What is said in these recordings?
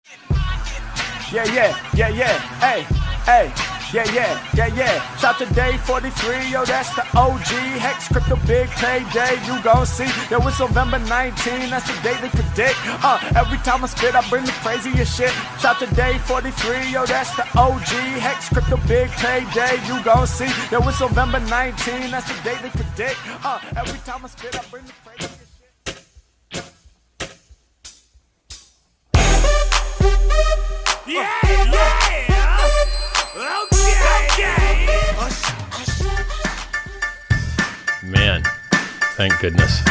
Hey, yeah. Shout to day 43, yo, that's the OG. Hex, crypto, big payday, you gon' see. Yo, it's November 19, that's the day they predict. Every time I spit, I bring the craziest shit. Shout to day 43, yo, that's the OG. Hex, crypto, big payday, you gon' see. Yo, it's November 19, that's the day they predict. Every time I spit, I bring the craziest shit. Yeah. Man, thank goodness.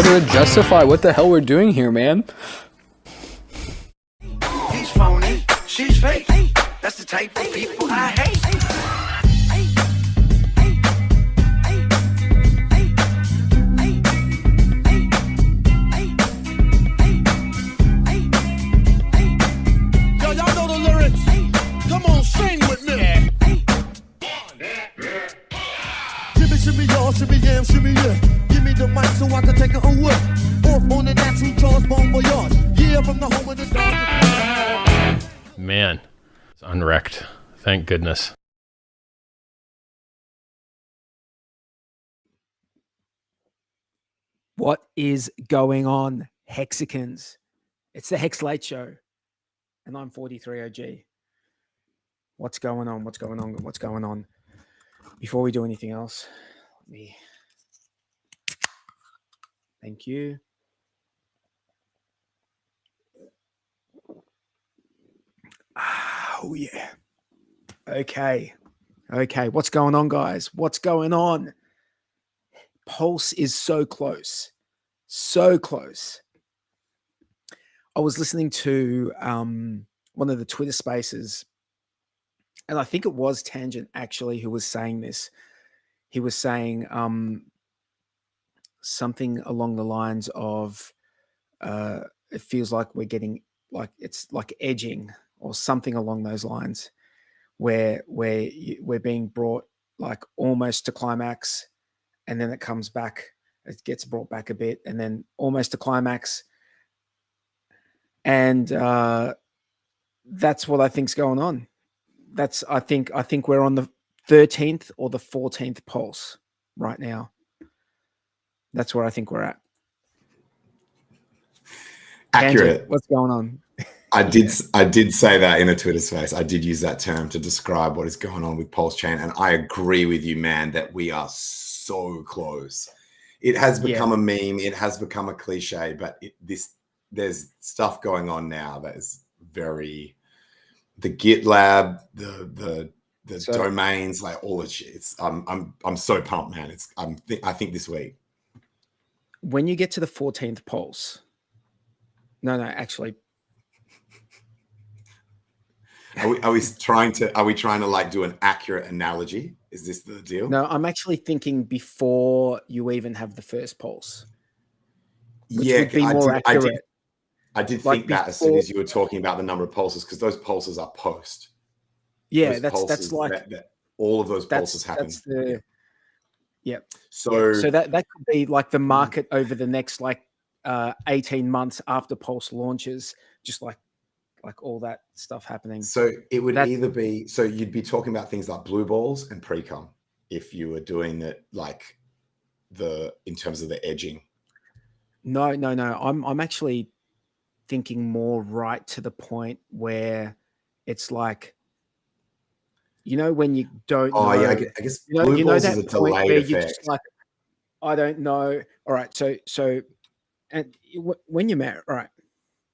To justify what the hell we're doing here, man. He's phony, she's fake. That's the type of people I hate. Yo, y'all know the lyrics. Come on, sing with me. Shimmy, shimmy, y'all, shimmy, yam, shimmy, yeah. The mic so I can take it away. Off on the natural charge, bon voyage. Yeah, from the home of the dog. Man, it's unwrecked. Thank goodness. What is going on, Hexagons? It's the Hex Late Show, and I'm 43 OG. What's going on? What's going on? What's going on? Before we do anything else, let me... Thank you. Oh, yeah. Okay. What's going on, guys? What's going on? Pulse is so close. So close. I was listening to one of the Twitter spaces, and I think it was Tangent, actually, who was saying this. He was saying... something along the lines of it feels like we're getting like it's like edging or something along those lines where we're being brought like almost to climax, and then it comes back, it gets brought back a bit, and then almost to climax, and that's what I think's going on. I think we're on the 13th or the 14th pulse right now. That's where I think we're at. Accurate. Andrew, what's going on? I did say that in a Twitter space. I did use that term to describe what is going on with PulseChain, and I agree with you, man, that we are so close. It has become a meme. It has become a cliche, but there's stuff going on now that is very the GitLab, the domains, like all the shit. I'm so pumped, man. I think this week. When you get to the 14th pulse, actually, are we trying to like do an accurate analogy? Is this the deal? No, I'm actually thinking before you even have the first pulse. Which would be more accurate. I did think that as soon as you were talking about the number of pulses, because those pulses are post. Yeah, that's like all of those pulses happen. That's the So that could be like the market over the next 18 months after Pulse launches, just like all that stuff happening. So it would either be, so you'd be talking about things like blue balls and pre-com if you were doing it like in terms of the edging. No. I'm actually thinking more right to the point where it's like, you know, when you don't know. Yeah, I guess you know balls that is a point delayed where effect. you're just like, I don't know. All right, so and when you're married, all right,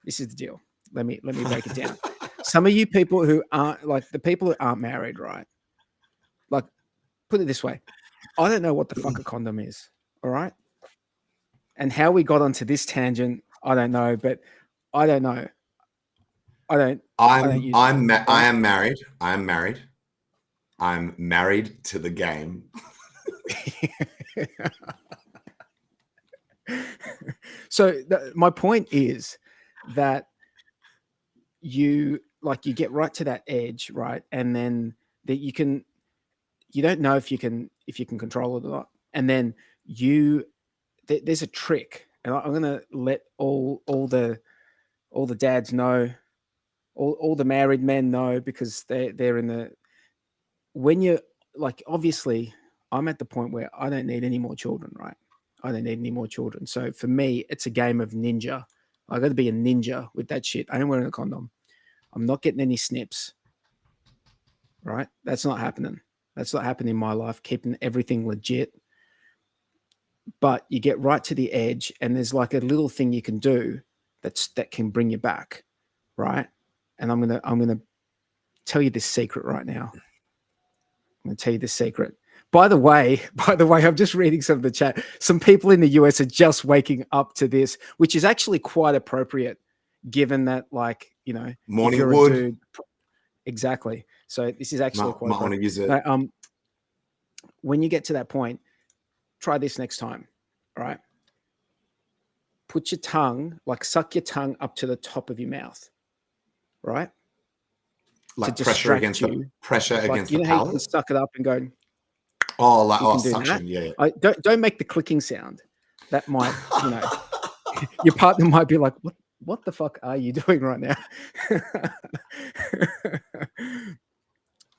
this is the deal. Let me break it down. Some of you people who aren't, like the people who aren't married, right? Like, put it this way, I don't know what the fuck a condom is. All right, and how we got onto this tangent, I don't know, but I don't know. I am married. I'm married to the game. So my point is that you get right to that edge, right? And then that you don't know if you can control it or not. And then there's a trick, and I'm going to let all the dads know, all the married men know, because they're in the, when you're like, obviously I'm at the point where I don't need any more children, right? I don't need any more children. So for me, it's a game of ninja. I got to be a ninja with that shit. I ain't wearing a condom. I'm not getting any snips, right? That's not happening. That's not happening in my life, keeping everything legit. But you get right to the edge, and there's like a little thing you can do that can bring you back, right? And I'm gonna tell you this secret right now. I'm gonna tell you this secret. By the way, I'm just reading some of the chat. Some people in the US are just waking up to this, which is actually quite appropriate, given that, like, you know, morning wood. Dude, exactly. So this is actually quite. Might want to use it. When you get to that point, try this next time. All right. Put your tongue, like suck your tongue up to the top of your mouth. Right. Like pressure against the palate. You know how you can suck it up and go. Oh, like suction. Yeah. Don't make the clicking sound. That might, you know, your partner might be like, what the fuck are you doing right now?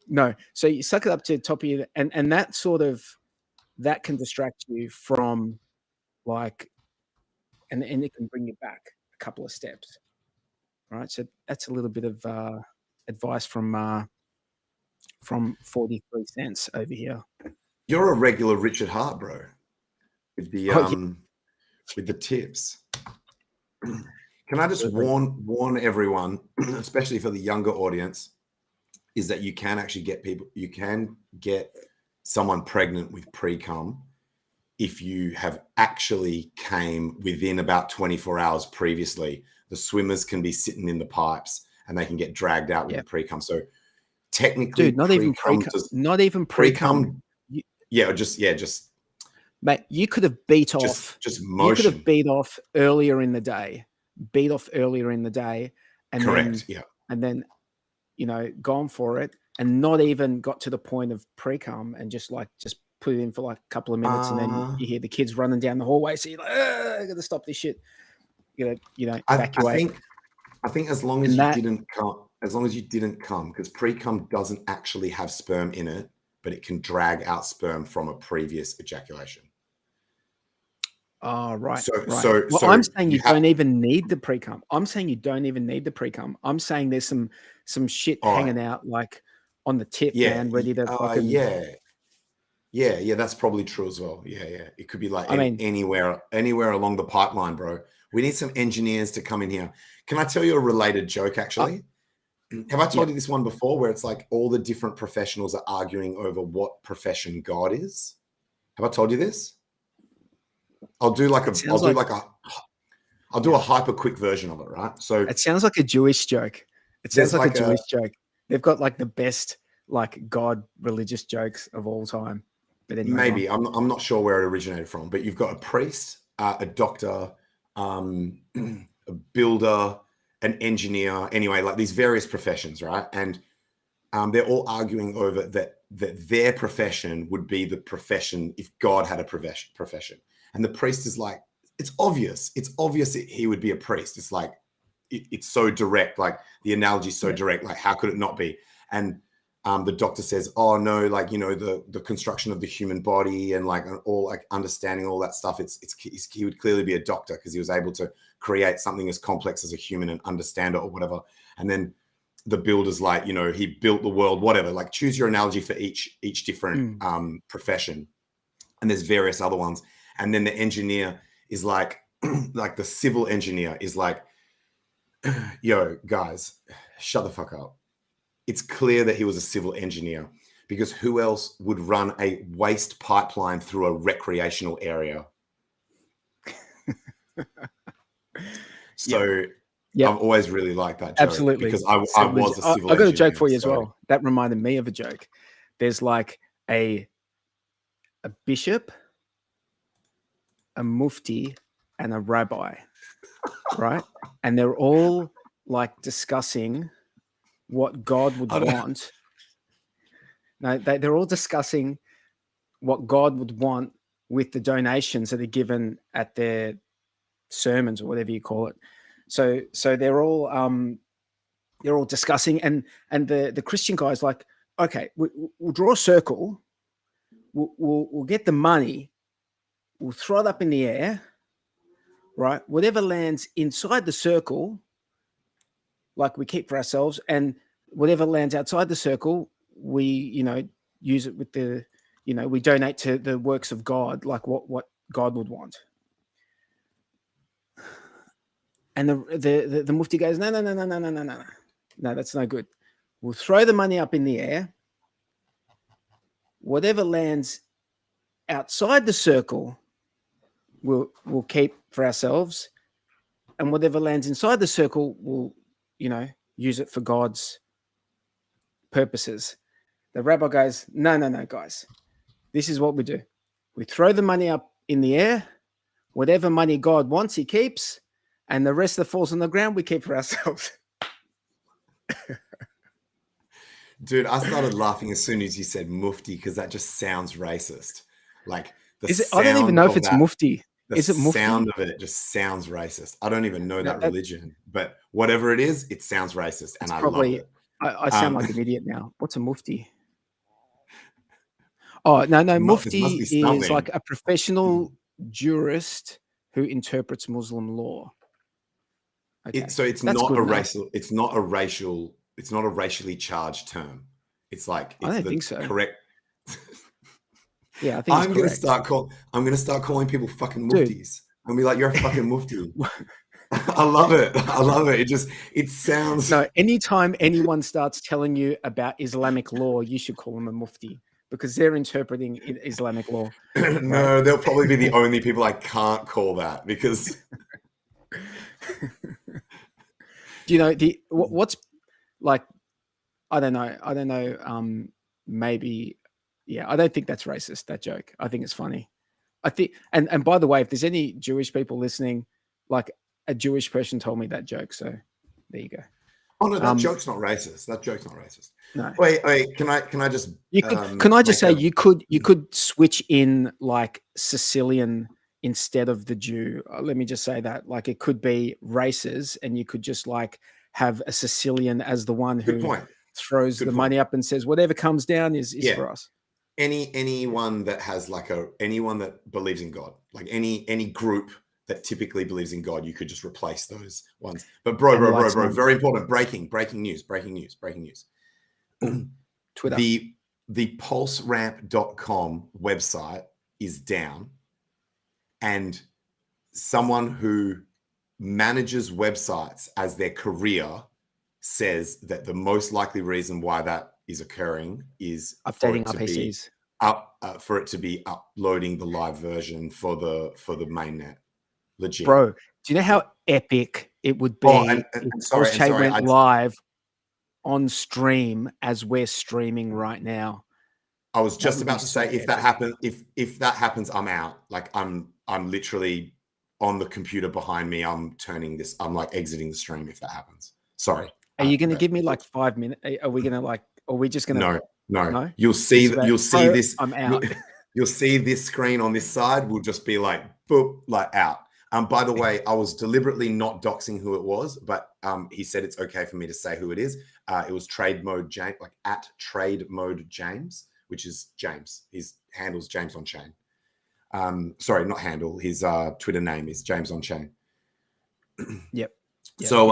No. So you suck it up to the top of your, and that sort of, that can distract you from, like, and it can bring you back a couple of steps. All right. So that's a little bit of advice from 43 cents over here. You're a regular Richard Hart, bro, with the with the tips. Can I just warn everyone, especially for the younger audience, is that you can actually get someone pregnant with pre-cum if you have actually came within about 24 hours previously. The swimmers can be sitting in the pipes and they can get dragged out with the pre-cum. So technically, dude, not even pre-cum. Just mate, you could have beat off. Just motion. You could have beat off earlier in the day. And correct. And then, you know, gone for it, and not even got to the point of pre-cum, and just put it in for like a couple of minutes, and then you hear the kids running down the hallway. So you're like, I got to stop this shit. You know, evacuate. I think as long as you didn't come, because pre-cum doesn't actually have sperm in it, but it can drag out sperm from a previous ejaculation. Oh, right. So I'm saying you don't even need the pre-cum. I'm saying there's some shit hanging out, like, on the tip, man, ready to fucking... Yeah, that's probably true as well. Yeah. It could be like anywhere along the pipeline, bro. We need some engineers to come in here. Can I tell you a related joke, actually? Have I told you this one before, where it's like all the different professionals are arguing over what profession God is? Have I told you this? I'll do a hyper quick version of it, right? So it sounds like a Jewish joke. It sounds like a Jewish joke. They've got like the best, like, God religious jokes of all time. But anyway, maybe I'm not sure where it originated from, but you've got a priest, a doctor, a builder, an engineer, anyway, like these various professions, right? And they're all arguing over that their profession would be the profession if God had a profession. And the priest is like, it's obvious that he would be a priest. It's like, it's so direct, like the analogy is so direct, like how could it not be? And the doctor says, oh no, like, you know, the construction of the human body and like all like understanding all that stuff. He would clearly be a doctor because he was able to create something as complex as a human and understand it or whatever. And then the builder's like, you know, he built the world, whatever, like choose your analogy for each different profession. And there's various other ones. And then the engineer is like, like the civil engineer is like, yo, guys, shut the fuck up. It's clear that he was a civil engineer because who else would run a waste pipeline through a recreational area? So I've always really liked that joke. Absolutely. Because I was a civil engineer. I got a joke for you as well. That reminded me of a joke. There's like a bishop, a mufti, and a rabbi, right? And they're all like discussing what God would want. No, they're all discussing what God would want with the donations that are given at their sermons or whatever you call it. So they're all discussing, and the Christian guy's like, okay, we'll draw a circle, we'll get the money, we'll throw it up in the air, right? Whatever lands inside the circle, like we keep for ourselves, and whatever lands outside the circle, we, you know, use it with the, you know, we donate to the works of God, like what God would want. And the mufti goes, no, that's no good. We'll throw the money up in the air. Whatever lands outside the circle, we'll keep for ourselves, and whatever lands inside the circle, we'll, you know, use it for God's purposes. The rabbi goes, no, guys, this is what we do. We throw the money up in the air. Whatever money God wants, he keeps, and the rest that falls on the ground, we keep for ourselves. Dude, I started laughing as soon as you said mufti because that just sounds racist. Like I don't even know if it's mufti. Is it mufti? The sound of it just sounds racist. I don't even know that religion, but whatever it is, it sounds racist, and I love it. I sound like an idiot now. What's a mufti? Oh, no, mufti is like a professional jurist who interprets Muslim law. Okay. So it's not a racial. It's not a racial. It's not a racially charged term. It's like I don't think so. Correct. Yeah, I think I'm going to start calling people fucking muftis. I'm gonna be like, you're a fucking mufti. I love it. It sounds. No, anytime anyone starts telling you about Islamic law, you should call them a mufti because they're interpreting Islamic law. No, they'll probably be the only people I can't call that because. Do you know what's like? I don't know. Maybe. Yeah, I don't think that's racist, that joke. I think it's funny. I think, and by the way, if there's any Jewish people listening, like a Jewish person told me that joke. So there you go. Oh no, that joke's not racist. That joke's not racist. No. Wait. Can I just? Can I just say you could switch in like Sicilian instead of the Jew? Let me just say that, like, it could be races, and you could just like have a Sicilian as the one who throws the money up and says whatever comes down is for us. Anyone that has like anyone that believes in God, like any group that typically believes in God, you could just replace those ones. But bro, very important. Breaking news. Twitter. The Pulsramp.com website is down, and someone who manages websites as their career says that the most likely reason why that is occurring is updating our PCs. For it to be uploading the live version for the mainnet. Legit. Bro, do you know how epic it would be if PulseChain went live on stream as we're streaming right now? I was just about to say, if that happens, if that happens, I'm out. Like I'm literally on the computer behind me. I'm like exiting the stream if that happens. Sorry. Are you going to give me like 5 minutes? Are we going to like? Are we just going to? No. You'll see this. I'm out. You'll see this screen on this side will just be like boop, like out. By the way, I was deliberately not doxing who it was, but he said it's okay for me to say who it is. it was trade mode James, like at trade mode James, which is James. His handle's James on Chain. Sorry, not handle. His Twitter name is James on Chain. Yep. So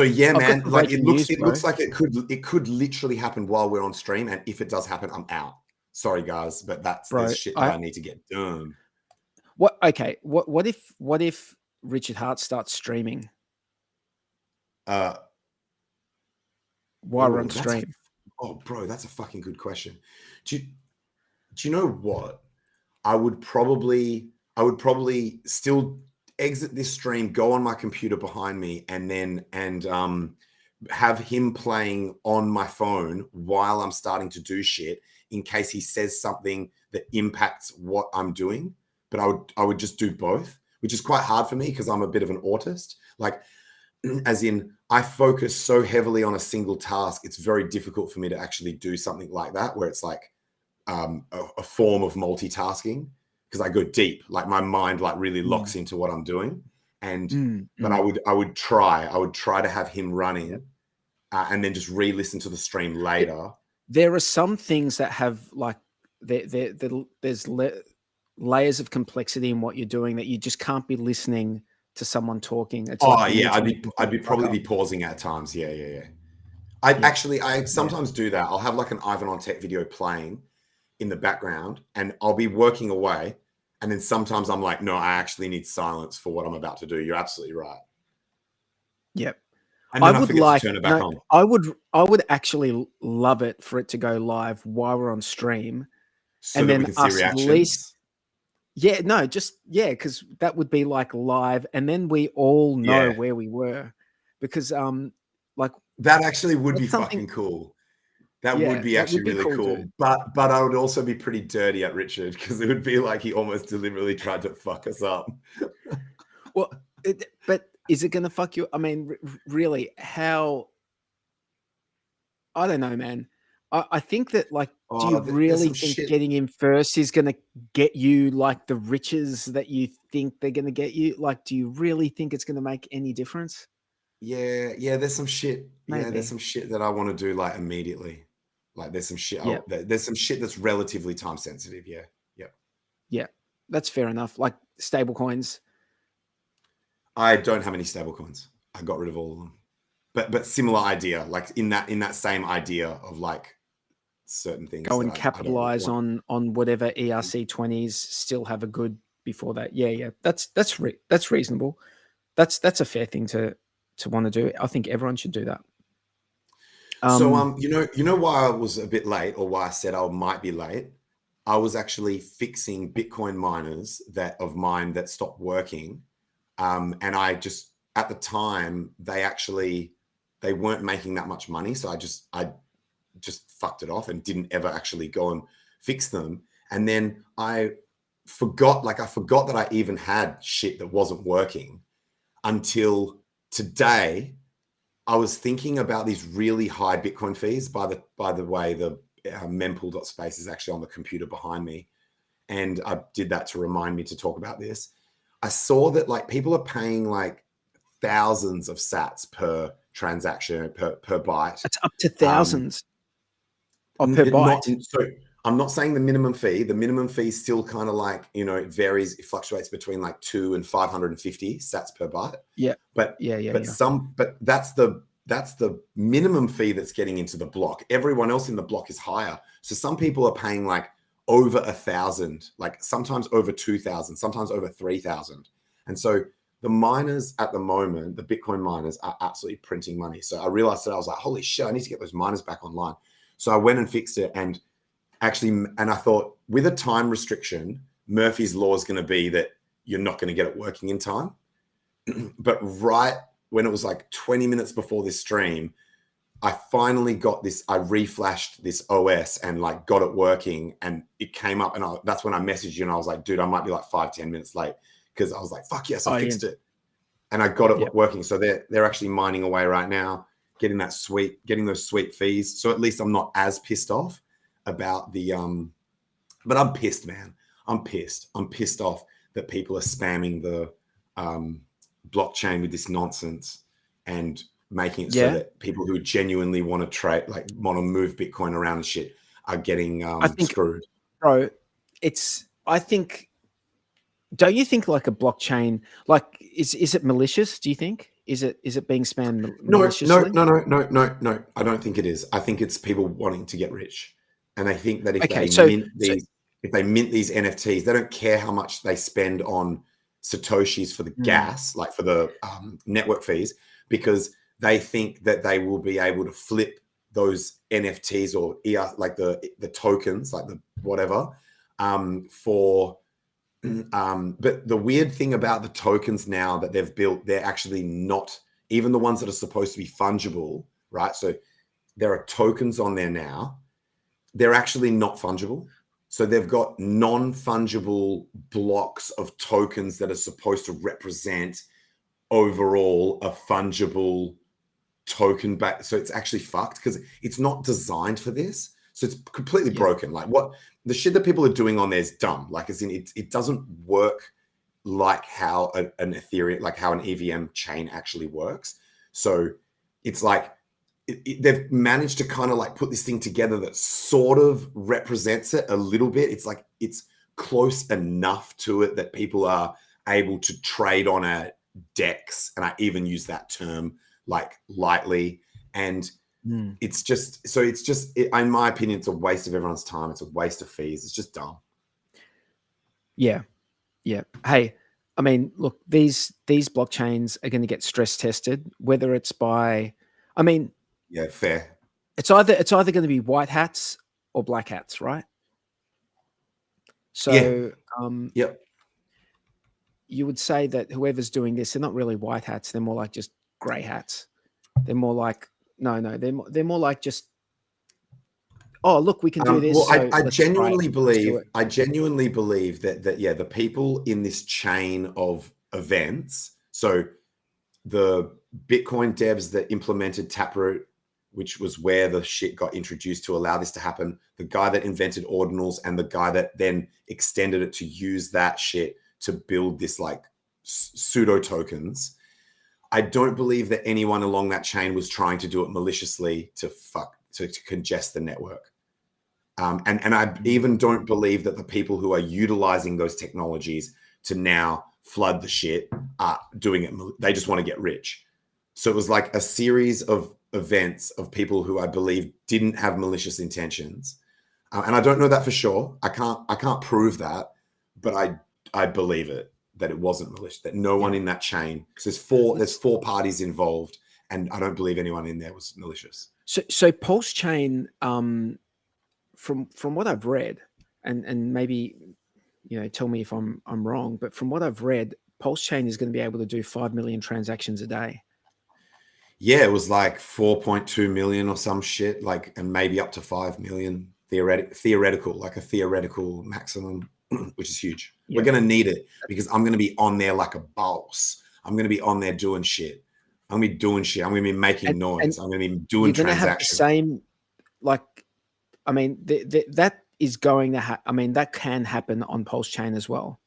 yeah, I've man. got Like breaking looks news, like it could literally happen while we're on stream, and if it does happen, I'm out. Sorry, guys, but there's shit that I need to get done. What? Okay. What if Richard Hart starts streaming while we're on stream? Bro, that's a fucking good question. Do you know what? I would probably still exit this stream, go on my computer behind me, and have him playing on my phone while I'm starting to do shit in case he says something that impacts what I'm doing. But I would just do both, which is quite hard for me because I'm a bit of an autist. Like, as in, I focus so heavily on a single task, it's very difficult for me to actually do something like that, where it's like a form of multitasking, because I go deep, like my mind like really locks into what I'm doing. But I would try to have him running and then just re-listen to the stream later. There are some things that have like there's layers of complexity in what you're doing that you just can't be listening to someone talking. It's I'd be probably pausing at times. Yeah. I sometimes do that. I'll have like an Ivan on Tech video playing in the background, and I'll be working away, and then sometimes I'm like, no, I actually need silence for what I'm about to do. You're absolutely right. Yep. And then I would like to turn it back on. I would actually love it for it to go live while we're on stream, so and that then we can see reactions. At least, because that would be like live, and then we all know where we were, because like that actually would be fucking cool. That would be actually really cool. But I would also be pretty dirty at Richard, because it would be like he almost deliberately tried to fuck us up. Well, but is it going to fuck you? I mean, really, how? I don't know, man. I think that, like, do you really think getting him first is going to get you like the riches that you think they're going to get you? Like, do you really think it's going to make any difference? Yeah. There's some shit. Maybe. Yeah, there's some shit that I want to do like immediately. Like, there's some shit. There's some shit that's relatively time sensitive. Yeah. That's fair enough. Like stable coins. I don't have any stable coins. I got rid of all of them. But similar idea, like in that same idea of like certain things. Go and capitalize on whatever ERC20s still have a good before that. Yeah. That's reasonable. That's a fair thing to want to do. I think everyone should do that. So you know why I was a bit late, or why I said I might be late? I was actually fixing Bitcoin miners of mine that stopped working. And I just, at the time, they weren't making that much money. So I just fucked it off and didn't ever actually go and fix them. And then I forgot that I even had shit that wasn't working until today. I was thinking about these really high Bitcoin fees. By the way, the mempool.space is actually on the computer behind me. And I did that to remind me to talk about this. I saw that like people are paying like thousands of sats per transaction, per byte. It's up to thousands per byte. So I'm not saying the minimum fee. The minimum fee is still kind of like, it varies. It fluctuates between like 2 and 550 sats per byte. Yeah. But that's the minimum fee that's getting into the block. Everyone else in the block is higher. So some people are paying like over 1,000, like sometimes over 2,000, sometimes over 3,000. And so the miners at the moment, the Bitcoin miners, are absolutely printing money. So I realized that I was like, holy shit, I need to get those miners back online. So I went and fixed it, and I thought, with a time restriction, Murphy's Law is going to be that you're not going to get it working in time. But right when it was like 20 minutes before this stream, I finally got this. I reflashed this OS and like got it working, and it came up. And that's when I messaged you, and I was like, dude, I might be like 5-10 minutes late, because I was like, fuck yes, I fixed it, and I got it working. So they're actually mining away right now, getting those sweet fees. So at least I'm not as pissed off about the but I'm pissed, man. I'm pissed off that people are spamming the blockchain with this nonsense. And making it so that people who genuinely want to trade, like want to move Bitcoin around and shit, are getting screwed. Bro, I think, don't you think like a blockchain, like is it malicious? Do you think is it being spammed maliciously? No. I don't think it is. I think it's people wanting to get rich, and I think that if they mint these NFTs, they don't care how much they spend on Satoshis for the gas, like for the network fees, because they think that they will be able to flip those NFTs or like the tokens, like the whatever, for. But the weird thing about the tokens now that they've built, they're actually not, even the ones that are supposed to be fungible, right? So there are tokens on there now. They're actually not fungible. So they've got non-fungible blocks of tokens that are supposed to represent overall a fungible token back. So it's actually fucked because it's not designed for this. So it's completely broken. Like what the shit that people are doing on there is dumb. Like as in it doesn't work like how an Ethereum, like how an EVM chain actually works. So it's like they've managed to kind of like put this thing together that sort of represents it a little bit. It's like it's close enough to it that people are able to trade on a DEX, and I even use that term like lightly. And it's just in my opinion, it's a waste of everyone's time. It's a waste of fees. It's just dumb. Yeah. Hey, I mean, look, these blockchains are going to get stress tested, whether it's by, I mean, yeah, fair. It's either going to be white hats or black hats, right? So, you would say that whoever's doing this, they're not really white hats. They're more like just grey hats. They're more like they're more like just, oh, look, we can do this. Well, so I genuinely believe that the people in this chain of events, so the Bitcoin devs that implemented Taproot, which was where the shit got introduced to allow this to happen, the guy that invented ordinals, and the guy that then extended it to use that shit to build this like pseudo tokens. I don't believe that anyone along that chain was trying to do it maliciously to congest the network. And I even don't believe that the people who are utilizing those technologies to now flood the shit are doing it. They just want to get rich. So it was like a series of events of people who I believe didn't have malicious intentions. And I don't know that for sure. I can't prove that, but I believe it, that it wasn't malicious, that no one in that chain, because there's four parties involved, and I don't believe anyone in there was malicious. So PulseChain, from what I've read, and maybe, tell me if I'm wrong, but from what I've read, PulseChain is going to be able to do 5 million transactions a day. Yeah, it was like 4.2 million or some shit, like, and maybe up to 5 million theoretical, like a theoretical maximum, which is huge. We're going to need it because I'm going to be on there like a boss. I'm going to be on there doing shit. I'm going to be doing shit. I'm going to be making noise. I'm going to be doing transactions. You're going to have the same, like, I mean, that is going to that can happen on PulseChain as well.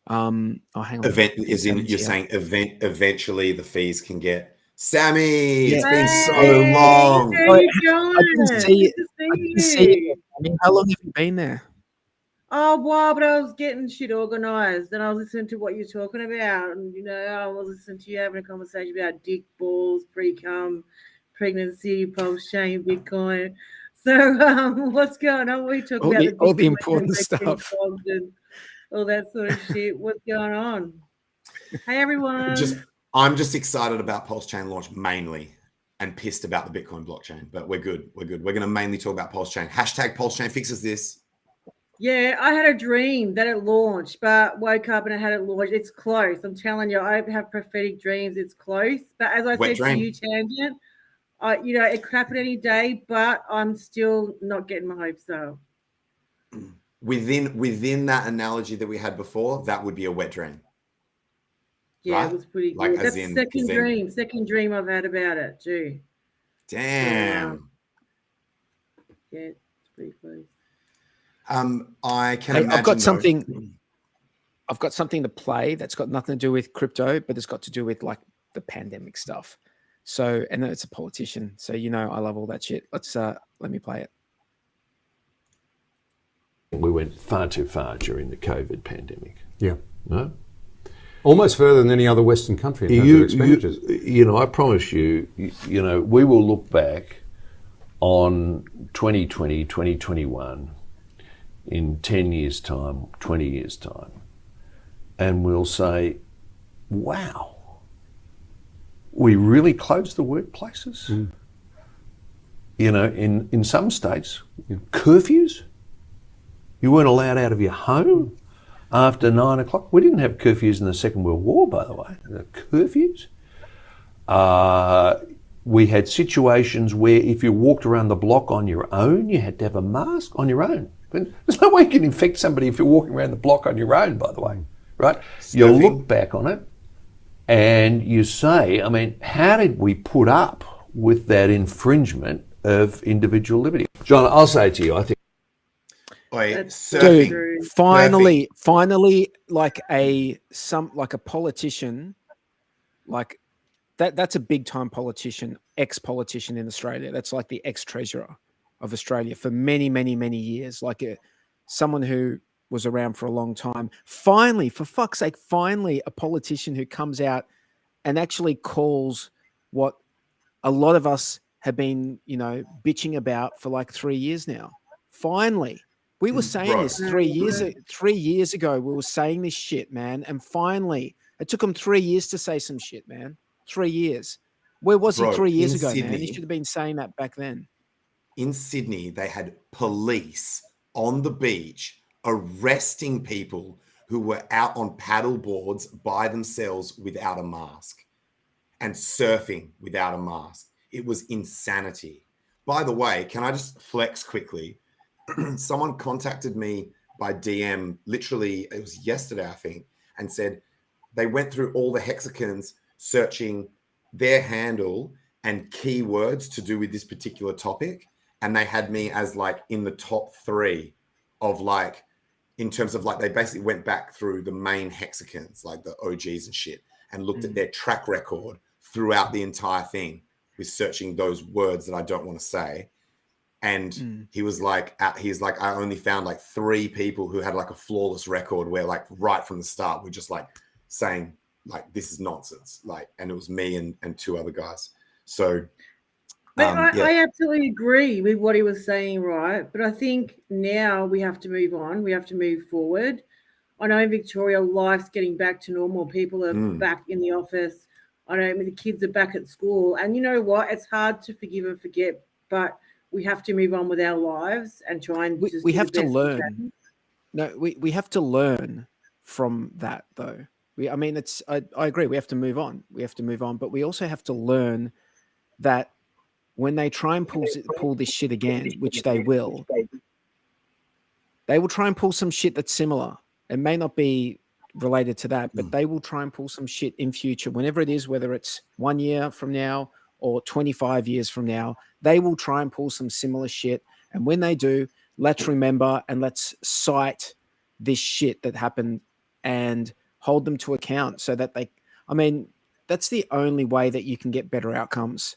Hang on. You're saying eventually the fees can get. Sammy, it's been so long. I didn't see it. I mean, how long have you been there? Oh, wow, but I was getting shit organized and I was listening to what you're talking about. And, I was listening to you having a conversation about dick, balls, pre-cum, pregnancy, PulseChain, Bitcoin. So what's going on? We talk about all the important stuff. And all that sort of shit. What's going on? Hey, everyone. I'm just excited about PulseChain launch mainly and pissed about the Bitcoin blockchain, but we're good. We're going to mainly talk about PulseChain. Hashtag PulseChain fixes this. Yeah, I had a dream that it launched, but woke up and I had it launched. It's close. I'm telling you, I have prophetic dreams. It's close. But as I said to you, Tangent, it could happen any day, but I'm still not getting my hopes up. Within that analogy that we had before, that would be a wet dream. Yeah, right? It was pretty good. That's the second dream I've had about it too. Damn. Yeah, it's pretty close. I can imagine. I've got something to play that's got nothing to do with crypto, but it's got to do with like the pandemic stuff. So, and then it's a politician. So, you know, I love all that shit. Let me play it. We went far too far during the COVID pandemic. Yeah. No? Almost further than any other Western country in terms of expenditures. You know, I promise you, you know, we will look back on 2020, 2021 in 10 years' time, 20 years' time, and we'll say, wow, we really closed the workplaces. You know, in some states, curfews. You weren't allowed out of your home after 9 o'clock. We didn't have curfews in the Second World War, by the way. The curfews. We had situations where if you walked around the block on your own, you had to have a mask on your own. But there's no way you can infect somebody if you're walking around the block on your own, by the way, right? You look back on it and you say, I mean, how did we put up with that infringement of individual liberty? John, I'll say to you, I think. Dude, finally, like a politician, like that's a big time politician, ex-politician in Australia. That's like the ex-treasurer of Australia for many, many, many years. Like someone who was around for a long time. Finally, for fuck's sake, finally a politician who comes out and actually calls what a lot of us have been, you know, bitching about for like 3 years now. Finally. We were saying this 3 years ago. We were saying this shit, man. And finally, it took him 3 years to say some shit, man. 3 years. Where was he 3 years ago, man? He should have been saying that back then. In Sydney, they had police on the beach arresting people who were out on paddle boards by themselves without a mask and surfing without a mask. It was insanity. By the way, can I just flex quickly? Someone contacted me by DM, literally, it was yesterday, I think, and said they went through all the Hexagons searching their handle and keywords to do with this particular topic. And they had me as like in the top 3 of like, in terms of like, they basically went back through the main Hexagons, like the OGs and shit, and looked at their track record throughout the entire thing with searching those words that I don't want to say. And he was like, I only found like 3 people who had like a flawless record where like right from the start, we're just like saying like, this is nonsense. Like, and it was me and 2 other guys. So. But I absolutely agree with what he was saying, right? But I think now we have to move on. We have to move forward. I know in Victoria, life's getting back to normal. People are back in the office. I know the kids are back at school. And you know what? It's hard to forgive and forget, but we have to move on with our lives and try and we have to learn. No, we have to learn from that, though. I mean, I agree. We have to move on. We have to move on. But we also have to learn that when they try and pull this shit again, which they will try and pull some shit that's similar. It may not be related to that, but they will try and pull some shit in future, whenever it is, whether it's 1 year from now or 25 years from now, they will try and pull some similar shit. And when they do, let's remember and let's cite this shit that happened and hold them to account so that that's the only way that you can get better outcomes.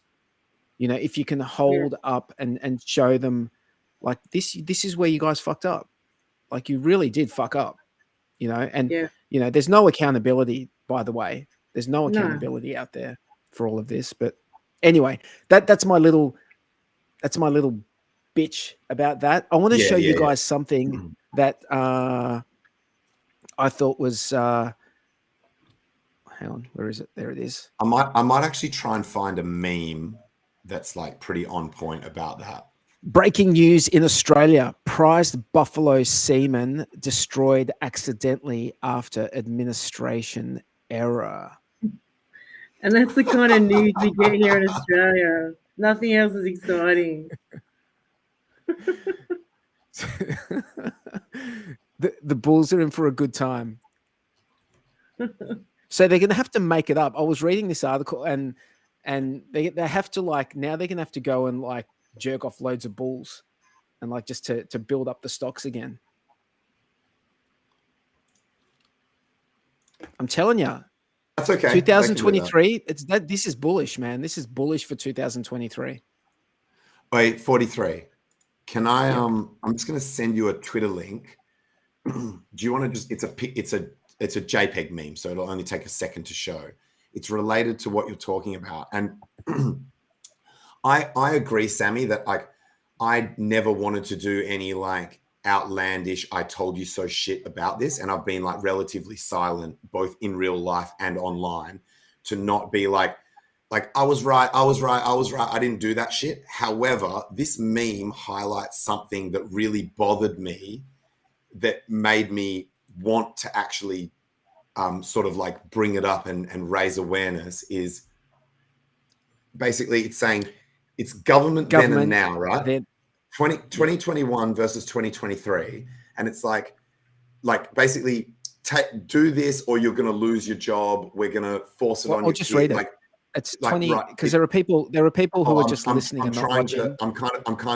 You know, if you can hold up and show them like this is where you guys fucked up. Like you really did fuck up, you know, and you know, there's no accountability, by the way. There's no accountability out there for all of this. But anyway, that's my little bitch about that. I want to show you guys something that I thought was hang on, where is it? There it is. I might actually try and find a meme that's like pretty on point about that. Breaking news in Australia: prized buffalo semen destroyed accidentally after administration error. And that's the kind of news we get here in Australia. Nothing else is exciting. The Bulls are in for a good time. So they're going to have to make it up. I was reading this article and they have to like, now they're going to have to go and like jerk off loads of bulls and like just to build up the stocks again. I'm telling you, That's okay. 2023. This is bullish, man. This is bullish for 2023. Wait, 43. Can I? I'm just going to send you a Twitter link. Do you want to just? It's a JPEG meme, so it'll only take a second to show. It's related to what you're talking about, and I agree, Sammy, that like I never wanted to do any like outlandish I told you so shit about this, and I've been like relatively silent both in real life and online to not be like I was right, I didn't do that shit. However, this meme highlights something that really bothered me, that made me want to actually sort of like bring it up and raise awareness. Is basically it's saying it's government then and now, right? 2021 versus 2023, and it's like basically do this or you're going to lose your job. We're going to force it on you. Just read it. Like, it's 20 because there are people who are just listening and not watching. I'm kind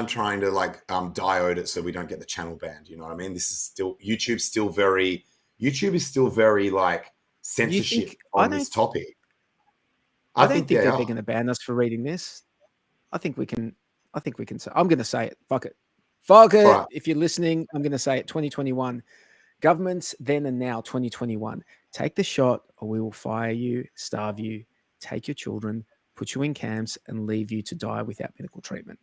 of trying to like diode it so we don't get the channel banned. You know what I mean? This is still YouTube is still very like censorship on this topic. I don't think they're going to ban us for reading this. I think we can say, I'm going to say it. Fuck it. Right. If you're listening, I'm going to say it. 2021. Governments then and now, 2021. Take the shot or we will fire you, starve you, take your children, put you in camps and leave you to die without medical treatment.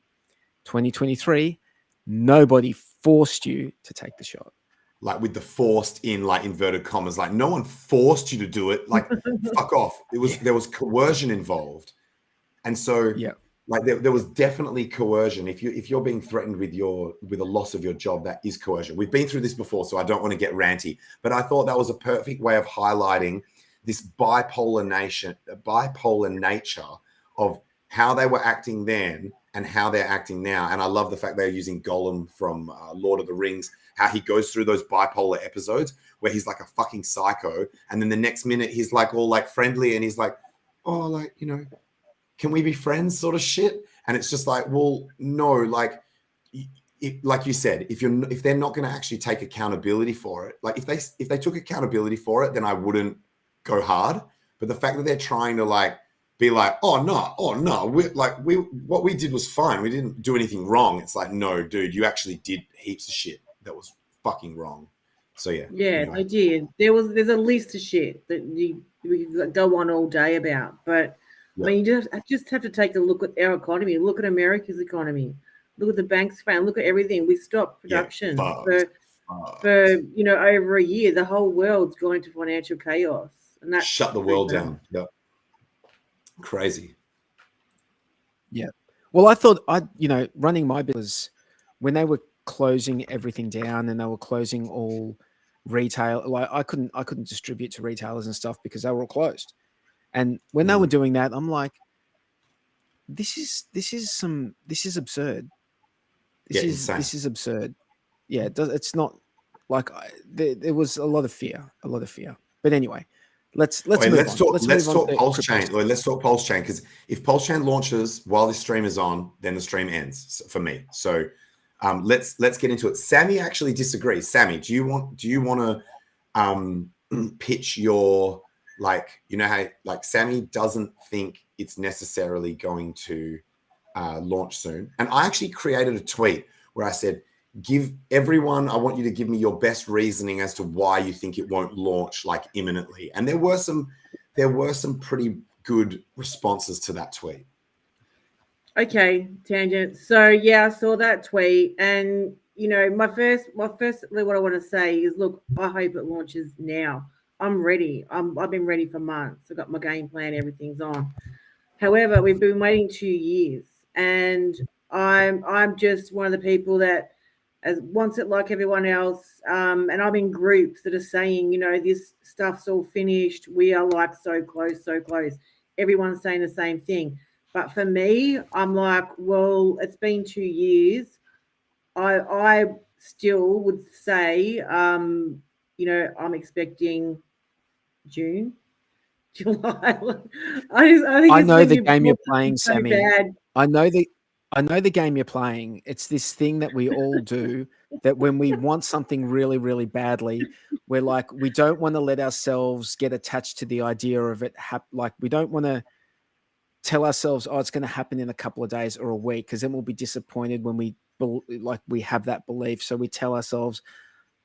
2023. Nobody forced you to take the shot. Like with the forced in like inverted commas, like no one forced you to do it. Like fuck off. There was coercion involved. And so like there was definitely coercion. If you're being threatened with a loss of your job, that is coercion. We've been through this before, so I don't want to get ranty. But I thought that was a perfect way of highlighting this bipolar nature of how they were acting then and how they're acting now. And I love the fact they're using Gollum from Lord of the Rings, how he goes through those bipolar episodes where he's like a fucking psycho. And then the next minute he's like all like friendly and he's like, oh, like, you know, can we be friends sort of shit? And it's just like, well, no, like you said, if they're not going to actually take accountability for it, like if they took accountability for it, then I wouldn't go hard. But the fact that they're trying to like be like, oh no, what we did was fine. We didn't do anything wrong. It's like, no, dude, you actually did heaps of shit that was fucking wrong. So yeah. Yeah, anyway. they did. There's a list of shit that we go on all day about, but I mean, you just have to take a look at our economy. Look at America's economy. Look at the banks, look at everything. We stopped production for over a year. The whole world's gone into financial chaos, and that shut the world down. Yep. Crazy. Yeah. Well, I thought running my business when they were closing everything down and they were closing all retail. Like I couldn't distribute to retailers and stuff because they were all closed. And when they were doing that, I'm like, this is absurd. This is absurd. Yeah, it's not like there was a lot of fear. But anyway, let's talk PulseChain. Let's talk PulseChain, because if PulseChain launches while this stream is on, then the stream ends for me. So let's get into it. Sammy actually disagrees. Sammy, do you want to pitch your, like, you know how like Sammy doesn't think it's necessarily going to launch soon. And I actually created a tweet where I said, I want you to give me your best reasoning as to why you think it won't launch like imminently. And there were some pretty good responses to that tweet. Okay, tangent. So yeah, I saw that tweet, and my first what I want to say is, look, I hope it launches now. I'm ready. I've been ready for months. I've got my game plan. Everything's on. However, we've been waiting 2 years, and I'm just one of the people that wants it like everyone else. And I'm in groups that are saying, this stuff's all finished. We are like so close, so close. Everyone's saying the same thing. But for me, I'm like, well, it's been 2 years. I still would say, I'm expecting June, July. I know the game you're playing, Sammy. Bad. I know I know the game you're playing. It's this thing that we all do, that when we want something really, really badly, we're like, we don't want to let ourselves get attached to the idea of it. Like, we don't want to tell ourselves, oh, it's going to happen in a couple of days or a week, because then we'll be disappointed when we have that belief. So we tell ourselves,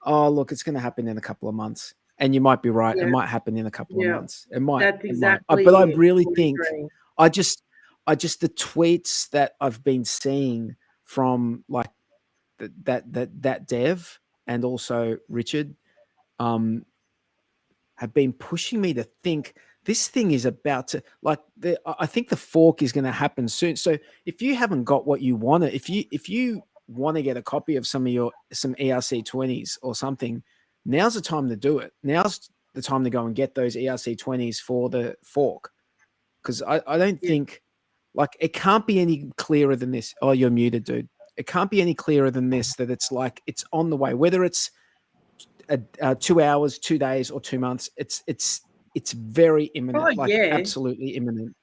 oh, look, it's going to happen in a couple of months. And you might be right. Yeah. It might happen in a couple of months. It might. That's It might. exactly But I it. really Fully think agree. I just the tweets that I've been seeing from like that dev and also Richard have been pushing me to think this thing is about to, like, I think the fork is going to happen soon. So if you haven't got what you want, if you want to get a copy of some ERC20s or something, now's the time to do it. Now's the time to go and get those ERC20s for the fork. Because I don't think, like, it can't be any clearer than this. Oh, you're muted, dude. It can't be any clearer than this, that it's like, it's on the way, whether it's 2 hours, 2 days, or 2 months. It's very imminent. Absolutely imminent.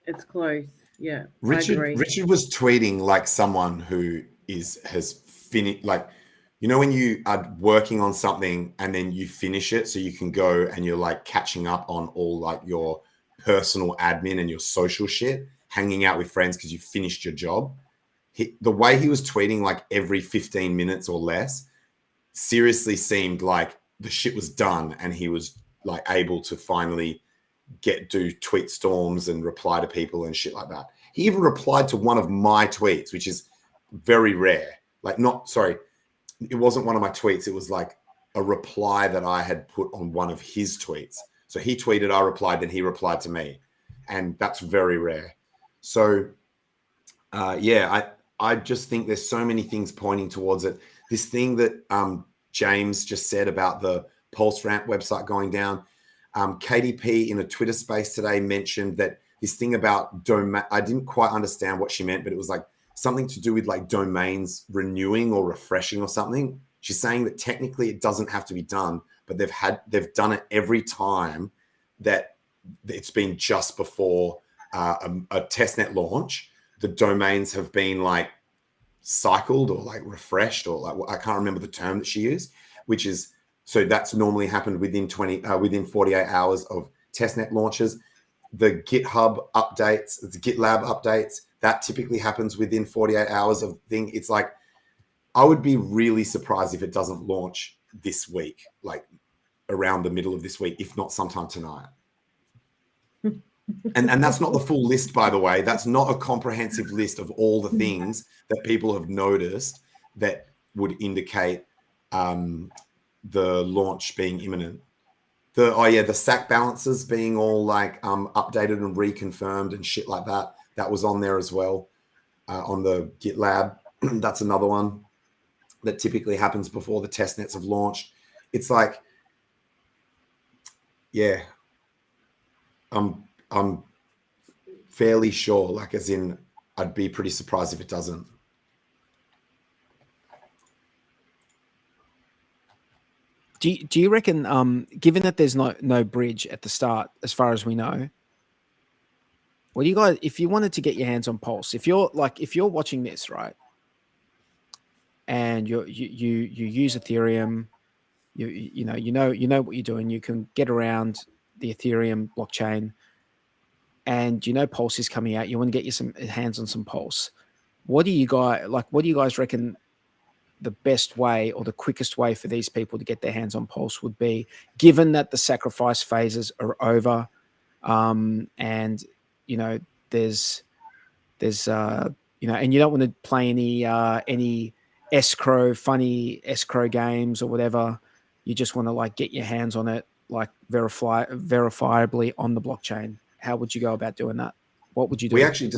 It's close. Yeah. Richard was tweeting like someone who has finished, like, you know, when you are working on something and then you finish it so you can go and you're like catching up on all like your personal admin and your social shit, hanging out with friends because you finished your job. The way he was tweeting like every 15 minutes or less seriously seemed like the shit was done and he was like able to finally do tweet storms and reply to people and shit like that. He even replied to one of my tweets, which is very rare. Like, it wasn't one of my tweets. It was like a reply that I had put on one of his tweets. So he tweeted, I replied, then he replied to me. And that's very rare. So, I just think there's so many things pointing towards it. This thing that James just said about the Pulsramp website going down. KDP in a Twitter space today mentioned that this thing about domain, I didn't quite understand what she meant, but it was like something to do with like domains renewing or refreshing or something. She's saying that technically it doesn't have to be done, but they've done it every time that it's been just before a testnet launch. The domains have been like cycled or like refreshed, or like, I can't remember the term that she used, which is, so that's normally happened within 48 hours of testnet launches. The GitHub updates, the GitLab updates, that typically happens within 48 hours of thing. It's like, I would be really surprised if it doesn't launch this week, like around the middle of this week, if not sometime tonight. And that's not the full list, by the way. That's not a comprehensive list of all the things that people have noticed that would indicate the launch being imminent. The SAC balances being all like updated and reconfirmed and shit like that. That was on there as well on the GitLab. That's another one that typically happens before the testnets have launched. It's like, yeah, I'm fairly sure, like, as in, I'd be pretty surprised if it doesn't. Do you reckon, given that there's no bridge at the start, as far as we know, what do you guys, if you wanted to get your hands on Pulse, if you're watching this, right, and you use Ethereum, you know what you're doing, you can get around the Ethereum blockchain, and Pulse is coming out, you want to get you some hands on some Pulse. What do you guys reckon the best way or the quickest way for these people to get their hands on Pulse would be, given that the sacrifice phases are over, and there's and you don't want to play any funny escrow games or whatever. You just want to like get your hands on it, like verifiably on the blockchain. How would you go about doing that? What would you do? We actually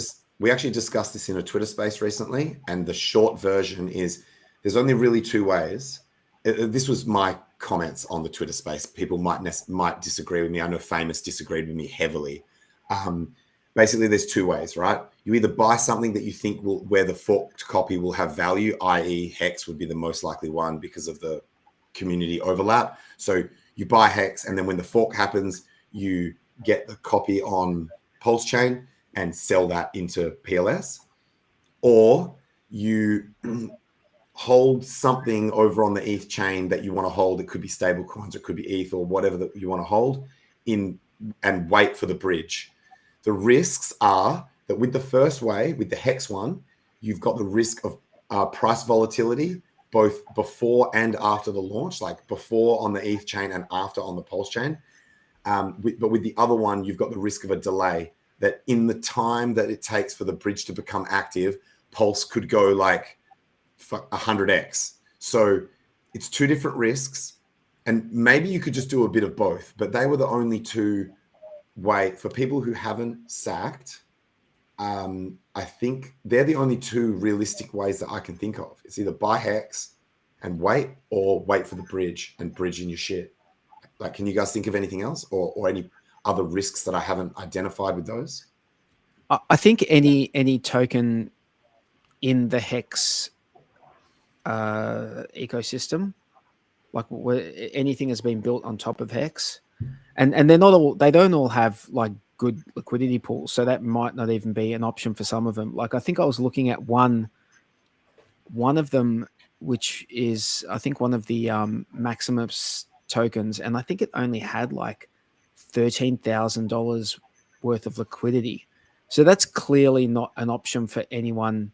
discussed this in a Twitter space recently, and the short version is there's only really two ways. This was my comments on the Twitter space. People might disagree with me. I know Famous disagreed with me heavily. Basically, there's two ways, right? You either buy something that you think where the forked copy will have value, i.e. HEX would be the most likely one because of the community overlap. So you buy HEX, and then when the fork happens, you get the copy on PulseChain and sell that into PLS. or you hold something over on the ETH chain that you want to hold. It could be stable coins, it could be ETH or whatever that you want to hold in, and wait for the bridge. The risks are that with the first way, with the HEX one, you've got the risk of price volatility, both before and after the launch, like before on the ETH chain and after on the Pulse chain. But with the other one, you've got the risk of a delay, that in the time that it takes for the bridge to become active, Pulse could go like 100x. So it's two different risks, and maybe you could just do a bit of both, but they were the only two way for people who haven't sacked. I think they're the only two realistic ways that I can think of. It's either buy HEX and wait, or wait for the bridge and bridge in your shit. Like, can you guys think of anything else, or any other risks that I haven't identified with those? I think any token in the HEX ecosystem, like anything has been built on top of HEX, and they're not all, they don't all have like good liquidity pools, so that might not even be an option for some of them. Like, I think I was looking at one of them, which is I think one of the Maximus tokens, and I think it only had like $13,000 worth of liquidity. So that's clearly not an option for anyone.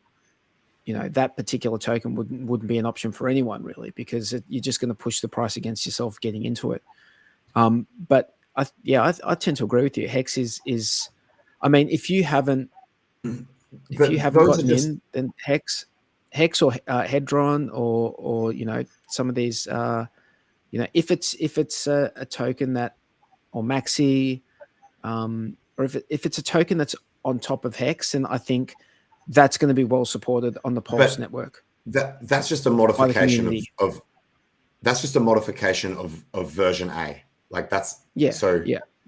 You know, that particular token wouldn't be an option for anyone really, because you're just going to push the price against yourself getting into it. But I tend to agree with you. HEX is I mean, if you haven't gotten in, then HEX or Hedron or you know, some of these you know, if it's a token that, or Maxi, or if it's a token that's on top of HEX, then I think that's going to be well supported on the Pulse network. That's just a modification of that's just a modification of version A. Like that's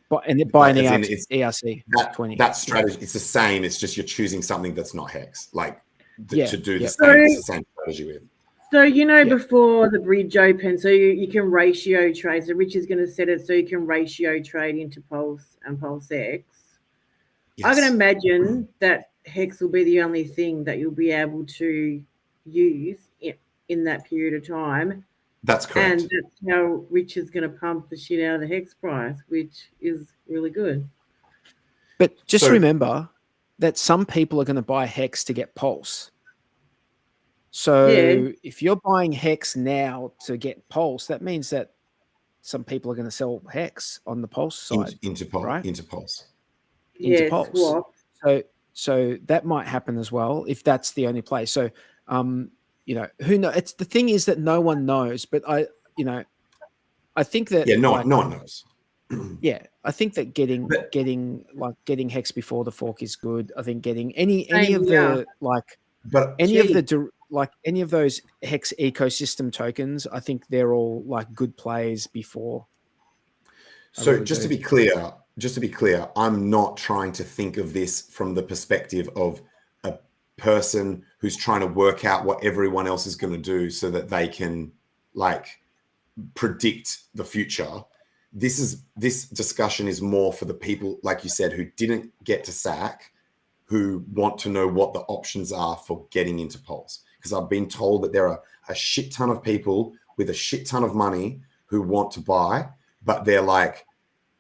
But and buying ERC that 20. That strategy, it's the same. It's just you're choosing something that's not HEX. Like to do the same. It's the same strategy with. So, you know, before the bridge opens, so you can ratio trade. So Rich is going to set it so you can ratio trade into Pulse and PulseX. Yes. I can imagine that HEX will be the only thing that you'll be able to use in that period of time. That's correct. And that's how Rich is going to pump the shit out of the HEX price, which is really good. But just remember that some people are going to buy HEX to get Pulse. So if you're buying HEX now to get Pulse, that means that some people are going to sell HEX on the Pulse side. Into Pulse. Swap. So that might happen as well if that's the only place. So you know, who knows? It's the thing is that no one knows, but I think that no one knows. Yeah, I think that getting HEX before the fork is good. I think getting any of the any of those HEX ecosystem tokens, I think they're all like good plays before. So just to be clear, I'm not trying to think of this from the perspective of a person who's trying to work out what everyone else is going to do so that they can like predict the future. This discussion is more for the people, like you said, who didn't get to sack, who want to know what the options are for getting into Pulse. Because I've been told that there are a shit ton of people with a shit ton of money who want to buy, but they're like,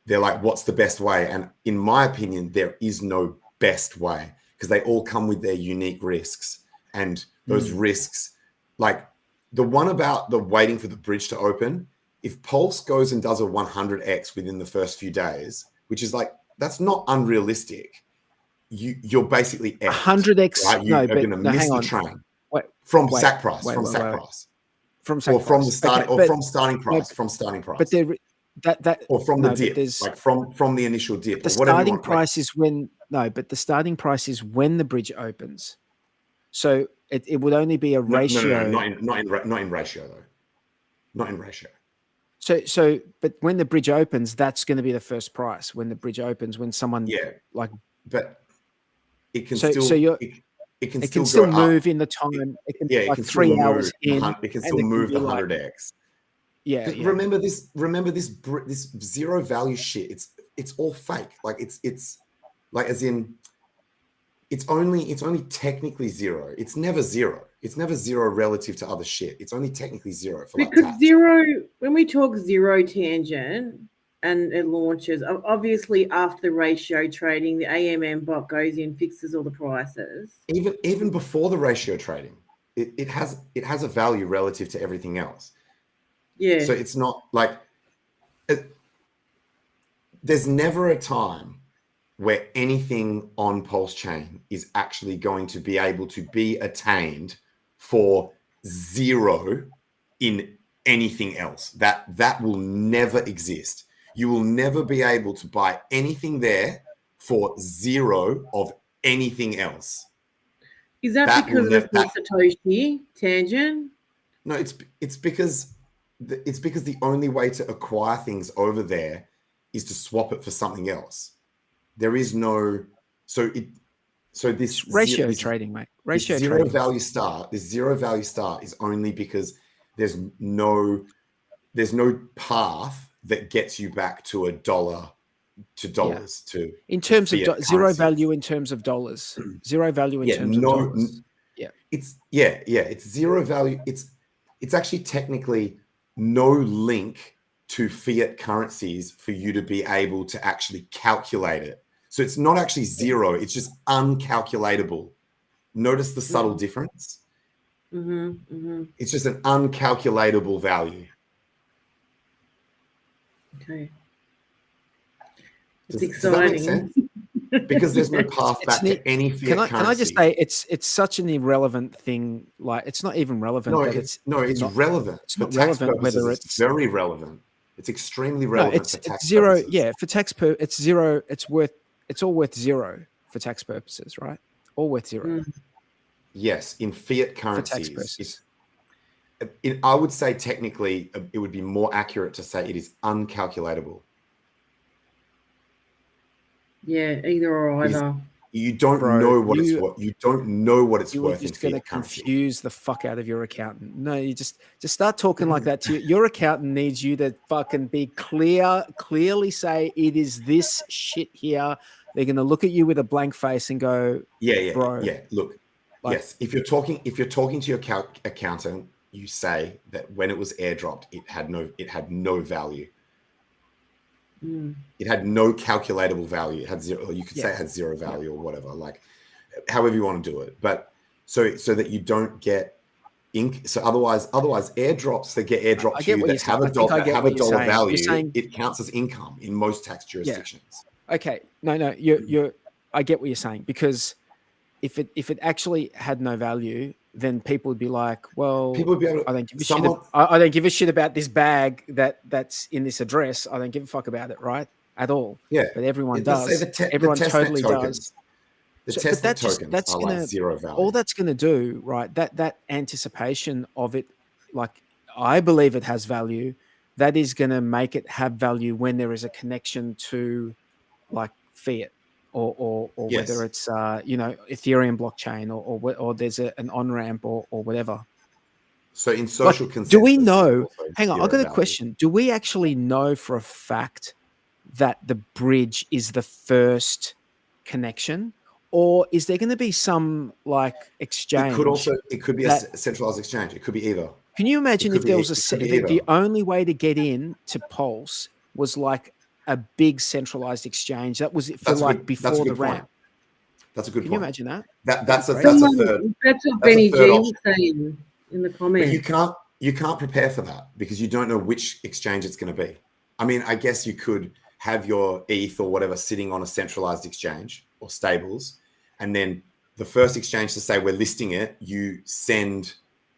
what's the best way? And in my opinion, there is no best way, because they all come with their unique risks. And those risks, like the one about the waiting for the bridge to open, if Pulse goes and does a 100x within the first few days, which is like, that's not unrealistic. You're basically 100x. Right? You're going to miss the train. From sack price. From the starting price. But or from the dip, like from the initial dip. The starting price is when but the starting price is when the bridge opens. So it would only be a ratio. Not in ratio though. Not in ratio. So but when the bridge opens, that's going to be the first price when the bridge opens. When someone but it can it can still move in the time. It can it like can 3 hours in. It can still move the 100x. Remember this zero value shit. It's all fake. Like it's like, as in, it's only technically zero. It's never zero. It's never zero relative to other shit. It's only technically zero for like Because tax. zero, when we talk zero tangent and it launches, obviously after the ratio trading, the AMM bot goes in, fixes all the prices. Even before the ratio trading, it has a value relative to everything else. Yeah. So it's not like there's never a time where anything on PulseChain is actually going to be able to be attained for zero in anything else. That will never exist. You will never be able to buy anything there for zero of anything else. Is that because of the Satoshi tangent? No, it's because the only way to acquire things over there is to swap it for something else. There is no this ratio trading, mate. Ratio zero trading. value start. This zero value start is only because there's no path that gets you back to a dollar to dollars to in terms of zero currency. value in terms of dollars. Zero value in terms of dollars. It's zero value. It's actually technically no link to fiat currencies for you to be able to actually calculate it. So it's not actually zero. It's just uncalculatable. Notice the subtle difference. It's just an uncalculatable value. Okay. Does that make sense? Because there's no path back to any fiat currency. Can I just say it's such an irrelevant thing? Like it's not even relevant. No, that it's relevant. It's not relevant whether it's very relevant. It's extremely relevant for tax zero. purposes. Yeah, for tax it's zero. It's all worth zero for tax purposes, right? All worth zero. Yes, in fiat currencies. I would say technically it would be more accurate to say it is uncalculatable. Yeah, either or either. You don't know what it's worth. You don't know what it's worth in just going to fiat currency. confuse the fuck out of your accountant. No, you just start talking like that to your accountant needs you to fucking be clearly say it is this shit here. They're going to look at you with a blank face and go, bro. Yeah. Look, yes. If you're talking to your accountant, you say that when it was airdropped, it had no value. It had no calculatable value. It had zero. You could say it had zero value or whatever, like however you want to do it. But so that you don't get ink. So otherwise airdrops that get airdropped to you that have a dollar value, it counts as income in most tax jurisdictions. Okay. No. I get what you're saying, because if it actually had no value, then people would be like, well, people would be able to, I don't give a shit. I don't give a shit about this bag that's in this address. I don't give a fuck about it, right? At all. Yeah. But everyone does. Everyone totally does. The testnet tokens are like zero value. All that's going to do, right? That anticipation of it, like I believe it has value. That is going to make it have value when there is a connection to, like, fiat. Or whether it's Ethereum blockchain or there's an on ramp or whatever. So in social consensus, do we know? Hang on, I've got a question. Do we actually know for a fact that the bridge is the first connection, or is there going to be some like exchange? It could be a centralized exchange. It could be either. Can you imagine if there was the only way to get in to Pulse was like a big centralized exchange? That was before the ramp. That's a good point. Can you imagine that? That's a third. That's what Benny G was saying in the comments. But you can't prepare for that because you don't know which exchange it's going to be. I mean, I guess you could have your ETH or whatever sitting on a centralized exchange or stables, and then the first exchange to say we're listing it, you send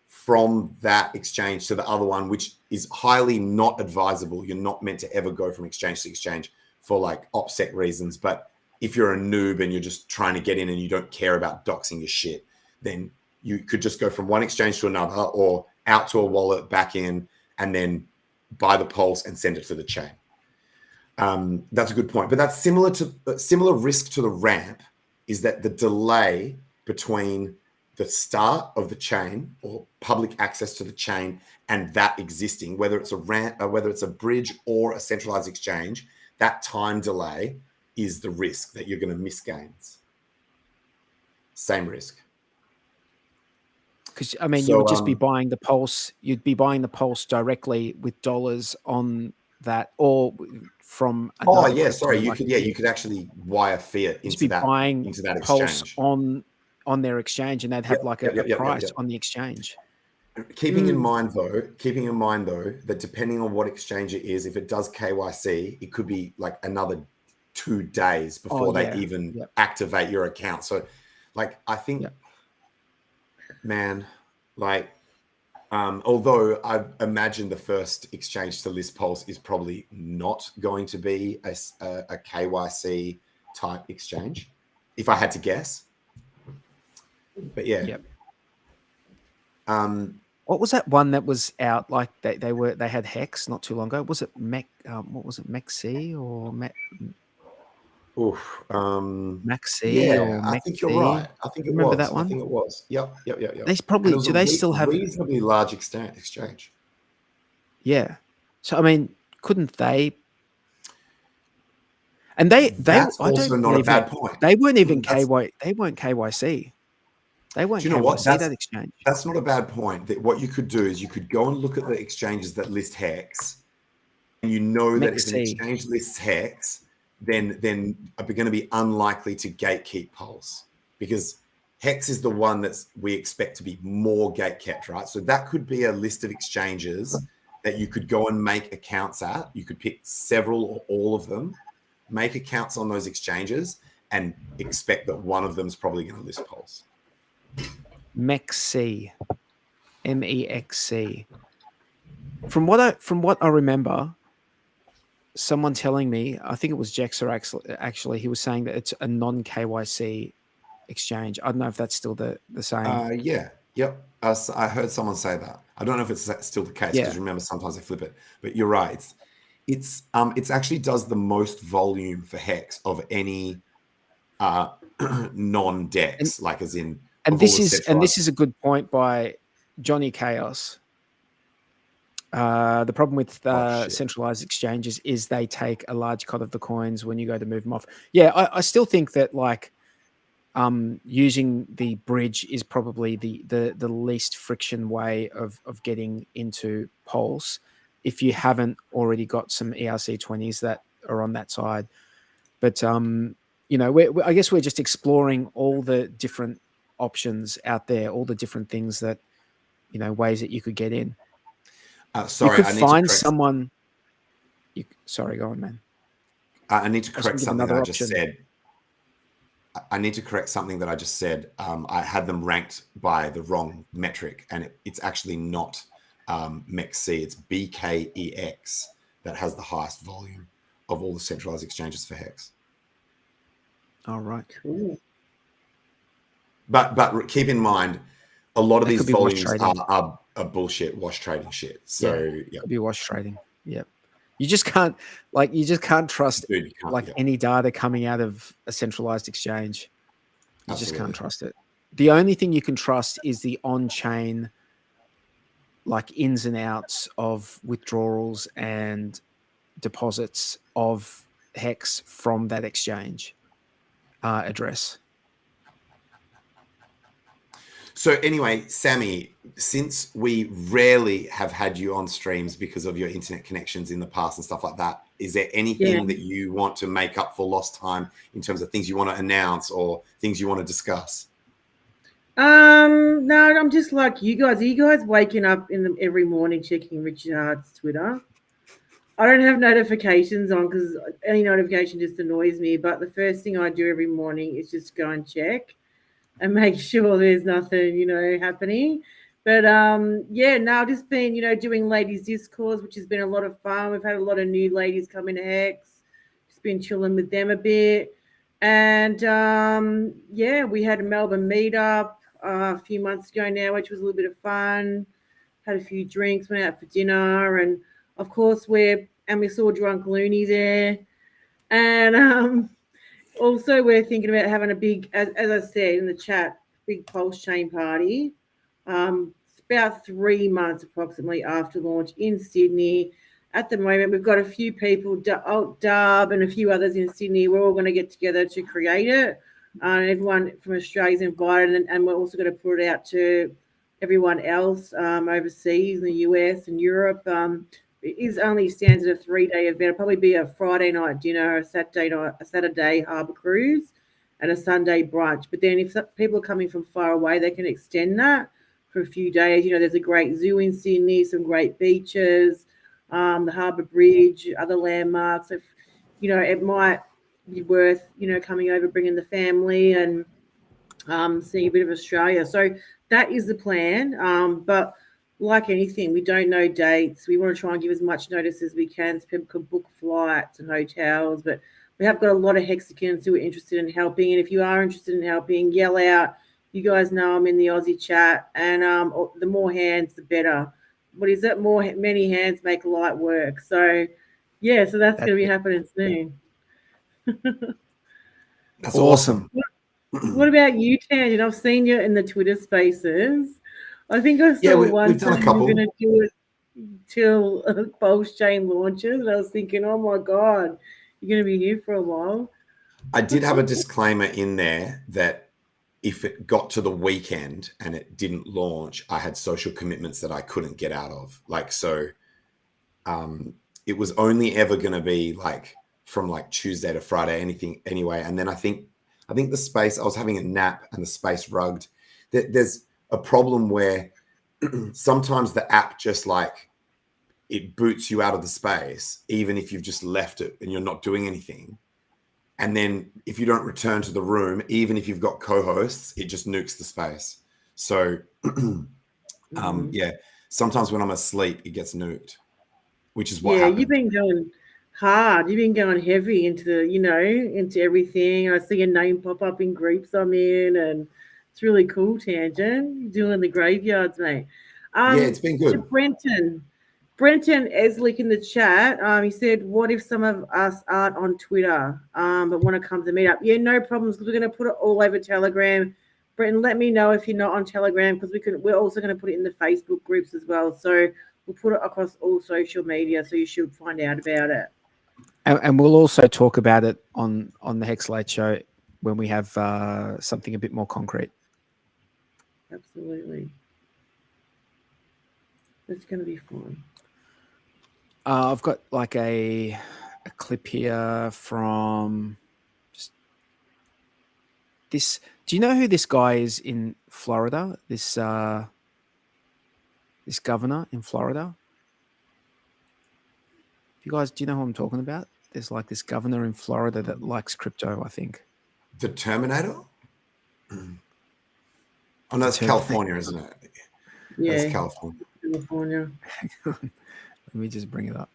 from that exchange to the other one, which is highly not advisable. You're not meant to ever go from exchange to exchange for like OPSEC reasons. But if you're a noob and you're just trying to get in and you don't care about doxing your shit, then you could just go from one exchange to another or out to a wallet, back in, and then buy the Pulse and send it to the chain. That's a good point. But that's similar risk to the ramp is that the delay between the start of the chain or public access to the chain and that existing, whether it's a ramp, or whether it's a bridge or a centralized exchange, that time delay is the risk that you're going to miss gains. Same risk. Because I mean, So, you would just be buying the Pulse. You'd be buying the Pulse directly with dollars on that, or from Oh another yeah, crypto, sorry. You like could you could actually wire fiat just into be buying that Pulse exchange. on their exchange, and they'd have like a price on the exchange. Keeping in mind though that depending on what exchange it is, if it does KYC, it could be like another 2 days before they even activate your account. So, like, I think, man, like, although I imagine the first exchange to list Pulse is probably not going to be a KYC type exchange, if I had to guess. But yeah. Yep. What was that one that was out? Like they had HEX not too long ago. Was it what was it, MEXC or Maxi or I MEXC? think you're right. I think it Remember was. that one? I think it was. Yep. They probably do they still have reasonably large exchange? Yeah. So I mean, couldn't they? And That's also not a bad point. They weren't even They weren't KYC. They weren't Do you know what? KYC that exchange. That's not a bad point. That what you could do is you could go and look at the exchanges that list HEX, and you know that if an exchange lists HEX, then are going to be unlikely to gatekeep Pulse, because HEX is the one we expect to be more gatekept, right? So that could be a list of exchanges that you could go and make accounts at. You could pick several or all of them, make accounts on those exchanges, and expect that one of them is probably going to list Pulse. MEXC, MEXC. From what I remember, someone telling me, I think it was Jexer actually, he was saying that it's a non-KYC exchange. I don't know if that's still the same. Yep. I heard someone say that. I don't know if it's still the case, because remember, sometimes they flip it. But you're right. It's actually does the most volume for HEX of any non-DEX, like as in. And this is a good point by Johnny Chaos. The problem with centralized exchanges is they take a large cut of the coins when you go to move them off. Yeah, I still think that like using the bridge is probably the least friction way of getting into Pulse if you haven't already got some ERC20s that are on that side. But you know, I guess we're just exploring all the different options out there, all the different things that, you know, ways that you could get in. Sorry, you could find someone. Sorry, go on, man. I need to correct something that I just said. I need to correct something that I just said. I had them ranked by the wrong metric, and it's actually not MEXC. It's BKEX that has the highest volume of all the centralized exchanges for HEX. All right. Cool. But keep in mind, a lot of these volumes are bullshit wash trading shit. So yeah, could be wash trading. Yeah, you just can't trust any data coming out of a centralized exchange. You just can't trust it. The only thing you can trust is the on-chain, like ins and outs of withdrawals and deposits of HEX from that exchange address. So anyway, Sammy, since we rarely have had you on streams because of your internet connections in the past and stuff like that, is there anything that you want to make up for lost time in terms of things you want to announce or things you want to discuss? No, I'm just like you guys. Are you guys waking up every morning checking Richard's Twitter? I don't have notifications on because any notification just annoys me. But the first thing I do every morning is just go and check and make sure there's nothing, you know, happening. But now just been, you know, doing ladies discourse, which has been a lot of fun. We've had a lot of new ladies come into HEX. Just been chilling with them a bit. And we had a Melbourne meetup a few months ago now, which was a little bit of fun. Had a few drinks, went out for dinner, and of course we saw Drunk Looney there. And also, we're thinking about having a big, as I said in the chat, big PulseChain party. It's about 3 months approximately after launch in Sydney. At the moment, we've got a few people, Dub and a few others in Sydney. We're all going to get together to create it. Everyone from Australia is invited, and we're also going to put it out to everyone else overseas in the US and Europe. It is only stands at a 3-day event. It'll probably be a Friday night dinner, a Saturday harbour cruise, and a Sunday brunch. But then if people are coming from far away, they can extend that for a few days. There's a great zoo in Sydney, some great beaches, the Harbour Bridge, other landmarks. If, it might be worth, coming over, bringing the family and seeing a bit of Australia. So that is the plan. But like anything, we don't know dates. We want to try and give as much notice as we can so people can book flights and hotels. But we have got a lot of Hexagons who are interested in helping. And if you are interested in helping, yell out. You guys know I'm in the Aussie chat. And the more hands, the better. What is it? Many hands make light work. So, yeah, so that's going to be happening soon. That's awesome. What about you, Tangent? I've seen you in the Twitter spaces. I think I saw one we've done a time couple. you're going to do it till PulseChain launches. And I was thinking, oh my God, you're going to be here for a while. I did have a disclaimer in there that if it got to the weekend and it didn't launch, I had social commitments that I couldn't get out of. It was only ever going to be from Tuesday to Friday, anything anyway. And then I think the space, I was having a nap and the space rugged. There's a problem where sometimes the app just it boots you out of the space, even if you've just left it and you're not doing anything. And then if you don't return to the room, even if you've got co-hosts, it just nukes the space. So sometimes when I'm asleep, it gets nuked, which is what happened. You've been going hard. You've been going heavy into into everything. I see your name pop up in groups I'm in, and it's really cool, Tangent. You're doing the graveyards, mate. It's been good. To Brenton Eslick in the chat, he said, what if some of us aren't on Twitter but want to come to the meetup? Yeah, no problems, because we're going to put it all over Telegram. Brenton, let me know if you're not on Telegram, because we're also going to put it in the Facebook groups as well. So we'll put it across all social media, so you should find out about it. And we'll also talk about it on the Hex Late Show when we have something a bit more concrete. Absolutely. It's going to be fun. I've got a clip here from just this. Do you know who this guy is in Florida? This governor in Florida. You guys, do you know who I'm talking about? There's this governor in Florida that likes crypto, I think. The Terminator? Oh, no, it's California, isn't it? Yeah. That's California. California. Let me just bring it up.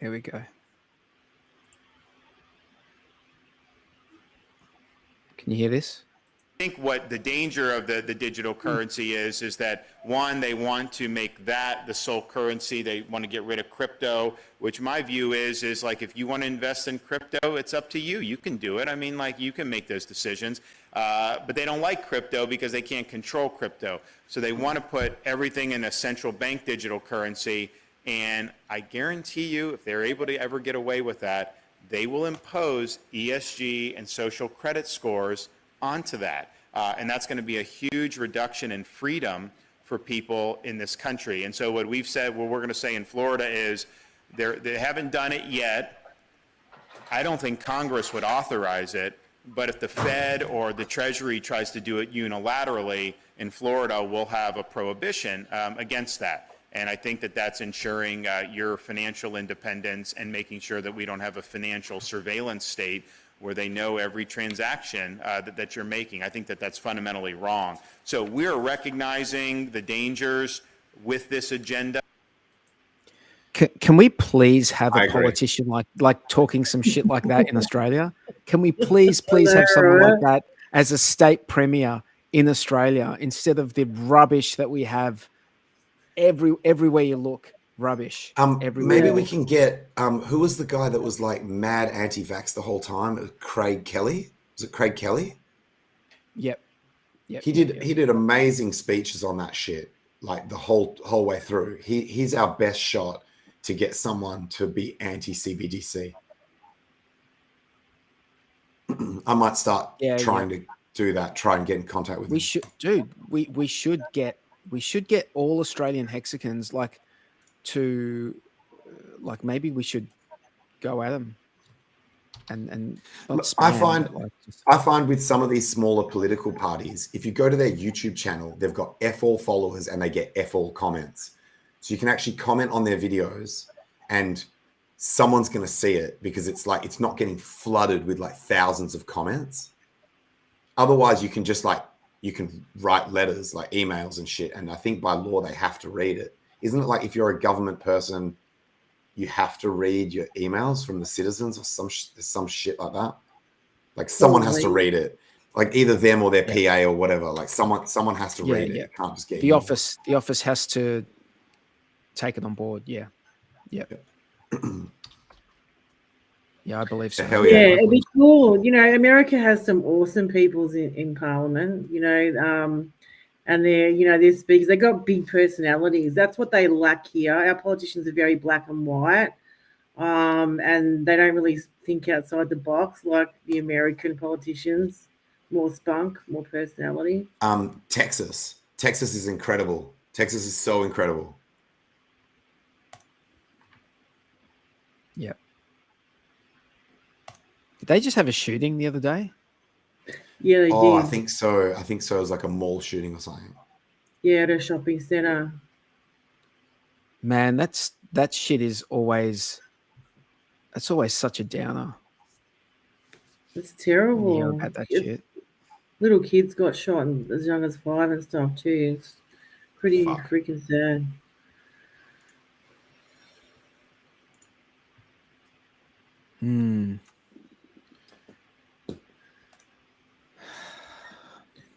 Here we go. Can you hear this? I think what the danger of the digital currency is that, one, they want to make that the sole currency. They want to get rid of crypto, which my view is if you want to invest in crypto, it's up to you. You can do it. I mean, you can make those decisions. But they don't like crypto because they can't control crypto. So they want to put everything in a central bank digital currency. And I guarantee you, if they're able to ever get away with that, they will impose ESG and social credit scores onto that. And that's going to be a huge reduction in freedom for people in this country. And so what we've said, what we're going to say in Florida is they haven't done it yet. I don't think Congress would authorize it. But if the Fed or the Treasury tries to do it unilaterally in Florida, we'll have a prohibition against that. And I think that's ensuring your financial independence and making sure that we don't have a financial surveillance state where they know every transaction that you're making. I think that's fundamentally wrong. So we're recognizing the dangers with this agenda. Can we please have a politician like talking some shit like that in Australia? Can we please have someone like that as a state premier in Australia instead of the rubbish that we have everywhere you look? Rubbish. Maybe we can get who was the guy that was mad anti-vax the whole time? Craig Kelly. Was it Craig Kelly? Yep. He did amazing speeches on that shit, the whole way through. He's our best shot to get someone to be anti-CBDC. I might start Yeah, trying to do that. Try and get in contact with We them. should, dude. We should get all Australian hexagons like maybe we should go at them and not Look, spam, but like I find with some of these smaller political parties, if you go to their YouTube channel, they've got F all followers and they get F all comments. So you can actually comment on their videos and someone's going to see it because it's like, it's not getting flooded with like thousands of comments. Otherwise you can just like, you can write letters like emails and shit. And I think by law, they have to read it. Isn't it like if you're a government person, you have to read your emails from the citizens or some shit like that? Like someone has to read it, like either them or their PA or whatever. Like someone has to read it. It can't just get the office has to take it on board. Yeah. Yeah, I believe so. Hell Yeah, it'd be cool. You know, America has some awesome peoples in Parliament, you know, and they're speakers. They got big personalities. That's what they lack here. Our politicians are very black and white, and they don't really think outside the box like the American politicians. More spunk, more personality. Texas is incredible. Texas is so incredible. Yeah. Did they just have a shooting the other day? Yeah, they did. I think so. It was like a mall shooting or something. Yeah, at a shopping center. Man, that shit is always. That's always such a downer. It's terrible. Yeah, about that shit. Little kids got shot as young as 5 and stuff too. It's pretty freaking sad.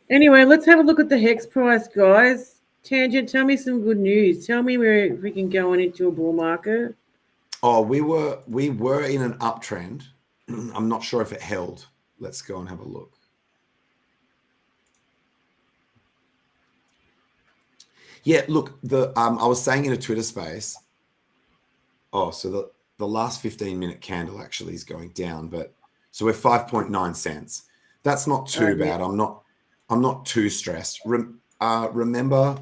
Anyway, let's have a look at the HEX price, guys. Tangent, tell me some good news. Tell me we're freaking going into a bull market. Oh, we were in an uptrend. I'm not sure if it held. Let's go and have a look. Yeah, look, I was saying in a Twitter space. Oh, so the last 15-minute candle actually is going down, but so we're 5.9 cents. That's not too bad. I'm not too stressed. Remember,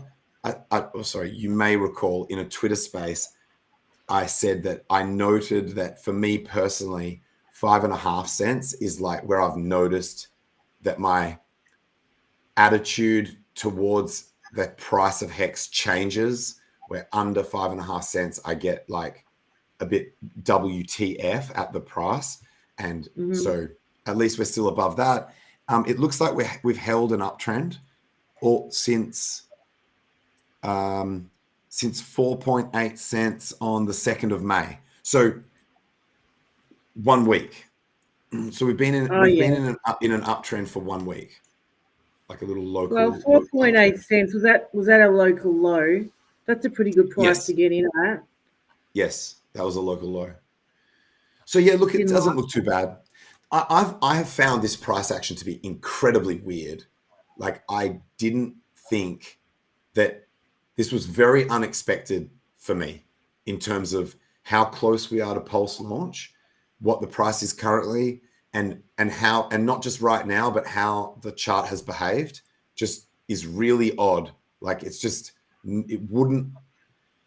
you may recall in a Twitter space, I said that I noted that for me personally, 5.5 cents is like where I've noticed that my attitude towards the price of HEX changes, where under 5.5 cents, I get like a bit WTF at the price. And so at least we're still above that. It looks like we've held an uptrend since 4.8 cents on the 2nd of May. So 1 week. So we've been in an uptrend for 1 week. Like a little local. Well, 4.8 cents, was that a local low? That's a pretty good price to get in at. Yes, that was a local low. So yeah, look, it doesn't look too bad. I have found this price action to be incredibly weird. Like I didn't think that this was very unexpected for me in terms of how close we are to Pulse launch, what the price is currently, and how, and not just right now, but how the chart has behaved just is really odd. Like it's just, it wouldn't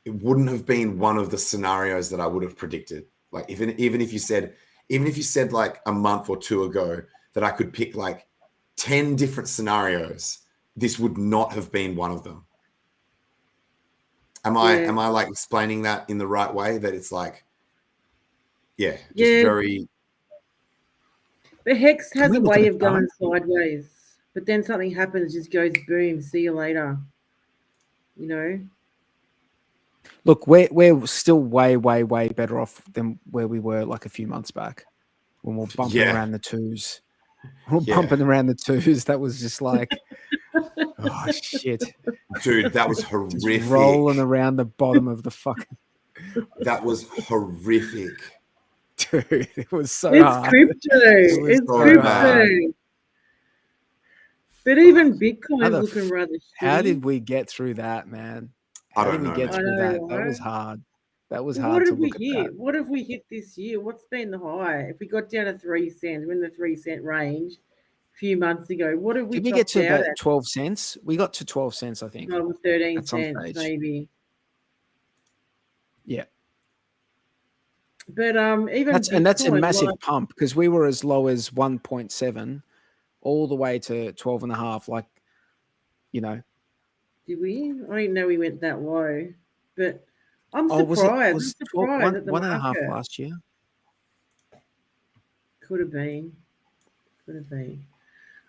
have been one of the scenarios that I would have predicted. Like even if you said like a month or two ago that I could pick like 10 different scenarios, this would not have been one of them. Am I like explaining that in the right way? That it's like, very. But HEX has a way of going sideways, but then something happens, just goes boom, see you later. You know? Look, we're still way, way, way better off than where we were like a few months back when we're bumping around the twos. We're bumping around the twos. That was just like, oh shit, dude, that was horrific. Just rolling around the bottom of the fucking. That was horrific, dude. It was so it's hard. Crypto. It's so crypto. Hard. But even Bitcoin's looking rather shitty. How did we get through that, man? I don't know. That was hard. That was What hard to have we look at that. hit? What have we hit this year? What's been the high? If we got down to 3 cents, we're in the 3 cent range a few months ago. What have we Did we get topped to out about at? 12 cents? We got to 12 cents, I think, No, 13 at some cents stage. maybe. Yeah. But even that's a Bitcoin, massive like, pump because we were as low as 1.7 all the way to 12 and a half. Like, you know, did we? I didn't know we went that low. But I'm was it surprised. was I'm surprised at the one and a half market. last year? Could have been. Could have been.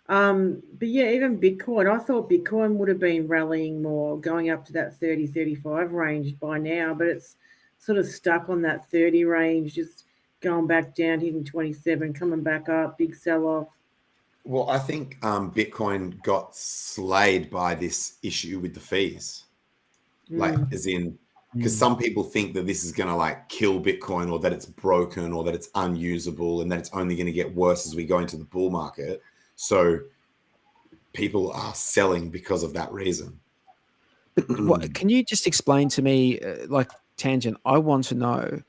But yeah, even Bitcoin, I thought Bitcoin would have been rallying more, going up to that 30, 35 range by now, but it's sort of stuck on that 30 range, just going back down, hitting 27, coming back up, big sell-off. Well, I think Bitcoin got slayed by this issue with the fees. Like, as in, because some people think that this is going to like kill Bitcoin, or that it's broken, or that it's unusable, and that it's only going to get worse as we go into the bull market. So people are selling because of that reason. What, can you just explain to me, like, Tangent, I want to know,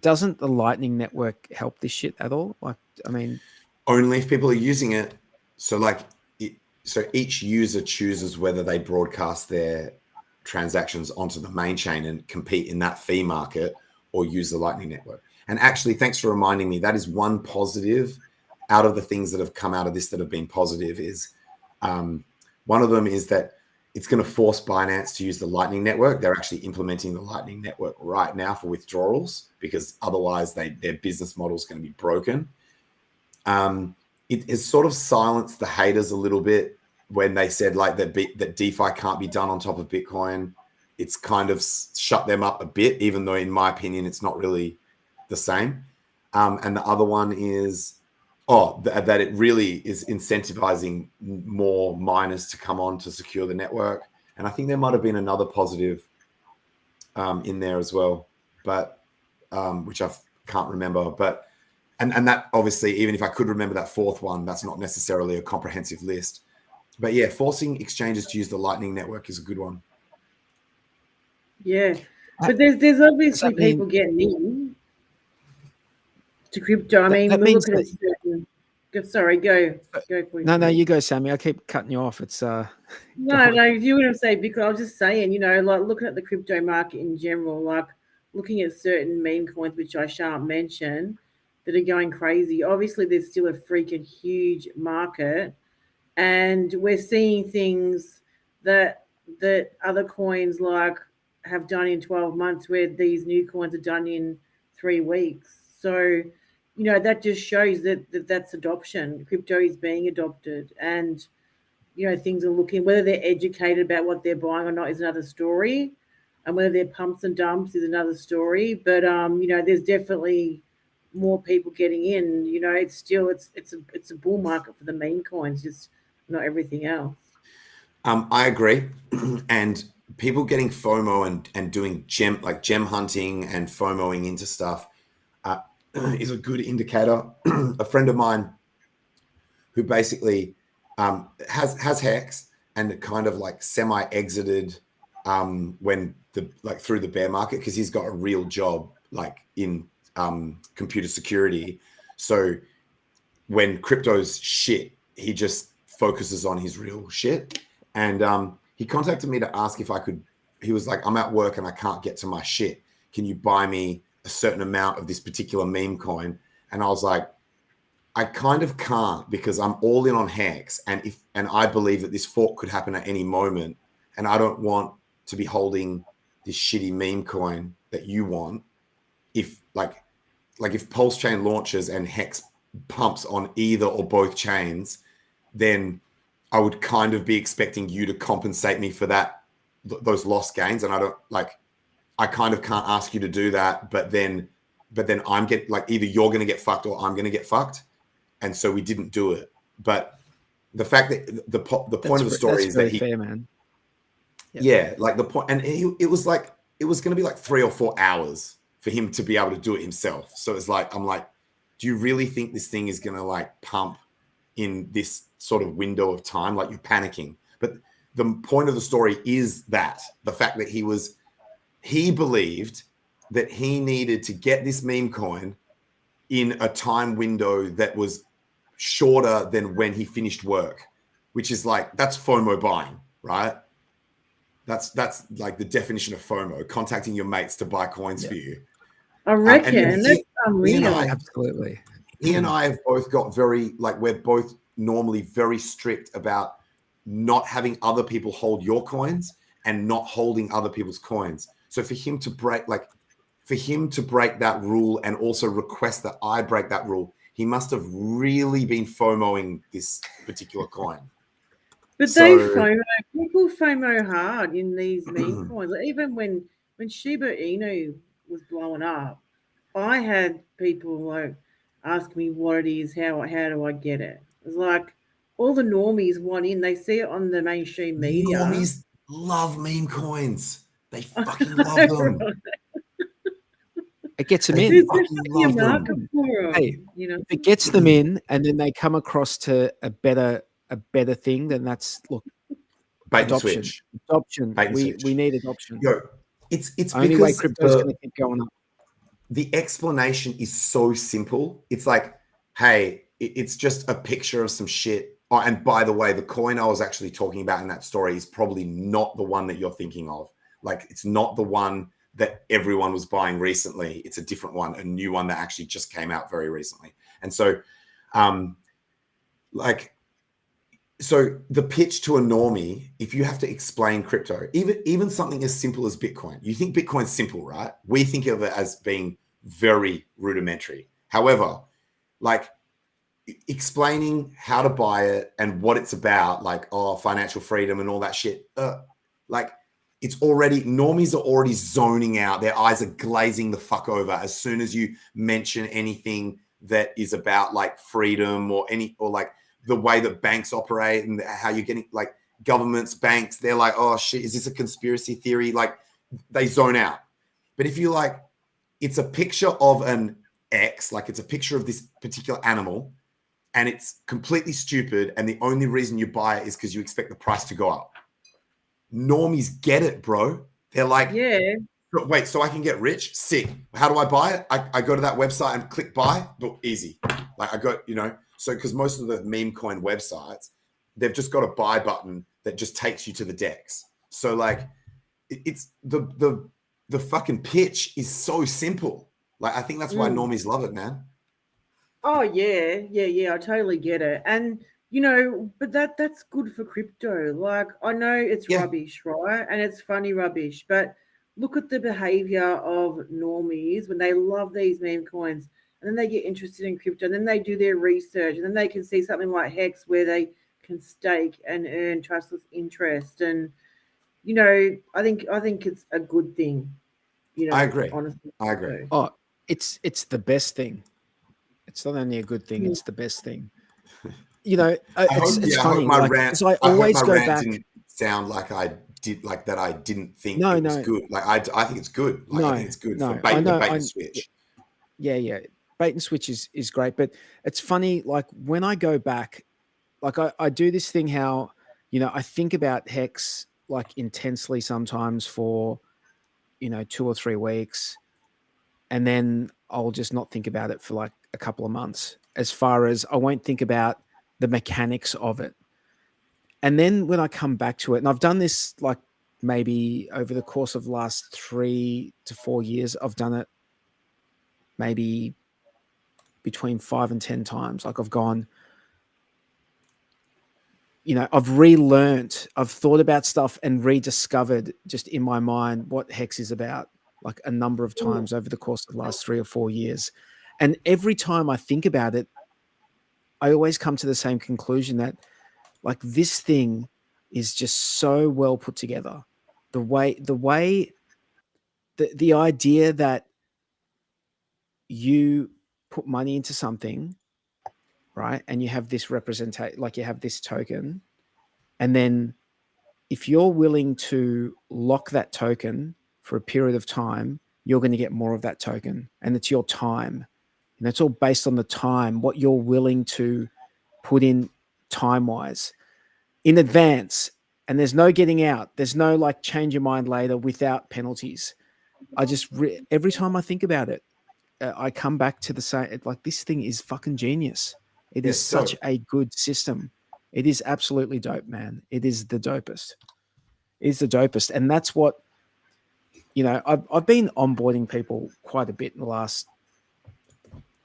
doesn't the Lightning Network help this shit at all? Like, I mean, only if people are using it. So like, so each user chooses whether they broadcast their transactions onto the main chain and compete in that fee market, or use the Lightning Network. And actually, thanks for reminding me, that is one positive out of the things that have come out of this that have been positive. Is one of them is that it's going to force Binance to use the Lightning Network. They're actually implementing the Lightning Network right now for withdrawals, because otherwise their business model is going to be broken. It has sort of silenced the haters a little bit when they said like that DeFi can't be done on top of Bitcoin. It's kind of shut them up a bit, even though in my opinion it's not really the same. And the other one is that it really is incentivizing more miners to come on to secure the network. And I think there might have been another positive in there as well, but which I can't remember. But and that obviously, even if I could remember that fourth one, that's not necessarily a comprehensive list. But yeah, forcing exchanges to use the Lightning Network is a good one. Yeah, but there's obviously people getting in to crypto. I mean, we're looking at certain. Sorry, go. No, you go, Sammy. I keep cutting you off. It's no. If you were to say, because I was just saying, like looking at the crypto market in general, like looking at certain meme coins, which I shan't mention, that are going crazy. Obviously, there's still a freaking huge market, and we're seeing things that other coins like have done in 12 months, where these new coins are done in 3 weeks. So, that just shows that's adoption. Crypto is being adopted, and things are looking, whether they're educated about what they're buying or not is another story, and whether they're pumps and dumps is another story. But there's definitely more people getting in. It's still it's a bull market for the meme coins, just not everything else. I agree. And people getting FOMO and doing gem hunting and FOMOing into stuff is a good indicator. A friend of mine who basically has HEX and kind of like semi-exited when through the bear market, because he's got a real job like in computer security. So when crypto's shit, he just focuses on his real shit. And he contacted me to ask if I could. He was like, I'm at work and I can't get to my shit. Can you buy me a certain amount of this particular meme coin? And I was like, I kind of can't, because I'm all in on HEX, and I believe that this fork could happen at any moment, and I don't want to be holding this shitty meme coin that you want. If if PulseChain launches and HEX pumps on either or both chains, then I would kind of be expecting you to compensate me for those lost gains. And I kind of can't ask you to do that, but then I'm either you're going to get fucked or I'm going to get fucked. And so we didn't do it. But the fact that the point of the story is that fair, man. Yeah, like the point, and it was going to be like 3 or 4 hours for him to be able to do it himself. So it's like, I'm like, do you really think this thing is going to like pump in this sort of window of time? Like, you're panicking. But the point of the story is that the fact that he was he believed that he needed to get this meme coin in a time window that was shorter than when he finished work, which is like, that's FOMO buying, right? That's like the definition of FOMO, contacting your mates to buy coins for you. I reckon that's unreal. Absolutely. He and I have both got very, like, we're both normally very strict about not having other people hold your coins and not holding other people's coins. So for him to break that rule and also request that I break that rule, he must have really been FOMOing this particular coin. But people FOMO hard in these meme coins. Like, even when Shiba Inu was blowing up, I had people like ask me what it is, how do I get it? It's like all the normies want in. They see it on the mainstream media. Normies love meme coins. They fucking love them. It gets them in. Hey, if it gets them in, and then they come across to a better thing, then that's bait adoption. And switch. Adoption. Bait and switch. We need adoption. Yo, it's only because way crypto's going to keep going up. The explanation is so simple. It's like, hey, it's just a picture of some shit. Oh, and by the way, the coin I was actually talking about in that story is probably not the one that you're thinking of. Like, it's not the one that everyone was buying recently. It's a different one, a new one that actually just came out very recently. And so, so the pitch to a normie, if you have to explain crypto, even something as simple as Bitcoin, you think Bitcoin's simple, right? We think of it as being very rudimentary. However, like, explaining how to buy it and what it's about, like, financial freedom and all that shit, like, it's already, normies are already zoning out. Their eyes are glazing the fuck over as soon as you mention anything that is about, like, freedom or like the way that banks operate and how you're getting, like, governments, banks, they're like, oh shit, is this a conspiracy theory? Like, they zone out. But if you, like, it's a picture of an X, like, it's a picture of this particular animal, and it's completely stupid, and the only reason you buy it is because you expect the price to go up. Normies get it, bro. They're like, yeah, wait, so I can get rich? Sick. How do I buy it? I go to that website and click buy. Look, easy. Like, I go, so because most of the meme coin websites, they've just got a buy button that just takes you to the DEX. So, like, it's the fucking pitch is so simple. Like, I think that's why normies love it, man. Oh yeah, I totally get it. And but that's good for crypto. Like, I know it's rubbish, right? And it's funny rubbish, but look at the behavior of normies when they love these meme coins, and then they get interested in crypto, and then they do their research, and then they can see something like HEX where they can stake and earn trustless interest. And I think it's a good thing. I agree. Honestly, I agree. Oh, it's the best thing. It's not only a good thing; it's the best thing. It's funny. My like, rant, I always go back. Didn't sound like I did, like that. I didn't think it was good. Like, I think it's good. Like, I think it's good for bait and switch. Yeah. Bait and switch is great, but it's funny. Like, when I go back, like, I do this thing how, I think about HEX, like, intensely sometimes for, 2 or 3 weeks, and then I'll just not think about it for like a couple of months, as far as I won't think about the mechanics of it. And then when I come back to it, and I've done this like maybe over the course of the last 3 to 4 years, I've done it maybe between 5 and 10 times. Like, I've gone, I've relearned, I've thought about stuff and rediscovered just in my mind what HEX is about, like, a number of times over the course of the last 3 or 4 years. And every time I think about it, I always come to the same conclusion that, like, this thing is just so well put together. The idea that you put money into something, right? And you have this representation, like, you have this token. And then if you're willing to lock that token for a period of time, you're going to get more of that token. And it's your time. And it's all based on the time, what you're willing to put in time-wise in advance. And there's no getting out. There's no, like, change your mind later without penalties. I just every time I think about it, I come back to the same. Like, this thing is fucking genius. It is such a good system. It is absolutely dope, man. It is the dopest. It's the dopest, and that's what, you know. I've been onboarding people quite a bit in the last,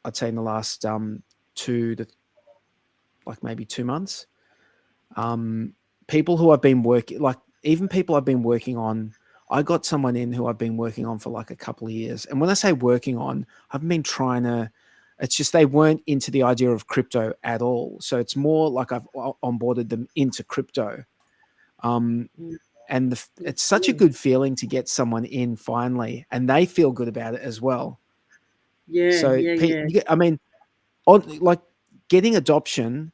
I'd say in the last 2 to like maybe 2 months. People who I've been working, like even people I've been working on. I got someone in who I've been working on for like a couple of years, and when I say working on, I've been trying to. It's just they weren't into the idea of crypto at all. So it's more like I've onboarded them into crypto. And it's such a good feeling to get someone in finally, and they feel good about it as well. Yeah. So I mean, like getting adoption,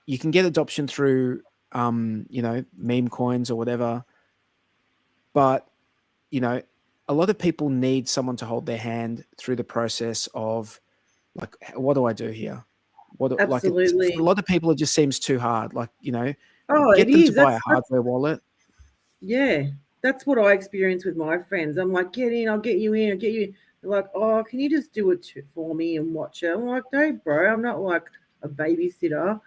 you can get adoption through, you know, meme coins or whatever. But, you know, a lot of people need someone to hold their hand through the process of, like, what do I do here? Absolutely. For a lot of people, it just seems too hard. Like, you know, it get them is. to buy a hardware wallet. Yeah, that's what I experience with my friends. I'm like, get in, I'll get you in, I'll get you in. They're like, oh, can you just do it for me and watch it? I'm like, no, bro, I'm not like a babysitter.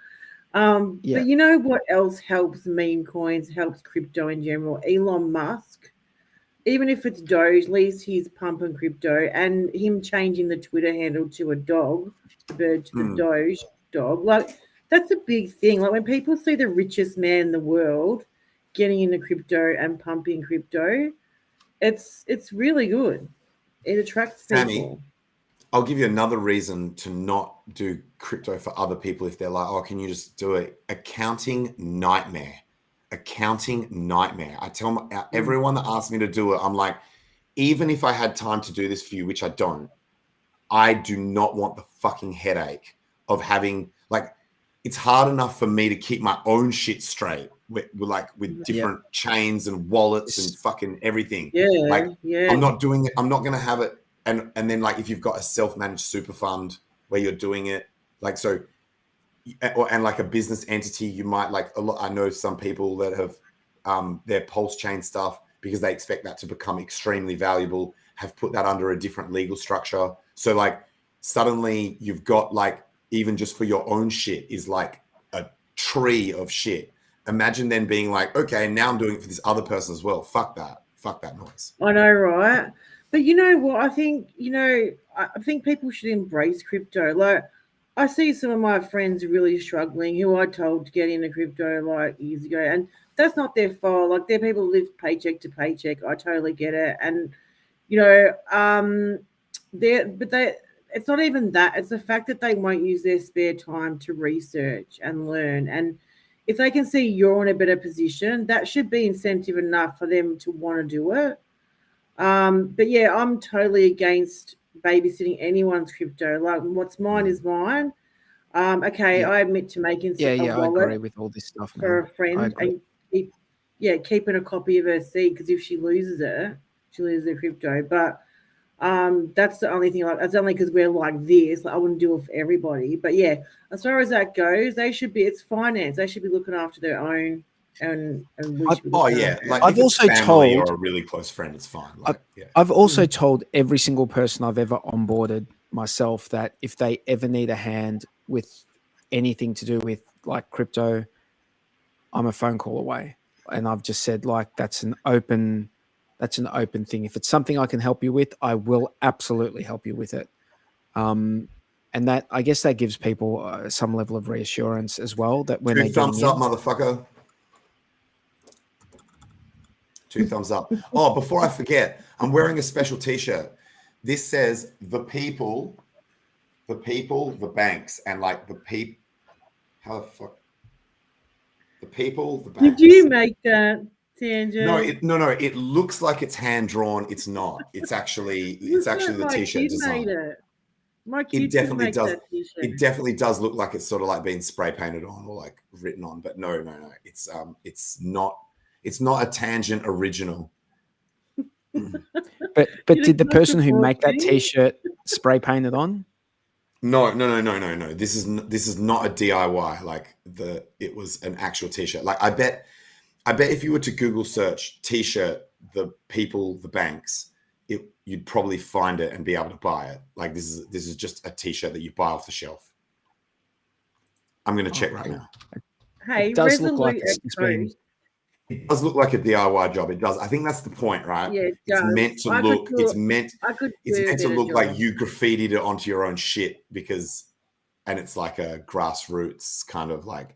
But you know what else helps meme coins, helps crypto in general? Elon Musk. Even if it's Doge, at least he's pumping crypto, and him changing the Twitter handle to a dog, the bird to the Doge dog. Like, that's a big thing. Like, when people see the richest man in the world getting into crypto and pumping crypto, it's really good. It attracts people. Sammy, I'll give you another reason to not do crypto for other people if they're like, oh, can you just do it? Accounting nightmare. I tell everyone that asks me to do it, I'm like, even if I had time to do this for you, which I don't, I do not want the fucking headache of having, like, it's hard enough for me to keep my own shit straight with different chains and wallets and fucking everything. I'm not doing it. I'm not going to have it. And then, like, if you've got a self-managed super fund where you're doing it, like, so, and like a business entity, you might, like, I know some people that have their PulseChain stuff, because they expect that to become extremely valuable, have put that under a different legal structure. So, like, suddenly you've got, like, even just for your own shit is like a tree of shit. Imagine then being like, okay, now I'm doing it for this other person as well. Fuck that noise. I know, right? But you know what? I think, I think people should embrace crypto. Like, I see some of my friends really struggling who I told to get into crypto like years ago, and that's not their fault. Like, they're people who live paycheck to paycheck. I totally get it. And, it's not even that. It's the fact that they won't use their spare time to research and learn. And if they can see you're in a better position, that should be incentive enough for them to want to do it. But yeah, I'm totally against babysitting anyone's crypto. Like, what's mine is mine. Okay, I admit to making a wallet, I agree with all this stuff, man. For a friend, and keeping a copy of her seed, because if she loses it, she loses her crypto. But that's the only thing. Like, that's only because we're like this. Like, I wouldn't do it for everybody. But yeah, as far as that goes, it's finance. They should be looking after their own. And like, I've also told, or a really close friend, it's fine. Like, I've also told every single person I've ever onboarded myself that if they ever need a hand with anything to do with, like, crypto, I'm a phone call away. And I've just said, like, that's an open thing. If it's something I can help you with, I will absolutely help you with it. And that, I guess, that gives people some level of reassurance as well, that when they thumbs up, motherfucker. 2 thumbs up. Oh, before I forget, I'm wearing a special t-shirt. This says the people, the banks, and like the people. How the fuck? The people, the banks. Did you make that, Tangent? No. It looks like it's hand drawn. It's not. It's actually the t-shirt design. My kid definitely does. It definitely does look like it's sort of like being spray painted on or like written on, but no. It's not. It's not a Tangent original. But did the person who made that t-shirt spray paint it on? No. This is not a DIY. Like, it was an actual t-shirt. Like, I bet if you were to Google search t-shirt, the people, the banks, you'd probably find it and be able to buy it. Like this is just a t-shirt that you buy off the shelf. I'm going to check right now. Hey, It does look Resolute like at it's been. It does look like a DIY job. It does. I think that's the point, right? Yeah, it it's does. meant to I look. could It's do- meant. I could It's do a meant to better look like job. you graffitied it onto your own shit and it's like a grassroots kind of like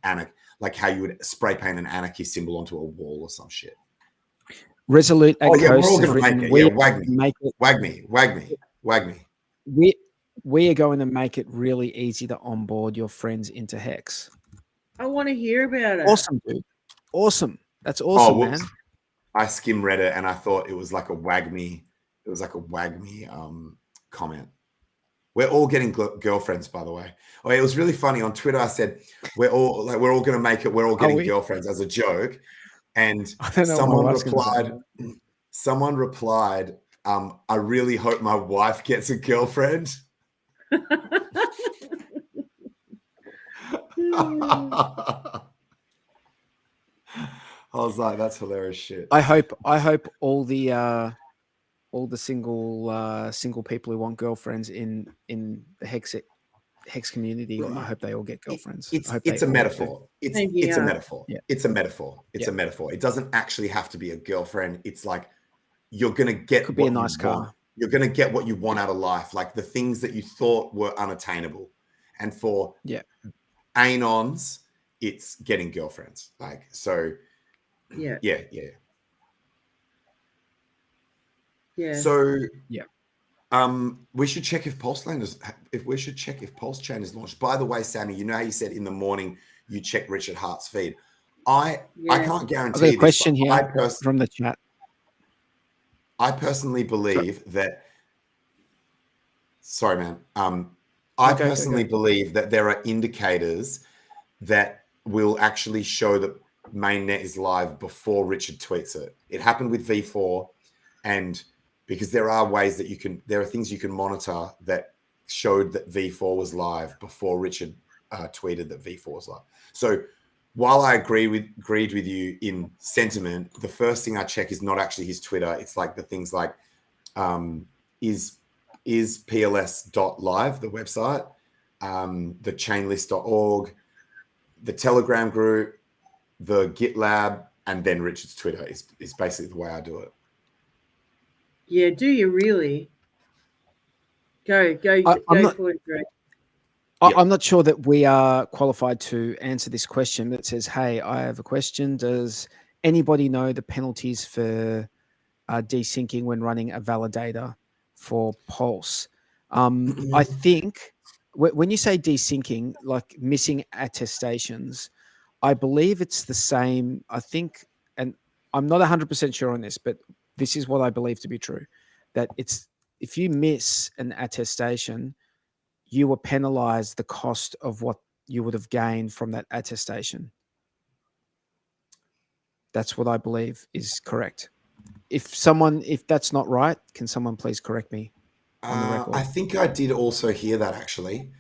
like how you would spray paint an anarchy symbol onto a wall or some shit. Resolute at Oh yeah, we're Coast all has going to written, make it. "We Yeah, wag me, make it. wag me, wag me, wag me. We are going to make it really easy to onboard your friends into Hex." I want to hear about it. Awesome, dude. Awesome. That's awesome, man. Whoops. I skim read it and I thought it was like a wag me. It was like a wag me comment. We're all getting girlfriends, by the way. Oh, it was really funny on Twitter. I said we're all going to make it. We're all getting girlfriends as a joke, and someone replied, I really hope my wife gets a girlfriend. I was like, that's hilarious shit. I hope all the single people who want girlfriends in the Hex community, I hope they all get girlfriends. It's a metaphor. It's a metaphor. Yeah. It's a metaphor. It's a metaphor. It doesn't actually have to be a girlfriend. It's like you're gonna get could be a nice car. You're gonna get what you want out of life, like the things that you thought were unattainable. And for anons, it's getting girlfriends. Like so. Yeah. So we should check if PulseChain is launched. By the way, Sammy, you know how you said in the morning you check Richard Hart's feed. I can't guarantee. I've got a question here from the chat. I personally believe that. Sorry, man. I personally believe that there are indicators that will actually show that mainnet is live before Richard tweets it. It happened with V4, and because there are ways that there are things you can monitor that showed that V4 was live before Richard tweeted that V4 was live. So while I agreed with you in sentiment, the first thing I check is not actually his Twitter. It's like the things like is pls.live, the website, the chainlist.org, the Telegram group, the GitLab, and then Richard's Twitter is basically the way I do it. Yeah, do you really? Go for it, Greg. I'm not sure that we are qualified to answer this question, but it says, hey, I have a question. Does anybody know the penalties for desyncing when running a validator for Pulse? I think when you say desyncing, like missing attestations, I believe it's the same. I think, and I'm not 100% sure on this, but this is what I believe to be true, that it's if you miss an attestation, you will penalize the cost of what you would have gained from that attestation. That's what I believe is correct. If that's not right, can someone please correct me on the record? I think I did also hear that actually.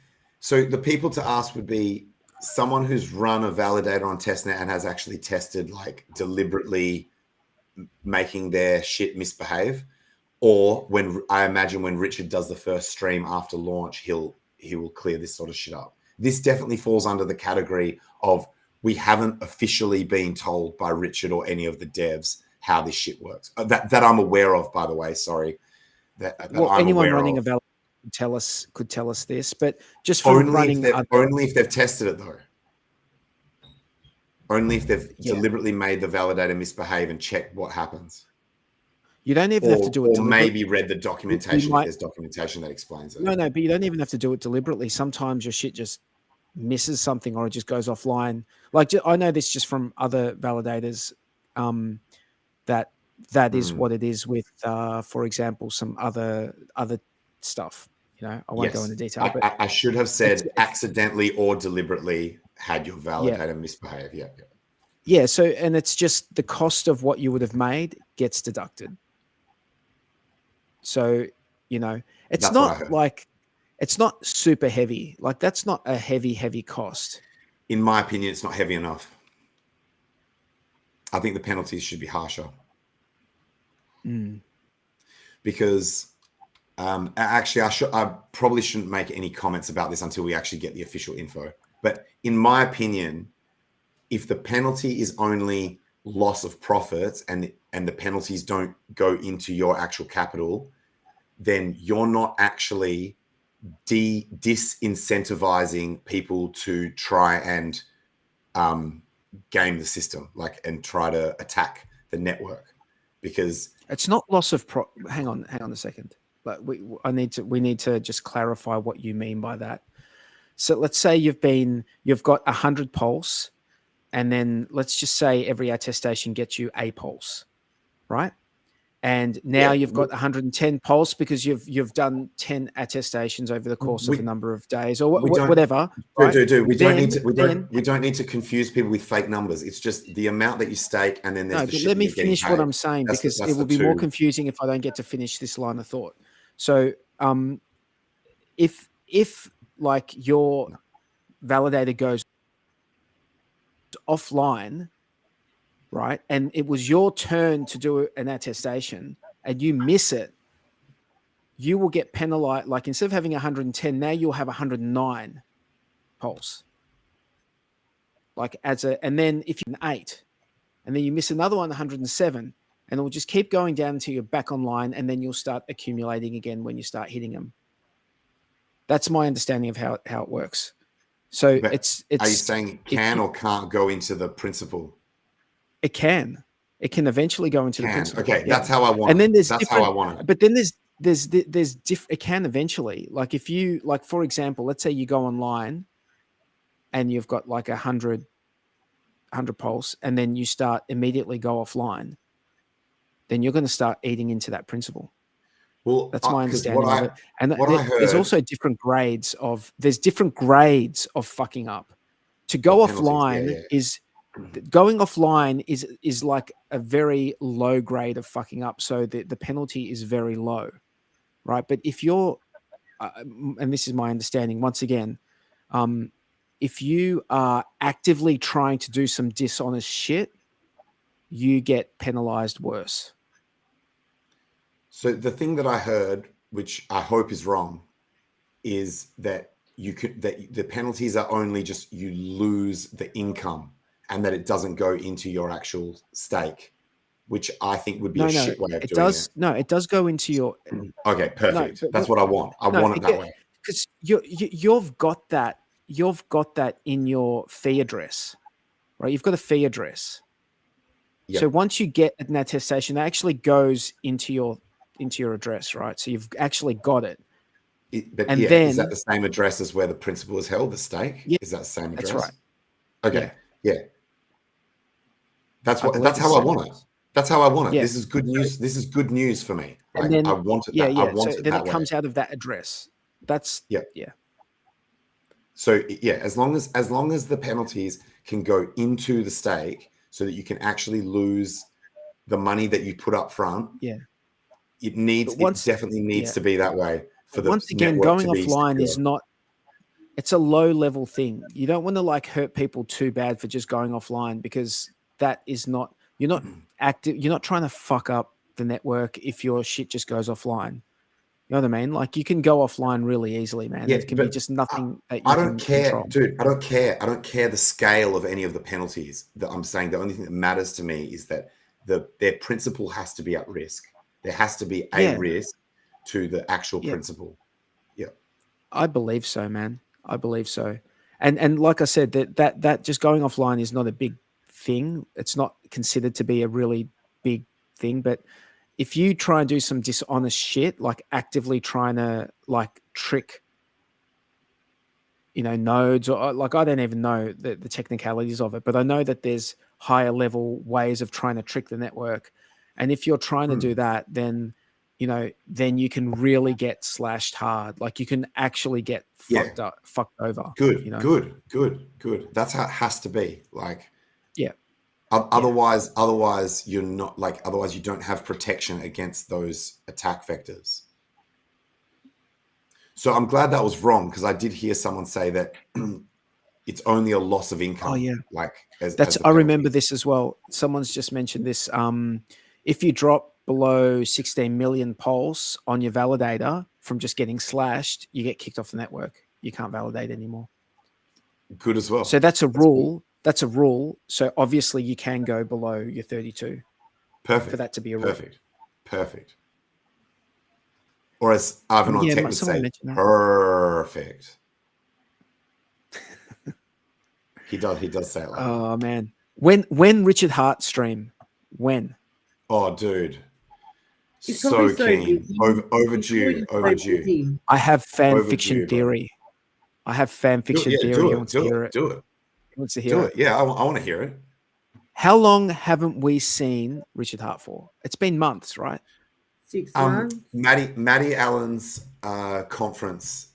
So the people to ask would be someone who's run a validator on testnet and has actually tested, like deliberately making their shit misbehave, or when I imagine when Richard does the first stream after launch, he will clear this sort of shit up. This definitely falls under the category of we haven't officially been told by Richard or any of the devs how this shit works. That I'm aware of, by the way. Sorry. That anyone running a validator could tell us this, but just for only if they've tested it though. Only if they've deliberately made the validator misbehave and checked what happens. You don't even have to do it. Or maybe read the documentation if there's documentation that explains it. No, but you don't even have to do it deliberately. Sometimes your shit just misses something or it just goes offline. Like I know this just from other validators, that is what it is with, for example, some other stuff. You know, I won't go into detail. But I should have said accidentally or deliberately had your validator misbehave. Yeah. So, and it's just the cost of what you would have made gets deducted. So, you know, it's not super heavy. Like that's not a heavy cost. In my opinion, it's not heavy enough. I think the penalties should be harsher. Because Actually, I probably shouldn't make any comments about this until we actually get the official info. But in my opinion, if the penalty is only loss of profits and the penalties don't go into your actual capital, then you're not actually disincentivizing people to try and game the system, and try to attack the network, because it's not loss of hang on a second. But we need to just clarify what you mean by that. So let's say you've got 100 pulse, and then let's just say every attestation gets you a pulse, right? And now you've got 110 pulse because you've done 10 attestations over the course of a number of days or whatever. Right? We don't need to confuse people with fake numbers. It's just the amount that you stake, and then there's the shit. Let me finish what I'm saying, because it will be more confusing if I don't get to finish this line of thought. So, if like your validator goes offline, right, and it was your turn to do an attestation and you miss it, you will get penalized. Like, instead of having 110, now you'll have 109 pulse. Like, and then if you're an 8, and then you miss another one, 107, and it will just keep going down until you're back online, and then you'll start accumulating again when you start hitting them. That's my understanding of how it works. So it's. Are you saying it can or can't go into the principal? It can. It can eventually go into the principal. Okay, that's how I want it. And then that's how I want it. But then it can eventually. Like, if you, like, for example, let's say you go online and you've got like 100 pulse, and then you start immediately go offline, then you're going to start eating into that principal. Well, that's my understanding of it. And there's also different grades of fucking up. To go offline is going offline is like a very low grade of fucking up. So the penalty is very low, right? But if you're, and this is my understanding once again, if you are actively trying to do some dishonest shit, you get penalized worse. So the thing that I heard, which I hope is wrong, is that the penalties are only just you lose the income, and that it doesn't go into your actual stake, which I think would be a shit way of doing it. No, it does go into your. Okay, perfect. That's what I want. I want it that way. Because you've got that. You've got that in your fee address, right? You've got a fee address. Yep. So once you get an attestation, that actually goes into your address, right? So you've actually got it. Then, is that the same address as where the principal is held, the stake? Yeah, is that the same address? That's right. Okay. Yeah. That's how I want it. That's how I want it. Yeah. This is good news. This is good news for me. Like, then, I want it. I want it. Then it comes out of that address. That's yeah. So as long as the penalties can go into the stake, so that you can actually lose the money that you put up front. Yeah. It definitely needs to be that way for the once again, going offline is not. It's a low level thing. You don't want to like hurt people too bad for just going offline, because that is not. You're not active. You're not trying to fuck up the network if your shit just goes offline. You know what I mean? Like, you can go offline really easily, man. Yeah, it can be just nothing that you I don't care, control. Dude. I don't care. I don't care the scale of any of the penalties. That I'm saying the only thing that matters to me is that their principal has to be at risk. There has to be a risk to the actual principal. Yeah, I believe so, man. I believe so. And like I said, that just going offline is not a big thing. It's not considered to be a really big thing, but if you try and do some dishonest shit, like actively trying to like trick, nodes, or like, I don't even know the technicalities of it, but I know that there's higher level ways of trying to trick the network. And if you're trying to do that, then, then you can really get slashed hard. Like, you can actually get fucked over. Good. That's how it has to be. Like, yeah. Otherwise you're not like. Otherwise, you don't have protection against those attack vectors. So I'm glad that was wrong, because I did hear someone say that it's only a loss of income. Oh yeah, like I remember this as well. Someone's just mentioned this. If you drop below 16 million pulse on your validator from just getting slashed, you get kicked off the network. You can't validate anymore. Good as well. So that's a rule. That's a rule. So obviously you can go below your 32. Perfect. For that to be a rule. Perfect. Perfect. Or as Ivan on Tech would say, perfect. He does say it like that. Oh man. When Richard Hart stream? When? Oh dude. He's So probably keen. busy. Overdue. Overdue. I have fan Overdue, fiction bro. theory. I have fan fiction theory. Do He it. wants to hear it. Do it. He wants to hear it. Yeah, I want to hear it. How long haven't we seen Richard Hart for? It's been months, right? 6 months. Maddie Allen's conference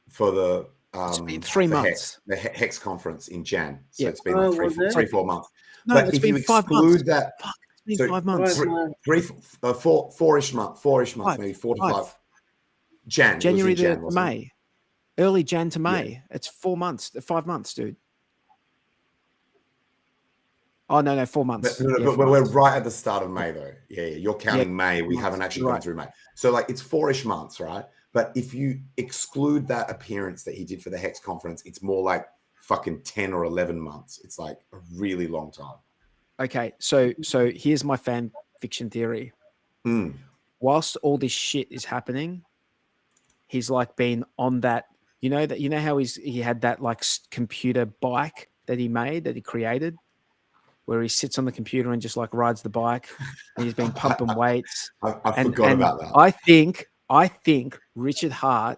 for the it's been 3 months. The HEX conference in Jan. So Yeah. it's been like three, 4 months. No, but it's if been you 5 exclude months. that, Fuck, it's been 5 months. Four-ish months, maybe 4 to 5. January to Jan, May. Early Jan to May. Yeah. It's 4 months, 5 months, dude. Oh, no, 4 months. But we're right at the start of May, though. Yeah, you're counting May. We haven't actually gone through May. So, like, it's 4-ish months, right? But if you exclude that appearance that he did for the HEX conference, it's more like fucking 10 or 11 months. It's like a really long time. Okay, so here's my fan fiction theory. Whilst all this shit is happening, he's like been on that. You know how he had that like computer bike that he created, where he sits on the computer and just like rides the bike, and he's been pumping weights. I forgot about that. I think Richard Hart,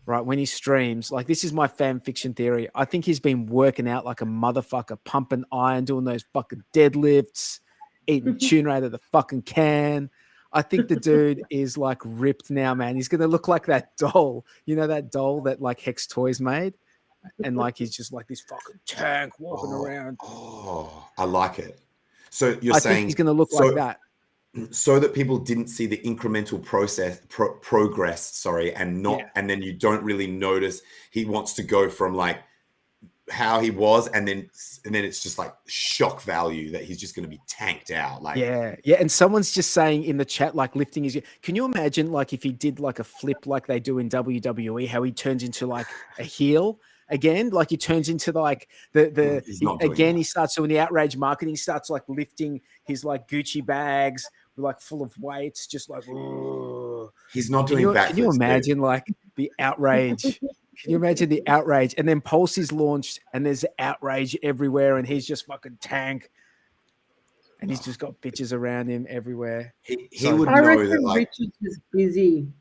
right, when he streams, like this is my fan fiction theory. I think he's been working out like a motherfucker, pumping iron, doing those fucking deadlifts, eating tuna out of the fucking can. I think the dude is like ripped now, man. He's going to look like that doll. You know, that doll that like Hex Toys made? And like, he's just like this fucking tank walking around. Oh, I like it. So you're I saying think he's going to look like that. So that people didn't see the incremental progress, and then you don't really notice he wants to go from like how he was, and then it's just like shock value that he's just going to be tanked out. Like yeah. And someone's just saying in the chat, like lifting his. Can you imagine like if he did like a flip like they do in WWE, how he turns into like a heel again? Like he turns into like he starts doing the outrage marketing. He starts like lifting his like Gucci bags like full of weights, just like he's not doing backflips. Can you imagine like the outrage? Can you imagine the outrage? And then Pulse is launched and there's outrage everywhere and he's just fucking tank. And he's just got bitches around him everywhere. He would I know reckon that like Richard's just busy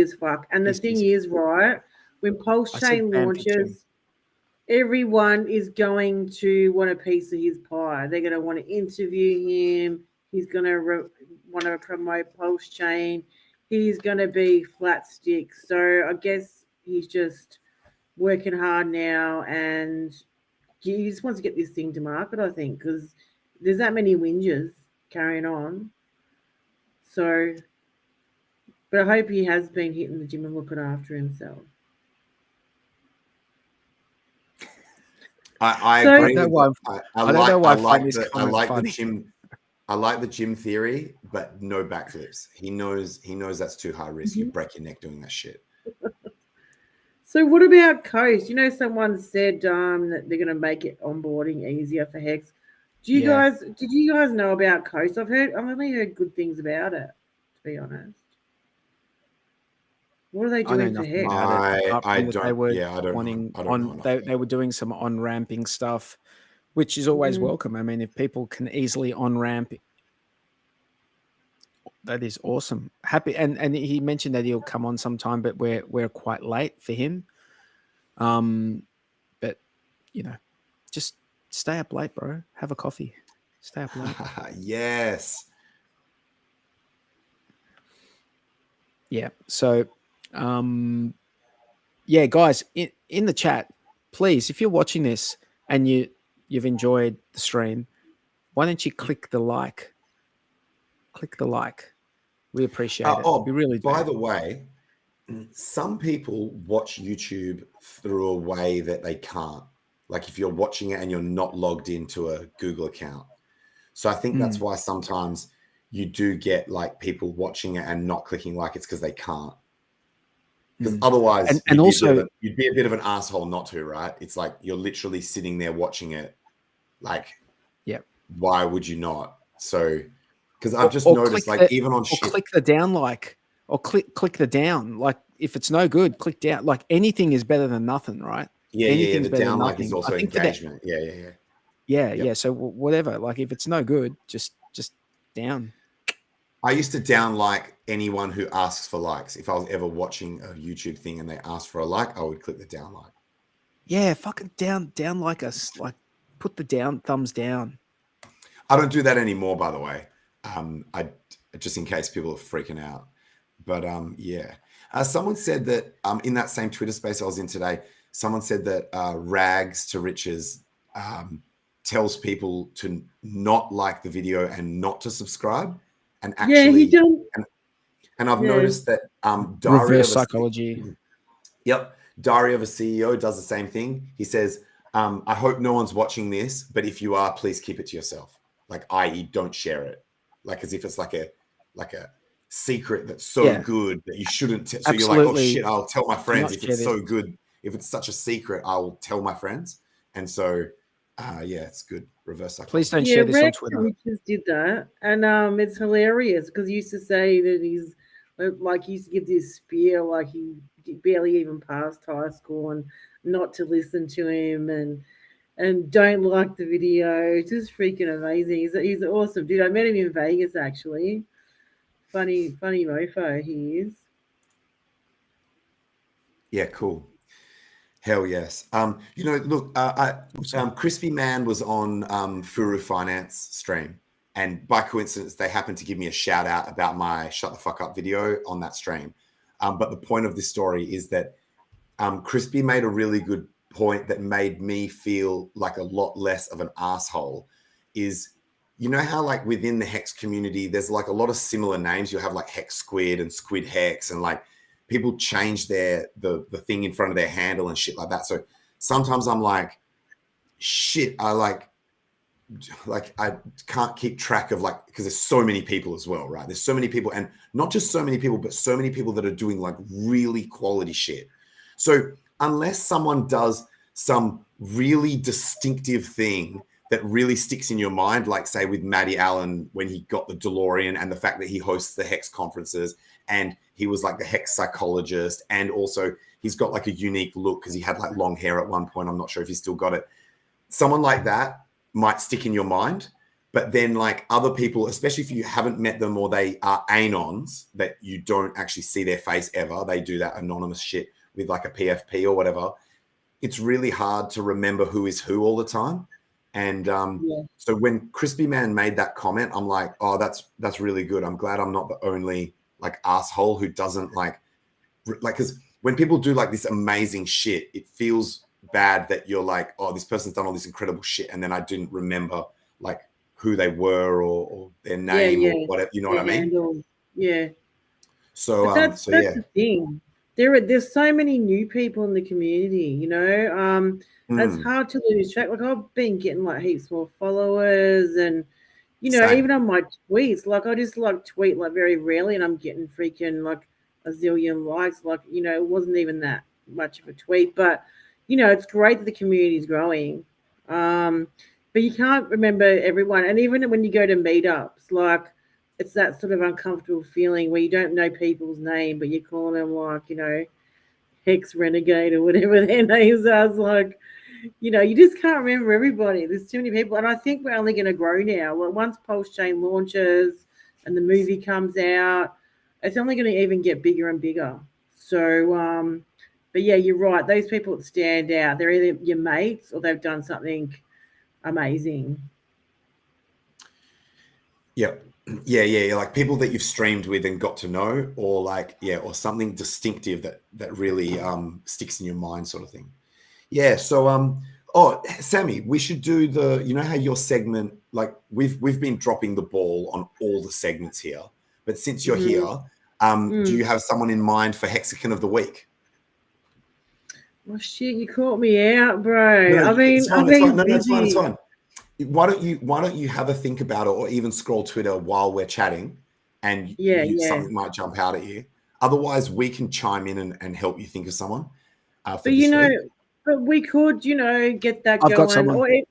as fuck. And the thing is, right, when PulseChain launches, everyone is going to want a piece of his pie. They're going to want to interview him. He's going to want to promote PulseChain. He's going to be flat stick. So I guess he's just working hard now and he just wants to get this thing to market, I think, because there's that many whingers carrying on. So, but I hope he has been hitting the gym and looking after himself. I agree. I like the gym theory, but no backflips. He knows that's too high risk. You break your neck doing that shit. So what about Coast? You know, someone said that they're going to make it onboarding easier for Hex. Did you guys know about Coast? I've only heard good things about it, to be honest. What are they doing for Hex? I don't know. They were doing some on-ramping stuff, which is always welcome. I mean, if people can easily on-ramp, that is awesome. Happy, and he mentioned that he'll come on sometime, but we're quite late for him. But you know, just stay up late, bro. Have a coffee. Stay up late. Yes. Yeah. So, yeah, guys, in the chat, please, if you're watching this and you've enjoyed the stream, why don't you click the like? Click the like. We appreciate it. We really do. By the way, some people watch YouTube through a way that they can't. Like if you're watching it and you're not logged into a Google account. So I think that's why sometimes you do get like people watching it and not clicking like it's because they can't. Because otherwise, and also you'd be a bit of an asshole not to, right? It's like you're literally sitting there watching it. Like, why would you not? So, because I've just noticed, like, even on shit, click the down like, or click the down. Like, if it's no good, click down. Like, anything is better than nothing, right? The down like is also engagement. Yeah. So whatever. Like, if it's no good, just down. I used to down like anyone who asks for likes. If I was ever watching a YouTube thing and they asked for a like, I would click the down like. Yeah, fucking down like us. Like, put the down thumbs down. I don't do that anymore, by the way. I just in case people are freaking out. But yeah. Someone said that in that same Twitter space I was in today, someone said that Rags to Riches tells people to not like the video and not to subscribe. And actually, he don't. And I've noticed that reverse psychology. Diary of a CEO does the same thing. He says, I hope no one's watching this, but if you are, please keep it to yourself. Like, i.e., don't share it. Like, as if it's like a secret that's so good that you shouldn't. So you're like, oh shit, I'll tell my friends if it's so good. If it's such a secret, I'll tell my friends. And so, yeah, it's good. Reverse psychology. Please don't share this on Twitter. Richards did that, and it's hilarious because he used to say that he's like, he used to give this spiel like he barely even passed high school and not to listen to him and don't like the video. Just freaking amazing. He's an awesome dude. I met him in Vegas actually. Funny mofo he is. Yeah, cool. Hell yes. You know, look, Crispy Man was on Furu Finance stream, and by coincidence, they happened to give me a shout out about my Shut the Fuck Up video on that stream. But the point of this story is that Crispy made a really good point that made me feel like a lot less of an asshole. Is, you know how like within the Hex community, there's like a lot of similar names. You'll have like Hex Squid and Squid Hex, and like people change the thing in front of their handle and shit like that. So sometimes I'm like, shit, I can't keep track of like, because there's so many people as well, right? There's so many people, and not just so many people, but so many people that are doing like really quality shit. So unless someone does some really distinctive thing that really sticks in your mind, like say with Matty Allen when he got the DeLorean and the fact that he hosts the Hex conferences and he was like the Hex psychologist, and also he's got like a unique look because he had like long hair at one point. I'm not sure if he's still got it. Someone like that might stick in your mind, but then like other people, especially if you haven't met them or they are anons that you don't actually see their face ever, they do that anonymous shit with like a PFP or whatever. It's really hard to remember who is who all the time. And so when Crispy Man made that comment, I'm like, oh, that's really good. I'm glad I'm not the only like asshole who doesn't like, because when people do like this amazing shit, it feels bad that you're like, oh, this person's done all this incredible shit, and then I didn't remember like who they were or their name or whatever. You know what I mean? Yeah. So that's the thing. There's so many new people in the community, you know. It's hard to lose track. Like, I've been getting like heaps more followers, and you know, even on my tweets, like I just like tweet like very rarely, and I'm getting freaking like a zillion likes. Like, you know, it wasn't even that much of a tweet, but you know, it's great that the community is growing. But you can't remember everyone, and even when you go to meetups, like it's that sort of uncomfortable feeling where you don't know people's name, but you call them like, you know, Hex Renegade or whatever their names are. It's like, you know, you just can't remember everybody. There's too many people. And I think we're only going to grow now. Well, once PulseChain launches and the movie comes out, it's only going to even get bigger and bigger. So, but yeah, you're right. Those people that stand out, they're either your mates or they've done something amazing. Yep. Yeah. Like people that you've streamed with and got to know, or like, or something distinctive that really sticks in your mind, sort of thing. Yeah. So, Sammy, we should do you know how your segment, like we've been dropping the ball on all the segments here, but since you're here, do you have someone in mind for Hexagon of the Week? Oh shit, you caught me out, bro. No, it's fine. why don't you have a think about it, or even scroll Twitter while we're chatting, and something might jump out at you. Otherwise, we can chime in and help you think of someone. But but we could, get that I've going. got someone.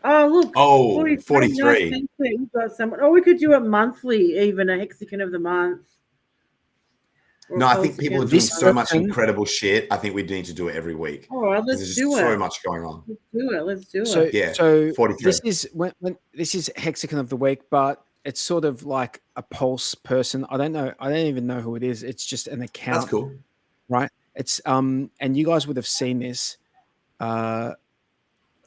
Look. 43. Nice, we've got someone. Or we could do it monthly, even a hexagon of the month. No, I think people are doing so much incredible shit. I think we need to do it every week. All right, let's do it. So much going on. Let's do it. So 43. This is when this is hexagon of the week, but it's sort of like a Pulse person. I don't know. I don't even know who it is. It's just an account. That's cool, right? It's and you guys would have seen this.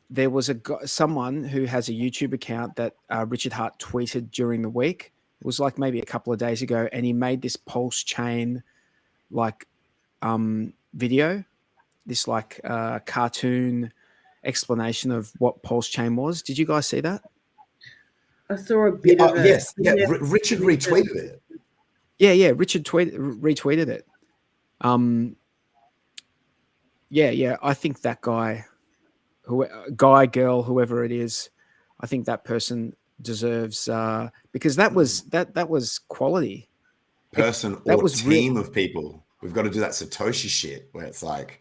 There was someone who has a YouTube account that Richard Hart tweeted during the week. It was like maybe a couple of days ago, and he made this PulseChain video, this cartoon explanation of what PulseChain was. Did you guys see that? I saw a bit of it. Yes, Richard retweeted it. Yeah, Richard retweeted it. I think that guy, girl, whoever it is, I think that person deserves because that was quality. Person or team of people. We've got to do that Satoshi shit where it's like,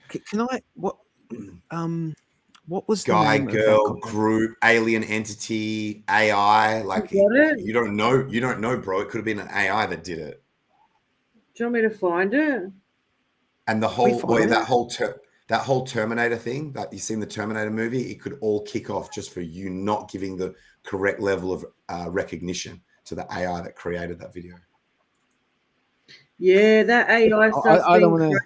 what was guy, the name girl, of that group, alien entity, AI? Like you don't know, bro. It could have been an AI that did it. Do you want me to find it? And the whole that whole Terminator thing, that you've seen the Terminator movie, it could all kick off just for you not giving the correct level of recognition to the AI that created that video. Yeah, that AI stuff. I don't want to.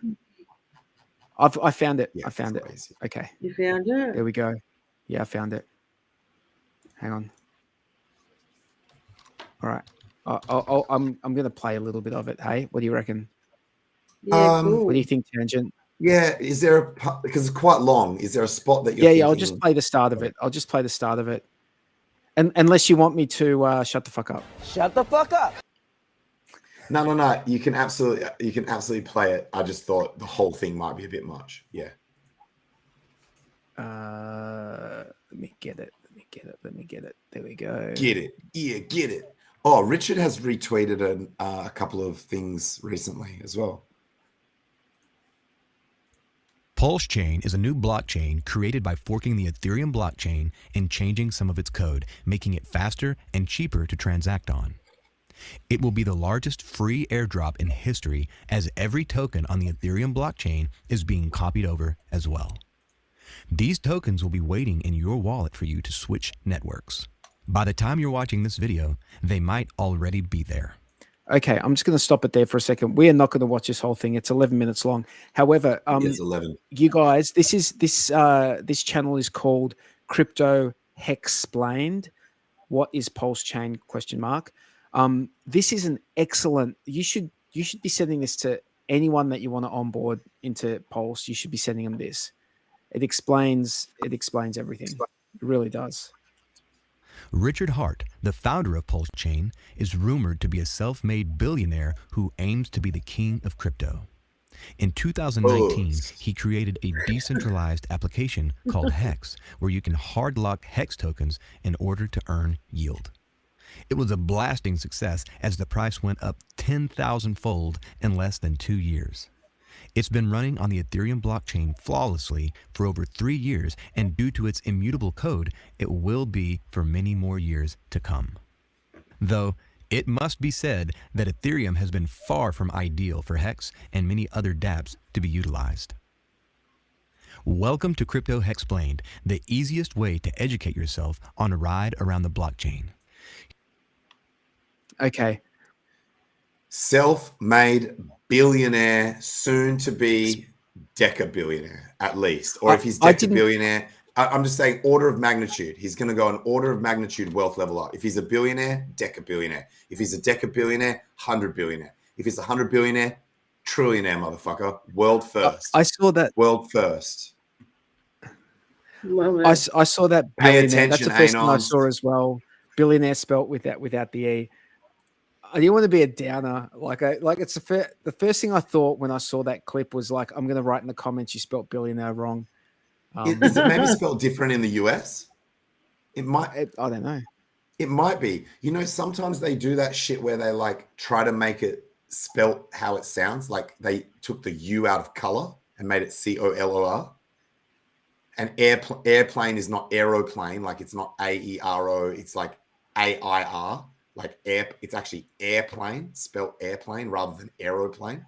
I found it. Yeah, I found it. crazy. Okay. You found it? There we go. Yeah, I found it. Hang on. All right. I'm going to play a little bit of it. Hey, what do you reckon? Yeah, cool. What do you think, Tangent? Yeah, is there because it's quite long? Is there a spot that you're? Yeah. I'll just play the start of it. And unless you want me to shut the fuck up. Shut the fuck up. No. You can absolutely play it. I just thought the whole thing might be a bit much. Yeah. Let me get it. There we go. Get it. Yeah, get it. Oh, Richard has retweeted a couple of things recently as well. PulseChain is a new blockchain created by forking the Ethereum blockchain and changing some of its code, making it faster and cheaper to transact on. It will be the largest free airdrop in history, as every token on the Ethereum blockchain is being copied over as well. These tokens will be waiting in your wallet for you to switch networks. By the time you're watching this video, they might already be there. Okay, I'm just going to stop it there for a second. We are not going to watch this whole thing. It's 11 minutes long. However, it's 11. You guys, this channel is called Crypto Hexplained. What is PulseChain ? This is an excellent. You should be sending this to anyone that you want to onboard into Pulse. You should be sending them this. It explains everything. It really does. Richard Hart, the founder of PulseChain, is rumored to be a self-made billionaire who aims to be the king of crypto. In 2019, he created a decentralized application called HEX, where you can hard lock HEX tokens in order to earn yield. It was a blasting success as the price went up 10,000-fold in less than 2 years. It's been running on the Ethereum blockchain flawlessly for over 3 years, and due to its immutable code, it will be for many more years to come. Though, it must be said that Ethereum has been far from ideal for HEX and many other dApps to be utilized. Welcome to Crypto Hexplained, the easiest way to educate yourself on a ride around the blockchain. Okay. Self-made billionaire, soon to be deca-billionaire, at least. Or if he's deca-billionaire, I'm just saying order of magnitude. He's going to go an order of magnitude wealth level up. If he's a billionaire, deca-billionaire. If he's a deca-billionaire, 100 billionaire. If he's a 100 billionaire, trillionaire, motherfucker. World first. I saw that. World first. Love it. I saw that Pay billionaire. attention, That's the first thing I Anons. saw as well. Billionaire spelt without the E. I didn't want to be a downer. It's the first thing I thought when I saw that clip was like, I'm going to write in the comments you spelt billionaire wrong. Is it maybe spelled different in the US? It might. I don't know. It might be. You know, sometimes they do that shit where they like try to make it spelt how it sounds. Like they took the U out of color and made it COLOR. And airplane is not aeroplane. Like it's not AERO. It's like AIR. Like air. It's actually airplane, spelled airplane rather than aeroplane.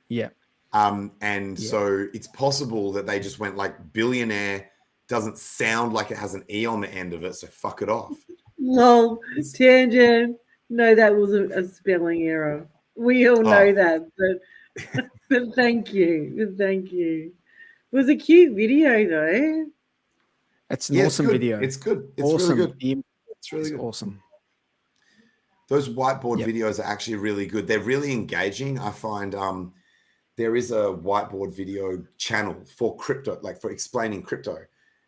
Yeah. So it's possible that they just went like billionaire doesn't sound like it has an E on the end of it, so fuck it off. No, tangent. No, that was a spelling error. We all know that, but thank you. Thank you. It was a cute video though. It's an awesome video. It's good. It's awesome. really good. It's really good. Awesome. Those whiteboard videos are actually really good. They're really engaging. I find there is a whiteboard video channel for crypto, like for explaining crypto.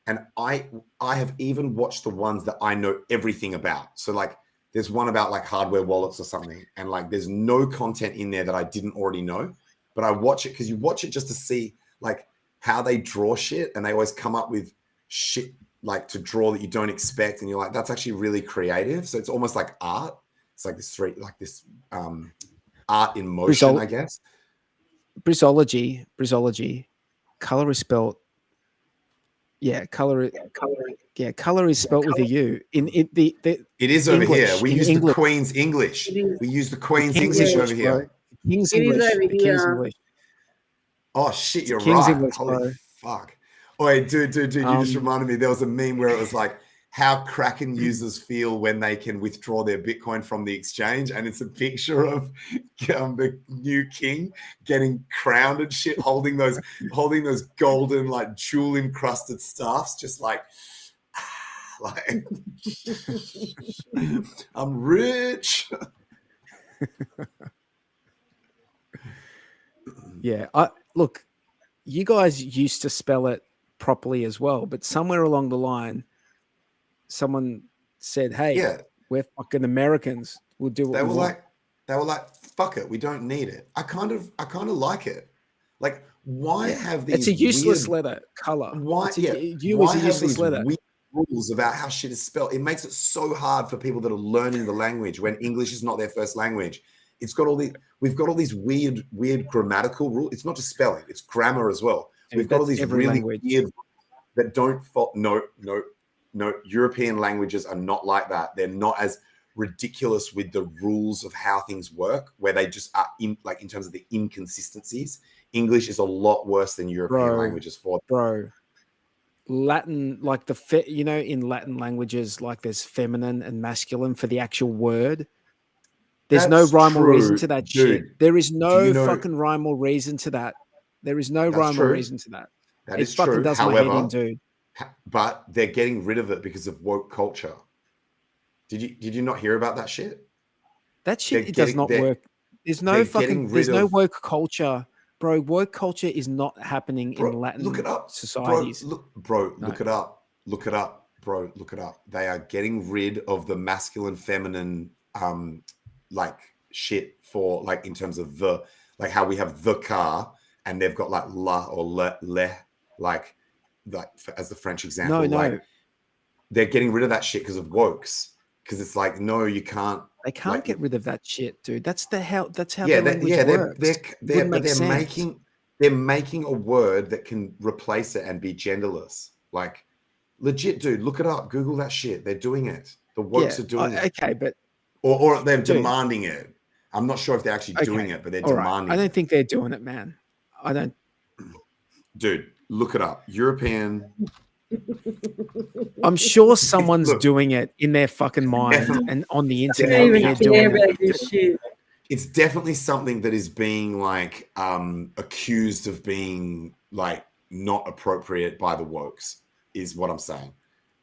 And I have even watched the ones that I know everything about. So like there's one about like hardware wallets or something. And like there's no content in there that I didn't already know. But I watch it because you watch it just to see like how they draw shit. And they always come up with shit like to draw that you don't expect. And you're like, that's actually really creative. So it's almost like art. It's like this art in motion, I guess. Brisology. Color is spelled. Yeah, color is spelled with a U. It is over here. We use the Queen's English. We use the Queen's English over here. King's English. Oh shit, you're right. Holy fuck. Oh, wait, dude, you just reminded me. There was a meme where it was like how Kraken users feel when they can withdraw their Bitcoin from the exchange, and it's a picture of the new king getting crowned and shit, holding those golden like jewel encrusted staffs, just like I'm rich. Yeah, look, you guys used to spell it properly as well, but somewhere along the line, someone said, "Hey, we're fucking Americans. We'll do what we want." They were like, "Fuck it, we don't need it." I kind of like it. Like, why have these? It's a useless letter color. Why? U is a useless letter. Weird rules about how shit is spelled. It makes it so hard for people that are learning the language when English is not their first language. It's got all these. We've got all these weird grammatical rules. It's not just spelling; it's grammar as well. We've got all these really weird that don't fall. No, European languages are not like that. They're not as ridiculous with the rules of how things work, where they just are in terms of the inconsistencies. English is a lot worse than European languages for them. Bro. Latin, like in Latin languages, like there's feminine and masculine for the actual word. There's no rhyme or reason to that shit. There is no fucking rhyme or reason to that. There is no rhyme or reason to that. That is fucking true. does my head in, dude. But they're getting rid of it because of woke culture. Did you not hear about that shit? That shit does not work. There's no woke culture, bro. Woke culture is not happening in Latin societies. Look it up. Look it up, bro. Look it up. They are getting rid of the masculine, feminine, like shit for like in terms of the like how we have the car and they've got like la or le like as the French example. Like, they're getting rid of that shit because of wokes. Because it's like, no, you can't. They can't get rid of that shit, dude. That's how their language works. They're making a word that can replace it and be genderless. Like, legit, dude. Look it up. Google that shit. They're doing it. The wokes are doing it. Okay, but or they're demanding it. I'm not sure if they're actually doing it, but they're demanding. I don't think they're doing it, man. I don't. Dude, look it up. European. I'm sure someone's doing it in their fucking mind and on the internet. It's definitely something that is being like accused of being like not appropriate by the wokes, is what I'm saying.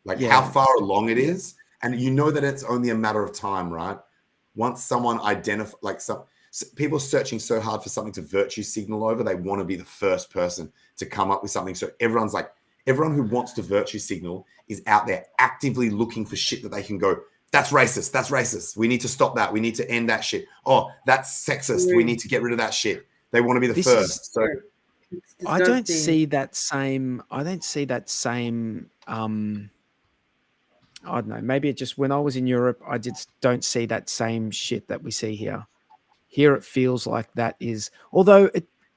Like how far along it is, and you know that it's only a matter of time, right? Once someone identifies, like people are searching so hard for something to virtue signal over, they want to be the first person to come up with something. So everyone's like, everyone who wants to virtue signal is out there actively looking for shit that they can go, that's racist. That's racist. We need to stop that. We need to end that shit. Oh, that's sexist. We need to get rid of that shit. They want to be the first. So I don't see that same I don't know. Maybe it just when I was in Europe, I just don't see that same shit that we see here. Here it feels like that is, although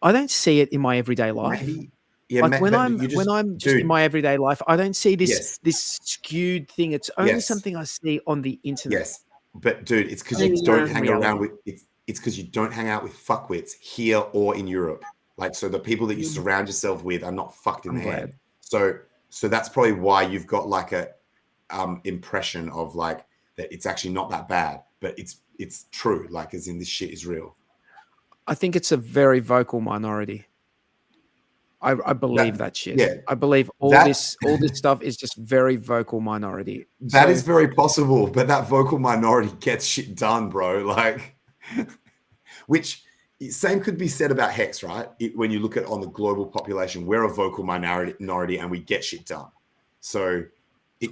I don't see it in my everyday life. Maybe, yeah. Like when but I'm you just, just dude, in my everyday life, I don't see this yes, this skewed thing. It's only yes, something I see on the internet. yes. But dude, it's because Like, you don't hang reality. around with it's because you don't hang out with fuckwits here or in Europe. Like, so the people that you surround yourself with are not fucked in the head. So that's probably why you've got like a impression of like that it's actually not that bad, but it's true. Like, as in, this shit is real. I think it's a very vocal minority. I believe that shit. Yeah, I believe all this stuff is just very vocal minority. That is very possible, but that vocal minority gets shit done, bro. Like, which same could be said about HEX, right? When you look at on the global population, we're a vocal minority and we get shit done. So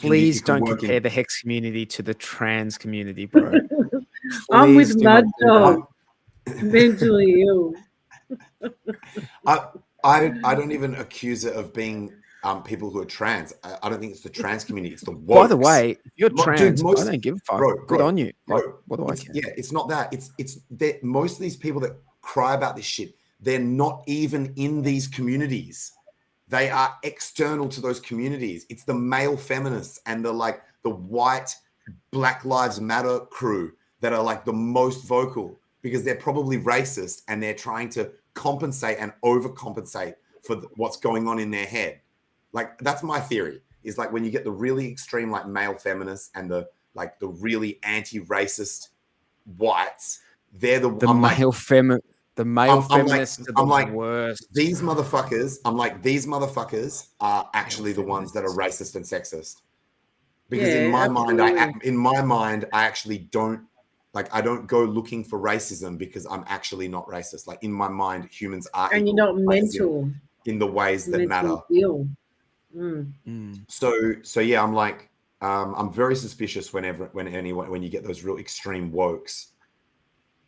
please don't compare the HEX community to the trans community, bro. I'm with Mad Dog. Mentally ill. I don't even accuse it of being people who are trans. I don't think it's the trans community. It's the woke. By the way, if you're trans, I don't give a fuck. Good on you. Like, what do I care? Yeah, it's not that. It's that most of these people that cry about this shit, they're not even in these communities. They are external to those communities. It's the male feminists and the white Black Lives Matter crew that are like the most vocal, because they're probably racist and they're trying to compensate and overcompensate for what's going on in their head. Like, that's my theory, is like when you get the really extreme like male feminists and the really anti-racist whites, they're the male feminists are the worst. These motherfuckers, these motherfuckers are actually the ones that are racist and sexist. Because in my mind, I actually don't, like, I don't go looking for racism because I'm actually not racist. Like, in my mind, humans are and equal, you're not mental in the ways that matter. So yeah, I'm like, I'm very suspicious when you get those real extreme wokes.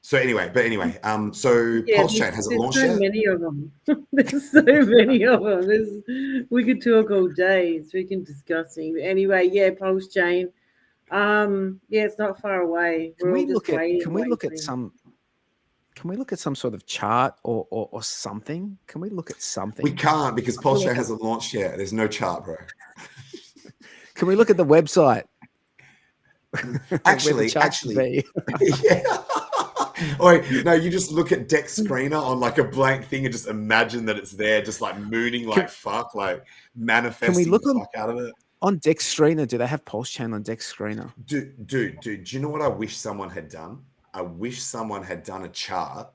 So anyway, PulseChain, has it launched yet? There's so many of them. There's so many of them. We could talk all day. It's freaking disgusting. But anyway, yeah, PulseChain. Yeah, it's not far away. Can we look at some sort of chart or something? Can we look at something? We can't, because PulseChain hasn't launched yet. There's no chart, bro. Can we look at the website? Actually, yeah. Or no, you just look at Deck Screener on like a blank thing and just imagine that it's there, just like mooning like fuck, like manifesting the fuck out of it. On Deck Screener, do they have PulseChain on Deck Screener? Dude, do you know what I wish someone had done? I wish someone had done a chart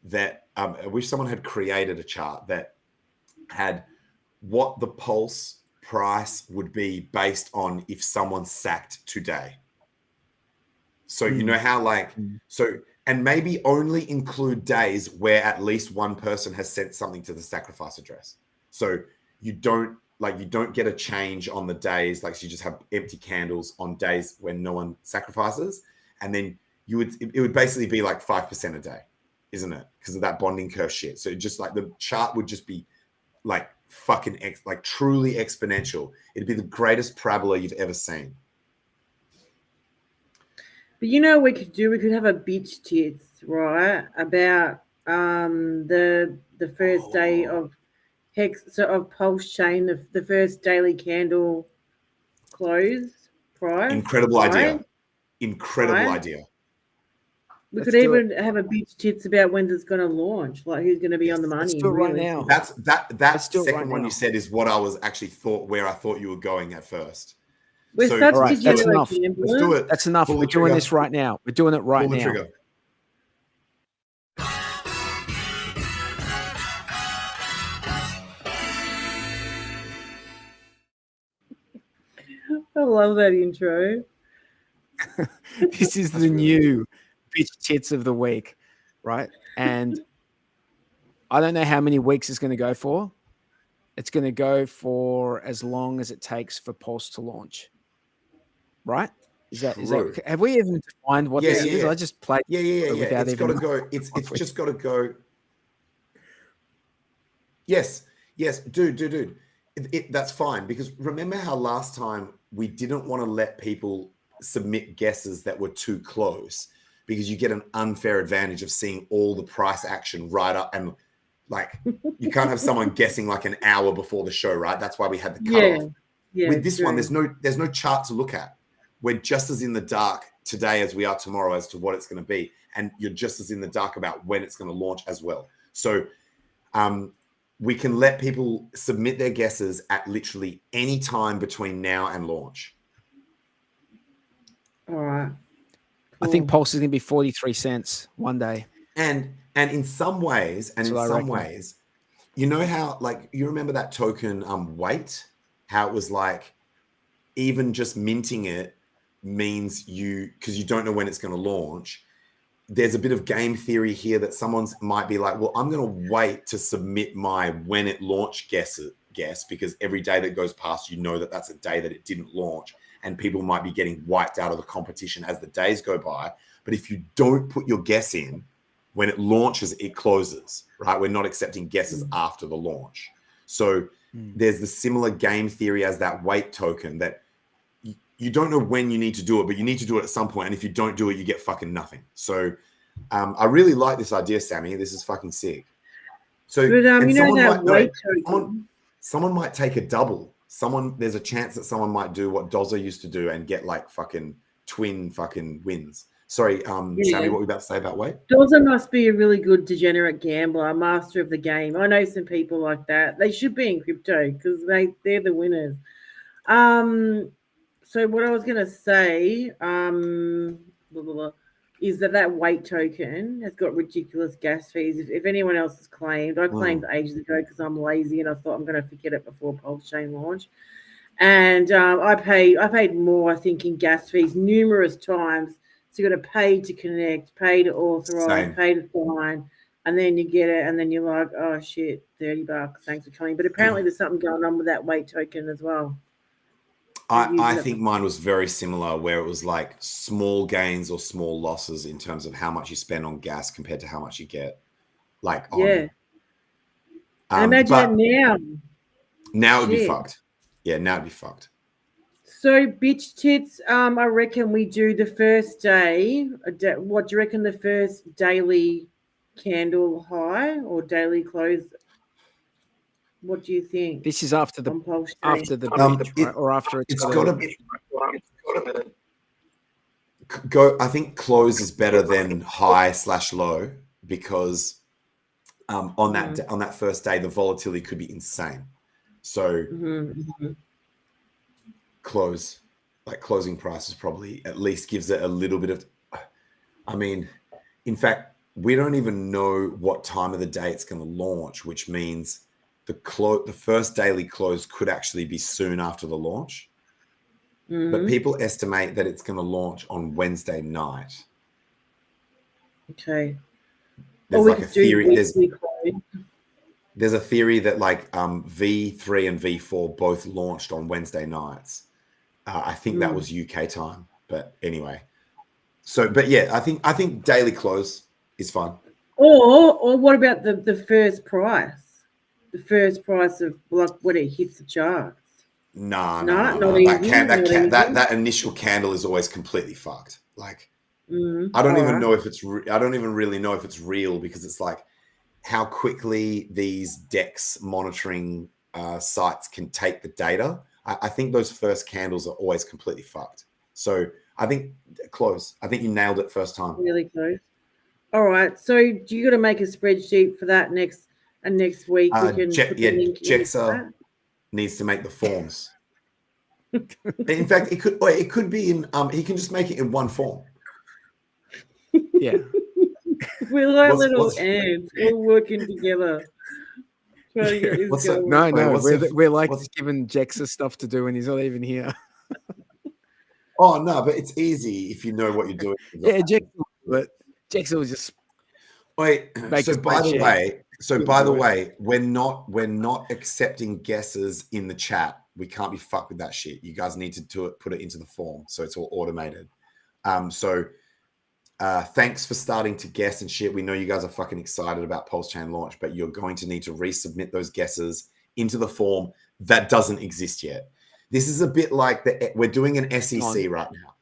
that, I wish someone had created a chart that had what the Pulse price would be based on if someone sacked today. So you know how and maybe only include days where at least one person has sent something to the sacrifice address. So you don't get a change on the days, so you just have empty candles on days when no one sacrifices. And then it would basically be like 5% a day, isn't it? Because of that bonding curve shit. So just like the chart would just be like fucking truly exponential. It'd be the greatest parabola you've ever seen. But you know what we could do? We could have a bitch tits, right? About the first day of HEX, so of PulseChain, the first daily candle close price. Incredible idea. Incredible idea. We could even have a bitch tits about when it's going to launch, like who's going to be on the money. Let's do it right now. That second one you said is what I was actually where I thought you were going at first. We're such a that's enough. Let's do it. That's enough. We're doing this right now. We're doing it right now. Trigger. I love that intro. This is the new bitch tits of the week, right? And I don't know how many weeks it's going to go for. It's going to go for as long as it takes for Pulse to launch. Right? Is that have we even defined what this is? I just played. Yeah. It's got to go. It's just got to go. Yes, dude. That's fine, because remember how last time we didn't want to let people submit guesses that were too close, because you get an unfair advantage of seeing all the price action right up, and like you can't have someone guessing like an hour before the show, right? That's why we had the cutoff. With this one, there's no chart to look at. We're just as in the dark today as we are tomorrow as to what it's going to be, and you're just as in the dark about when it's going to launch as well. So we can let people submit their guesses at literally any time between now and launch. All right. I think Pulse is going to be 43 cents one day. And in some ways, you know how, like, you remember that token wait, how it was like, even just minting it means because you don't know when it's going to launch. There's a bit of game theory here that someone's might be like, well, I'm going to wait to submit my when it launched guess, because every day that goes past, you know that that's a day that it didn't launch, and people might be getting wiped out of the competition as the days go by. But if you don't put your guess in, when it launches, it closes, right? We're not accepting guesses after the launch. So there's the similar game theory as that wait token, that you don't know when you need to do it, but you need to do it at some point. And if you don't do it, you get fucking nothing. So I really like this idea, Sammy. This is fucking sick. So but, someone might take a double. There's a chance that someone might do what Dozer used to do and get like fucking twin fucking wins. Sorry, Sammy, what were you about to say about wait? Dozer must be a really good degenerate gambler, a master of the game. I know some people like that. They should be in crypto because they're the winners. So what I was going to say is that wait token has got ridiculous gas fees. If anyone else has claimed, I claimed ages ago because I'm lazy and I thought I'm going to forget it before PulseChain launch. And I paid more, I think, in gas fees numerous times. So you got to pay to connect, pay to authorize, pay to sign, and then you get it, and then you're like, oh shit, $30, thanks for coming. But apparently there's something going on with that wait token as well. I think mine was very similar, where it was like small gains or small losses in terms of how much you spend on gas compared to how much you get. Like, imagine that now. Now it'd be fucked. Yeah, now it'd be fucked. So, bitch tits, I reckon we do the first day. What do you reckon the first daily candle high or daily close? What do you think? This is after the breach, right? Or after it's got to go. I think close is better than high/low, because on that first day the volatility could be insane. So close, like closing prices, probably at least gives it a little bit of. I mean, in fact, we don't even know what time of the day it's going to launch, which means the first daily close could actually be soon after the launch. But people estimate that it's going to launch on Wednesday night. Okay. There's like a theory. There's a theory that like V3 and V4 both launched on Wednesday nights. I think that was UK time, but anyway. So, but yeah, I think daily close is fine. Or what about the first price? The first price of like when it hits the charts. No. That initial candle is always completely fucked. Like, I don't even know if it's. I don't even really know if it's real, because it's like how quickly these DEX monitoring sites can take the data. I think those first candles are always completely fucked. So I think close. I think you nailed it first time. Really close. All right. So do you got to make a spreadsheet for that next week? Jexa needs to make the forms. In fact, it could be in. He can just make it in one form. Yeah. We're like little ants, all working together. We're like giving Jexa stuff to do when he's not even here. Oh no, but it's easy if you know what you're doing. Yeah, Jexa will just. Wait. So by the way, we're not accepting guesses in the chat. We can't be fucked with that shit. You guys need to put it into the form, so it's all automated. Thanks for starting to guess and shit. We know you guys are fucking excited about PulseChain launch, but you're going to need to resubmit those guesses into the form that doesn't exist yet. This is a bit like we're doing an SEC right now.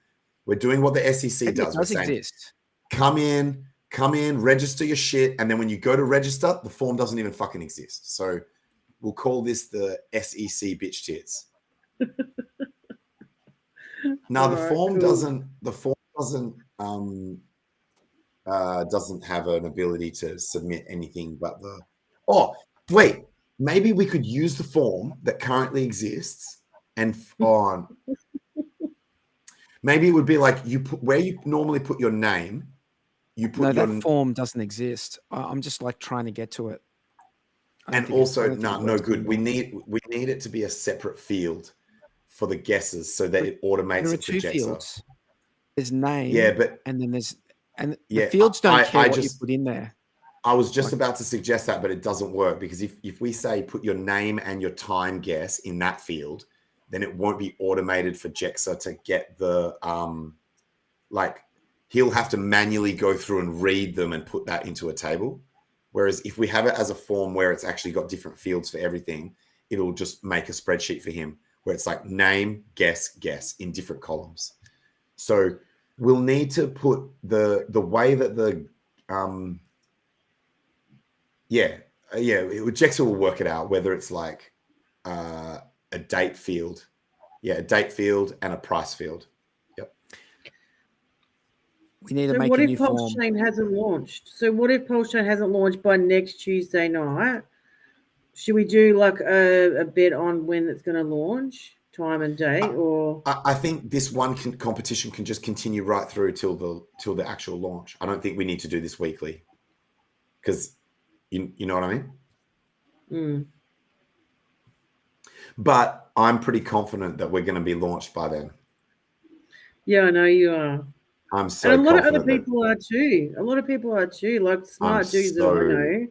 We're doing what the SEC Maybe does. it We're does saying, exist. come in, register your shit, and then when you go to register, the form doesn't even fucking exist. So we'll call this the SEC bitch tits. Now the form doesn't have an ability to submit anything but the. Oh wait, maybe we could use the form that currently exists and on. Maybe it would be like you put where you normally put your name. You put that form doesn't exist. I'm just like trying to get to it. And also, no good. We need it to be a separate field for the guesses so that it automates. There are it for two Jexo. fields. There's name. Yeah, but and then there's the fields don't care what you put in there. I was just about to suggest that, but it doesn't work because if we say put your name and your time guess in that field, then it won't be automated for Jexo to get the he'll have to manually go through and read them and put that into a table. Whereas if we have it as a form where it's actually got different fields for everything, it'll just make a spreadsheet for him where it's like name, guess in different columns. So we'll need to put the way that the Jexo will work it out, whether it's like a date field. Yeah, a date field and a price field. Yep. We need to make a new form. What if PulseChain hasn't launched? So what if PulseChain hasn't launched by next Tuesday night? Should we do like a bet on when it's going to launch, time and date, or? I think this one competition can just continue right through till the actual launch. I don't think we need to do this weekly, because you know what I mean. Mm. But I'm pretty confident that we're going to be launched by then. Yeah, I know you are. I'm so. And a lot of other people are too. A lot of people are too. Like smart dudes that I know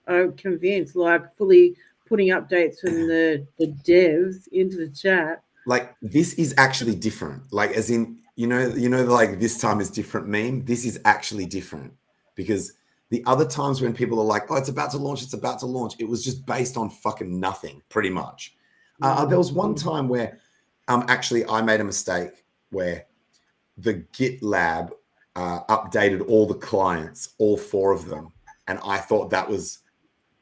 are convinced, like fully putting updates from the devs into the chat. Like this is actually different. Like as in, you know, like this time is different meme. This is actually different because the other times when people are like, oh, it's about to launch, it was just based on fucking nothing, pretty much. There was one time where actually I made a mistake where the GitLab updated all the clients, all 4 of them. And I thought that was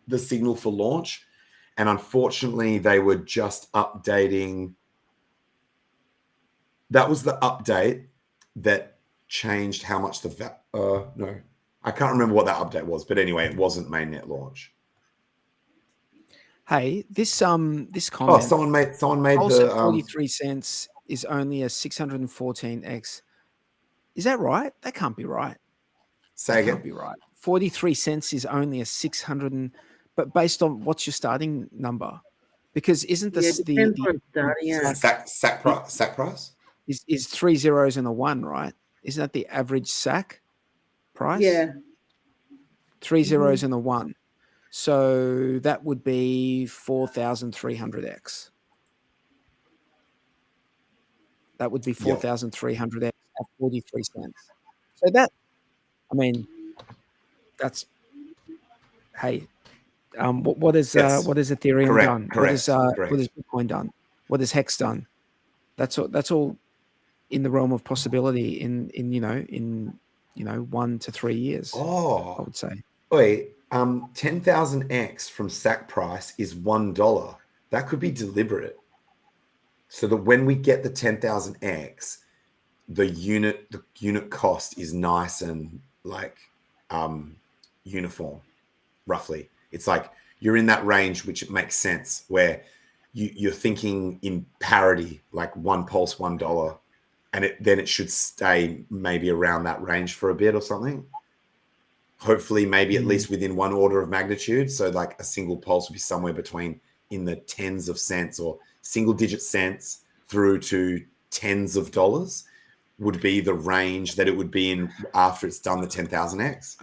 the signal for launch. And unfortunately, they were just updating. That was the update that changed how much no, I can't remember what that update was. But anyway, it wasn't mainnet launch. Hey, this comment. Oh, someone made the 43 cents is only a 614x. Is that right? That can't be right. Say again. Can't be right. 43 cents is only a 600, but based on what's your starting number? Because isn't this sack price? Is 3 zeros and a 1, right? Isn't that the average sack price? Yeah. 3 zeros and a 1. So that would be 4,300x. That would be 4,300x at 43 cents. So that, I mean, that's, hey, what is Ethereum done? What is Bitcoin done? What has HEX done? That's all in the realm of possibility in 1 to 3 years. Oh, I would say. Wait, 10,000x from sack price is $1. That could be deliberate, so that when we get the 10,000x, the unit cost is nice and like uniform, roughly. It's like you're in that range, which it makes sense, where you're thinking in parity, like one pulse, $1, and then it should stay maybe around that range for a bit or something. Hopefully, maybe at least within one order of magnitude. So like a single pulse would be somewhere between in the tens of cents or single digit cents through to tens of dollars would be the range that it would be in after it's done the 10,000x.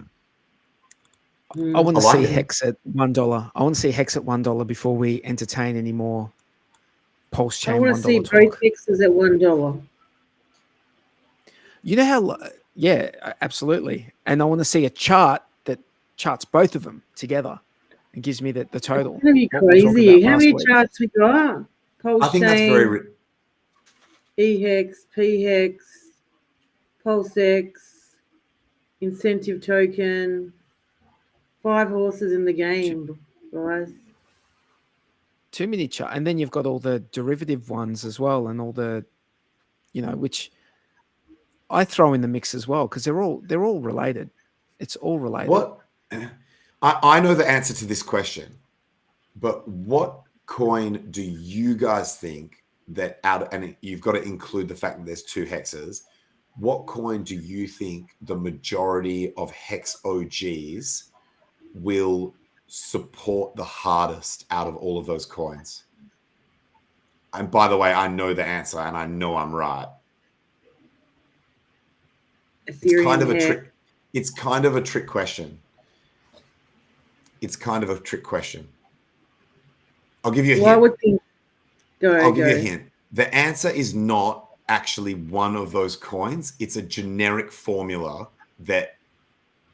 I want to see HEX at $1. I want to see HEX at $1 before we entertain any more PulseChain. I want to see both HEXs at $1. You know how? Yeah, absolutely. And I want to see a chart that charts both of them together. It gives me the total. It's gonna be what we're talking crazy. about How last many week. charts we got? I think that's very. EHEX, PHEX, PulseX, incentive token, 5 horses in the game, guys. Too many chart, and then you've got all the derivative ones as well, and all the, which I throw in the mix as well because they're all related. It's all related. What? I know the answer to this question, but what coin do you guys think that and you've got to include the fact that there's 2 hexes. What coin do you think the majority of hex OGs will support the hardest out of all of those coins? And by the way, I know the answer and I know I'm right. It's kind of a trick. It's kind of a trick question. I'll give you a hint. I'll give you a hint. The answer is not actually one of those coins. It's a generic formula that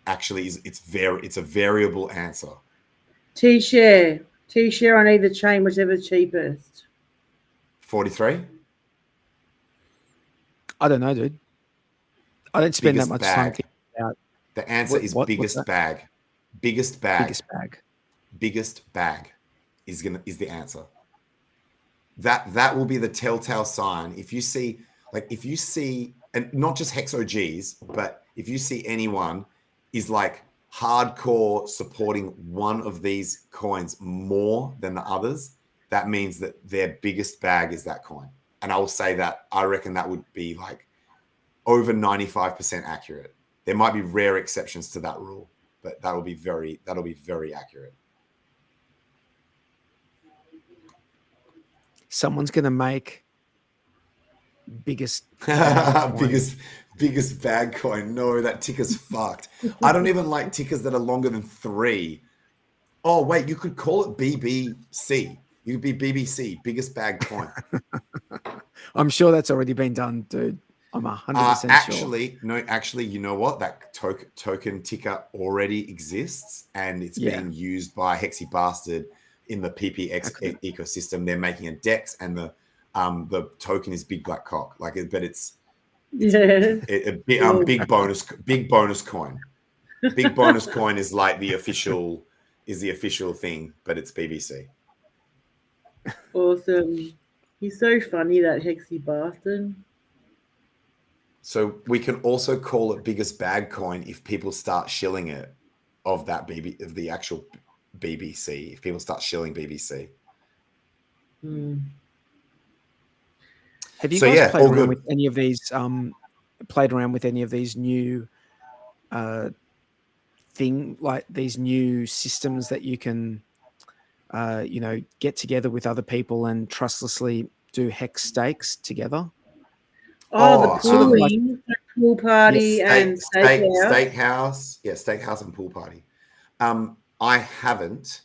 actually is. It's a variable answer. T-share on either chain, whichever's cheapest. 43. I don't know, dude. I don't spend that much time thinking about. The answer is biggest bag. Biggest bag. Biggest bag is the answer. That will be the telltale sign. If you see, and not just Hex OGs, but if you see anyone is like hardcore supporting one of these coins more than the others, that means that their biggest bag is that coin. And I will say that I reckon that would be like over 95% accurate. There might be rare exceptions to that rule, but that'll be very accurate. Someone's going to make biggest bag coin. No, that ticker's fucked. I don't even like tickers that are longer than 3. Oh, wait, you could call it BBC. You could be BBC, biggest bag coin. I'm sure that's already been done, dude. I'm 100% sure. Actually, you know what? That token ticker already exists, and it's being used by Hexy Bastard in the PPX ecosystem. They're making a DEX, and the token is Big Black Cock. It's big bonus coin. Big bonus coin is like the official thing, but it's BBC. Awesome. He's so funny, that Hexy Bastard. So we can also call it biggest bag coin if people start shilling it of the actual BBC. If people start shilling BBC. Have you guys played around with any of these? Played around with any of these new these new systems that you can, get together with other people and trustlessly do hex stakes together? The pooling, pool party, and steakhouse. Yeah, steakhouse and pool party. I haven't,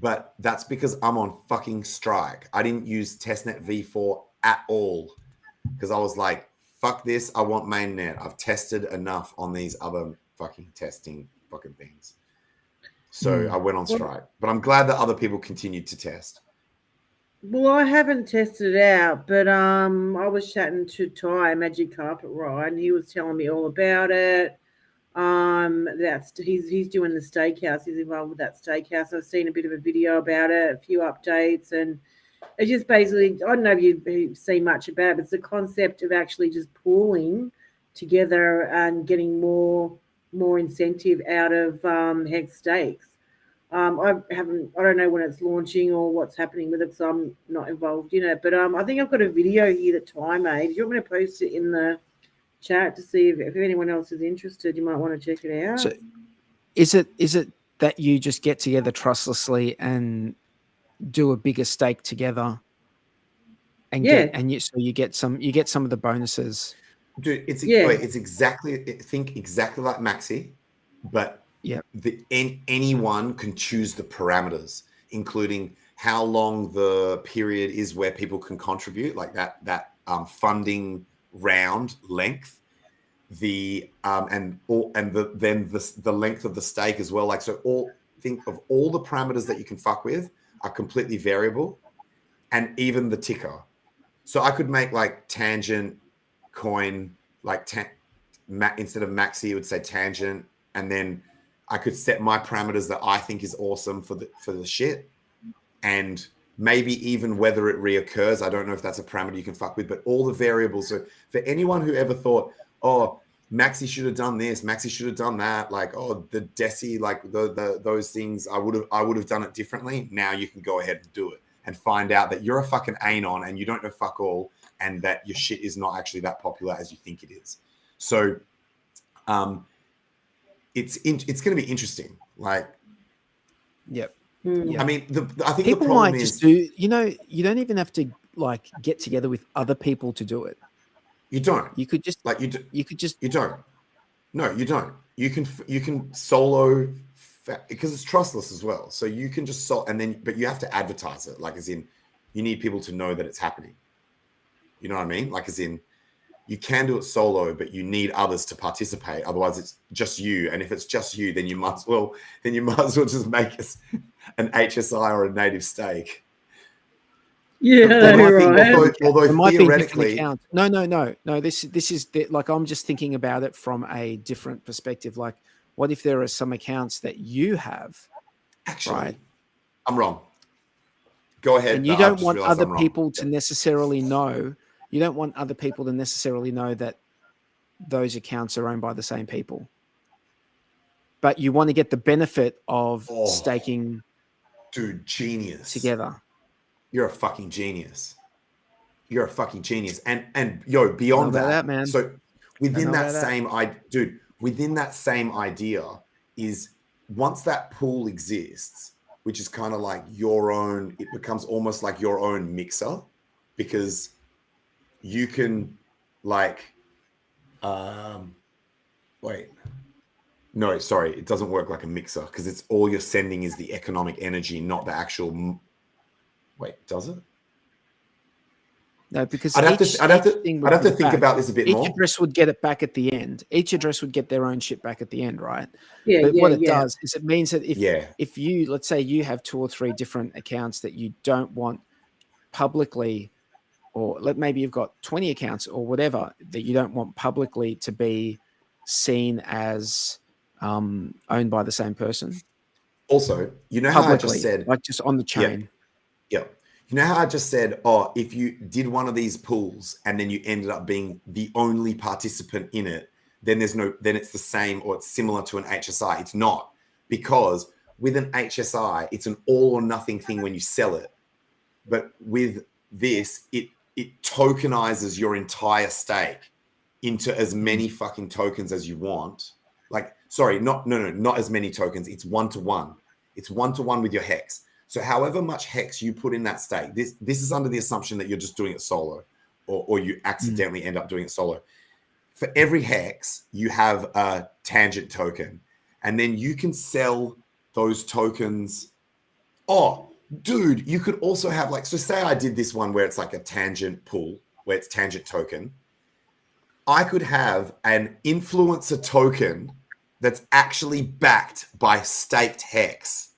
but that's because I'm on fucking strike. I didn't use testnet v4 at all because I was like, fuck this. I want mainnet. I've tested enough on these other fucking testing fucking things. So I went on strike, but I'm glad that other people continued to test. Well, I haven't tested it out, but I was chatting to Ty, Magic Carpet Ride, and he was telling me all about it. He's doing the steakhouse. He's involved with that steakhouse. I've seen a bit of a video about it, a few updates, and it's just basically, I don't know if you've seen much about it, but it's the concept of actually just pooling together and getting more incentive out of hex stakes. I don't know when it's launching or what's happening with it because I'm not involved in it. But I think I've got a video here that Ty made. Do you want me to post it in the chat to see if anyone else is interested? You might want to check it out. So is it that you just get together trustlessly and do a bigger stake together and you get some of the bonuses? Dude, it's exactly like Maxi, but anyone can choose the parameters, including how long the period is where people can contribute, like that funding round length, the length of the stake as well. Like, so all think of all the parameters that you can fuck with are completely variable, and even the ticker. So I could make like tangent coin, like instead of maxi, it would say tangent, and then I could set my parameters that I think is awesome for the shit, and maybe even whether it reoccurs. I don't know if that's a parameter you can fuck with, but all the variables. So for anyone who ever thought, oh, Maxi should have done this, Maxi should have done that, like, oh, the Deci, like those things, I would have done it differently. Now you can go ahead and do it and find out that you're a fucking anon and you don't know fuck all, and that your shit is not actually that popular as you think it is. So it's going to be interesting. Like, yep. I mean, I think people the problem might is, just do, you don't even have to like get together with other people to do it. You don't. You could just like you could just you don't. No, you don't. You can solo because it's trustless as well. So you can just but you have to advertise it, like as in you need people to know that it's happening. You know what I mean? Like as in you can do it solo, but you need others to participate. Otherwise, it's just you. And if it's just you, then you might as well just make us an HSI or a native stake. Yeah, right. Although theoretically, no. This is like, I'm just thinking about it from a different perspective. Like, what if there are some accounts that you have? Actually, right? I'm wrong. Go ahead. And you don't want other people to necessarily know. You don't want other people to necessarily know that those accounts are owned by the same people. But you want to get the benefit of staking. Dude, genius. Together. You're a fucking genius. You're a fucking genius. And yo, beyond that, man. So within that same idea is, once that pool exists, which is kind of like your own, it becomes almost like your own mixer, because you can like, wait, no, sorry, it doesn't work like a mixer, because it's all you're sending is the economic energy, not the actual. Wait, does it? No, because I'd have to think about this a bit more. Each address would get it back at the end. Each address would get their own shit back at the end, right? Yeah. But what it does is it means that if you, let's say you have 2 or 3 different accounts that you don't want publicly, or maybe you've got 20 accounts or whatever that you don't want publicly to be seen as owned by the same person. Also, you know how I just said, like just on the chain. Yeah. You know how I just said, oh, if you did one of these pools and then you ended up being the only participant in it, then then it's the same, or it's similar to an HSI. It's not, because with an HSI, it's an all or nothing thing when you sell it. But with this, it tokenizes your entire stake into as many fucking tokens as you want. Like, sorry, not as many tokens. It's 1-to-1. It's 1-to-1 with your HEX. So however much HEX you put in that stake, this is under the assumption that you're just doing it solo, or you accidentally end up doing it solo. For every HEX, you have a tangent token, and then you can sell those tokens. Oh, dude, you could also have, like, so say I did this one where it's like a tangent pool, where it's tangent token. I could have an influencer token that's actually backed by staked HEX.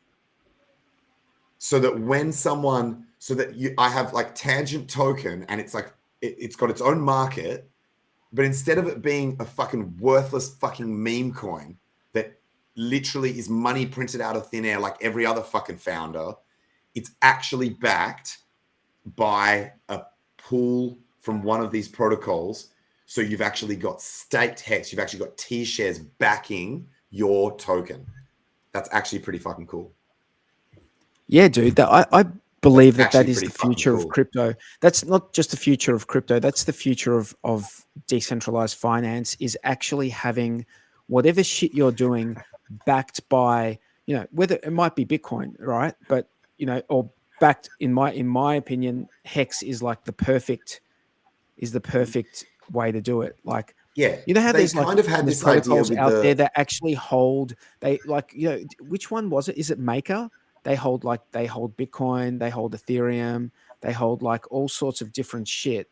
So that I have like tangent token, and it's like, it's got its own market, but instead of it being a fucking worthless fucking meme coin that literally is money printed out of thin air like every other fucking founder, it's actually backed by a pool from one of these protocols. So you've actually got staked HEX, you've actually got T-shares backing your token. That's actually pretty fucking cool. Yeah, dude, I believe that is the future cool. of crypto. That's not just the future of crypto. That's the future of decentralized finance, is actually having whatever shit you're doing backed by, whether it might be Bitcoin, right? But, or backed, in my opinion, HEX is like the perfect way to do it. Like, yeah, you know how there's kind like of had there's this protocols idea out there that actually hold, which one was it? Is it Maker? They hold Bitcoin, they hold Ethereum, they hold like all sorts of different shit,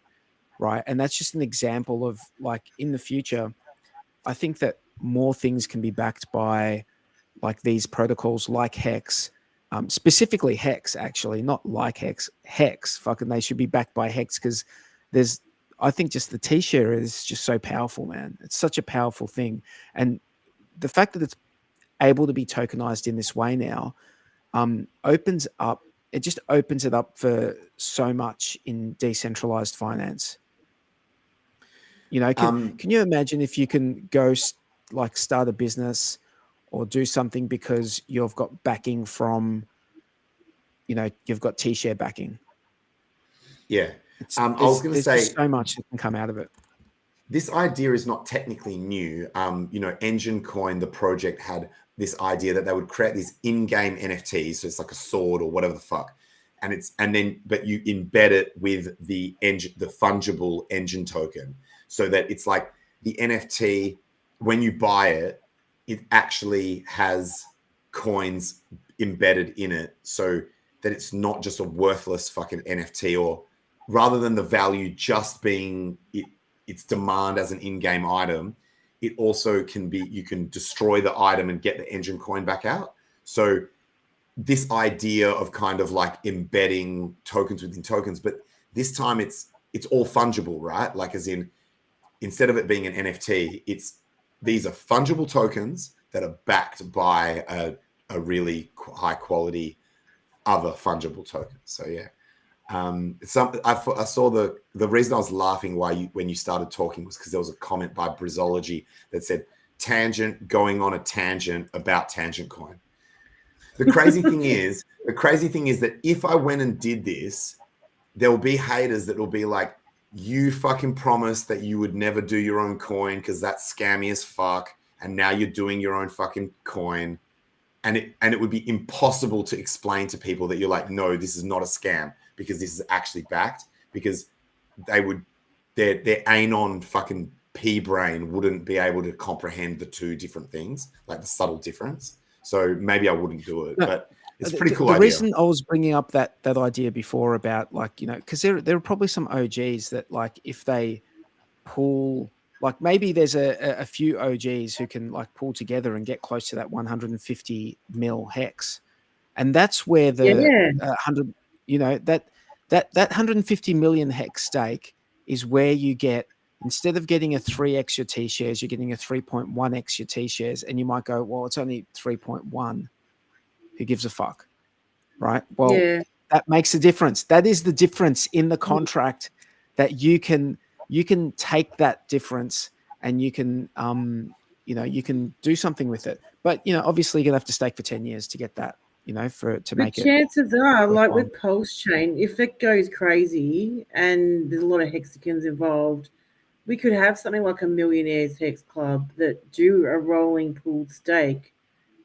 right? And that's just an example of, like, in the future, I think that more things can be backed by like these protocols like HEX, specifically HEX, actually, not like HEX, HEX, fucking, they should be backed by HEX because I think just the T-share is just so powerful, man. It's such a powerful thing. And the fact that it's able to be tokenized in this way now opens it up for so much in decentralized finance. You know, can you imagine if you can go start a business or do something because you've got backing from, you've got T-share backing? Yeah. I was going to say, so much that can come out of it. This idea is not technically new. Engine Coin, the project, had this idea that they would create these in-game NFTs, so it's like a sword or whatever the fuck, but you embed it with the fungible engine token, so that it's like the NFT, when you buy it, it actually has coins embedded in it, so that it's not just a worthless fucking NFT, or rather than the value just being its demand as an in-game item, it also can be, you can destroy the item and get the engine coin back out. So this idea of kind of like embedding tokens within tokens, but this time it's all fungible, right? Like, as in, instead of it being an NFT, these are fungible tokens that are backed by a really high quality other fungible token. So yeah. I saw the reason I was laughing when you started talking was because there was a comment by Brizology that said tangent going on a tangent about Tangent Coin. The crazy thing is that if I went and did this, there will be haters that will be like, you fucking promised that you would never do your own coin because that's scammy as fuck, and now you're doing your own fucking coin. And it would be impossible to explain to people that you're like, no, this is not a scam, because this is actually backed, because their anon fucking pea brain wouldn't be able to comprehend the two different things, like the subtle difference. So maybe I wouldn't do it, but it's a pretty cool idea. The reason I was bringing up that idea before about, like, because there are probably some OGs that, like, if they pull, like, maybe there's a few OGs who can like pull together and get close to that 150 mil hex, and that's where the 100, that 150 million hex stake is where you get, instead of getting a 3x your T-shares, you're getting a 3.1x your T-shares, and you might go, well, it's only 3.1. Who gives a fuck, right? Well, that makes a difference. That is the difference in the contract, that you can take that difference and you can you can do something with it. But obviously you're gonna have to stake for 10 years to get that, to make it. Chances are, like with PulseChain, if it goes crazy and there's a lot of hexagons involved, we could have something like a Millionaires Hex Club that do a rolling pooled stake,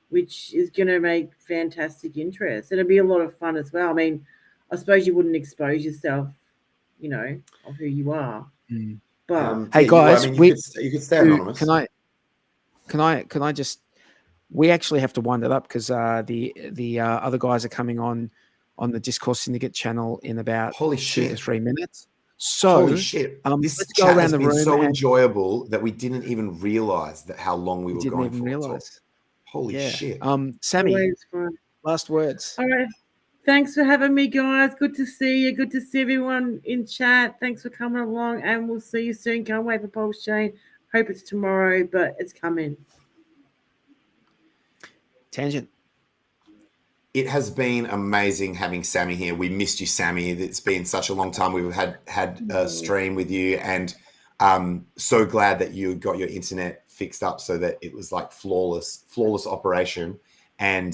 which is going to make fantastic interest. It'll be a lot of fun as well. I mean, I suppose you wouldn't expose yourself, of who you are. But hey guys, you could stay anonymous. Can I just? We actually have to wind it up because the other guys are coming on the Discourse Syndicate channel in about 2 to 3 minutes. So holy shit! This chat has been so enjoyable that we didn't even realize how long we were going for. Holy shit! Sammy, last words. All right. Thanks for having me, guys. Good to see you. Good to see everyone in chat. Thanks for coming along, and we'll see you soon. Can't wait for PulseChain. Hope it's tomorrow, but it's coming. Tangent. It has been amazing having Sammy here. We missed you, Sammy. It's been such a long time. We've had a stream with you, and so glad that you got your internet fixed up so that it was like flawless operation. And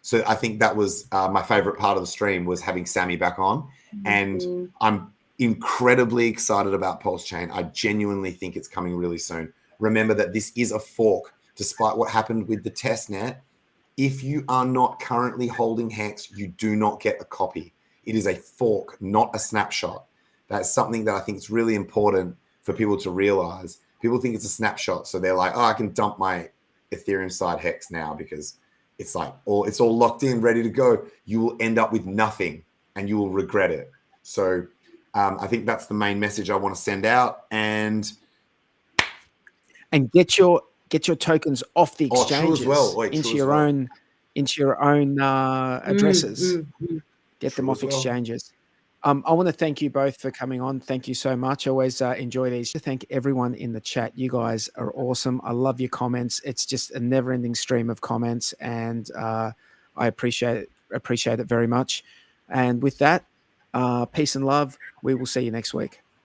so I think that was my favorite part of the stream, was having Sammy back on. And I'm incredibly excited about PulseChain. I genuinely think it's coming really soon. Remember that this is a fork, despite what happened with the testnet. If you are not currently holding HEX, you do not get a copy. It is a fork, not a snapshot. That's something that I think is really important for people to realize. People think it's a snapshot, so they're like, oh, I can dump my Ethereum side HEX now because it's like it's all locked in, ready to go. You will end up with nothing and you will regret it. So I think that's the main message I want to send out. And get your get your tokens off the Oh, exchanges true as well. Wait, into true as your well. own addresses. Get them True off as well. exchanges. I want to thank you both for coming on. Thank you so much. I always enjoy these. To thank everyone in the chat. You guys are awesome. I love your comments. It's just a never-ending stream of comments, and I appreciate it very much. And with that, peace and love. We will see you next week.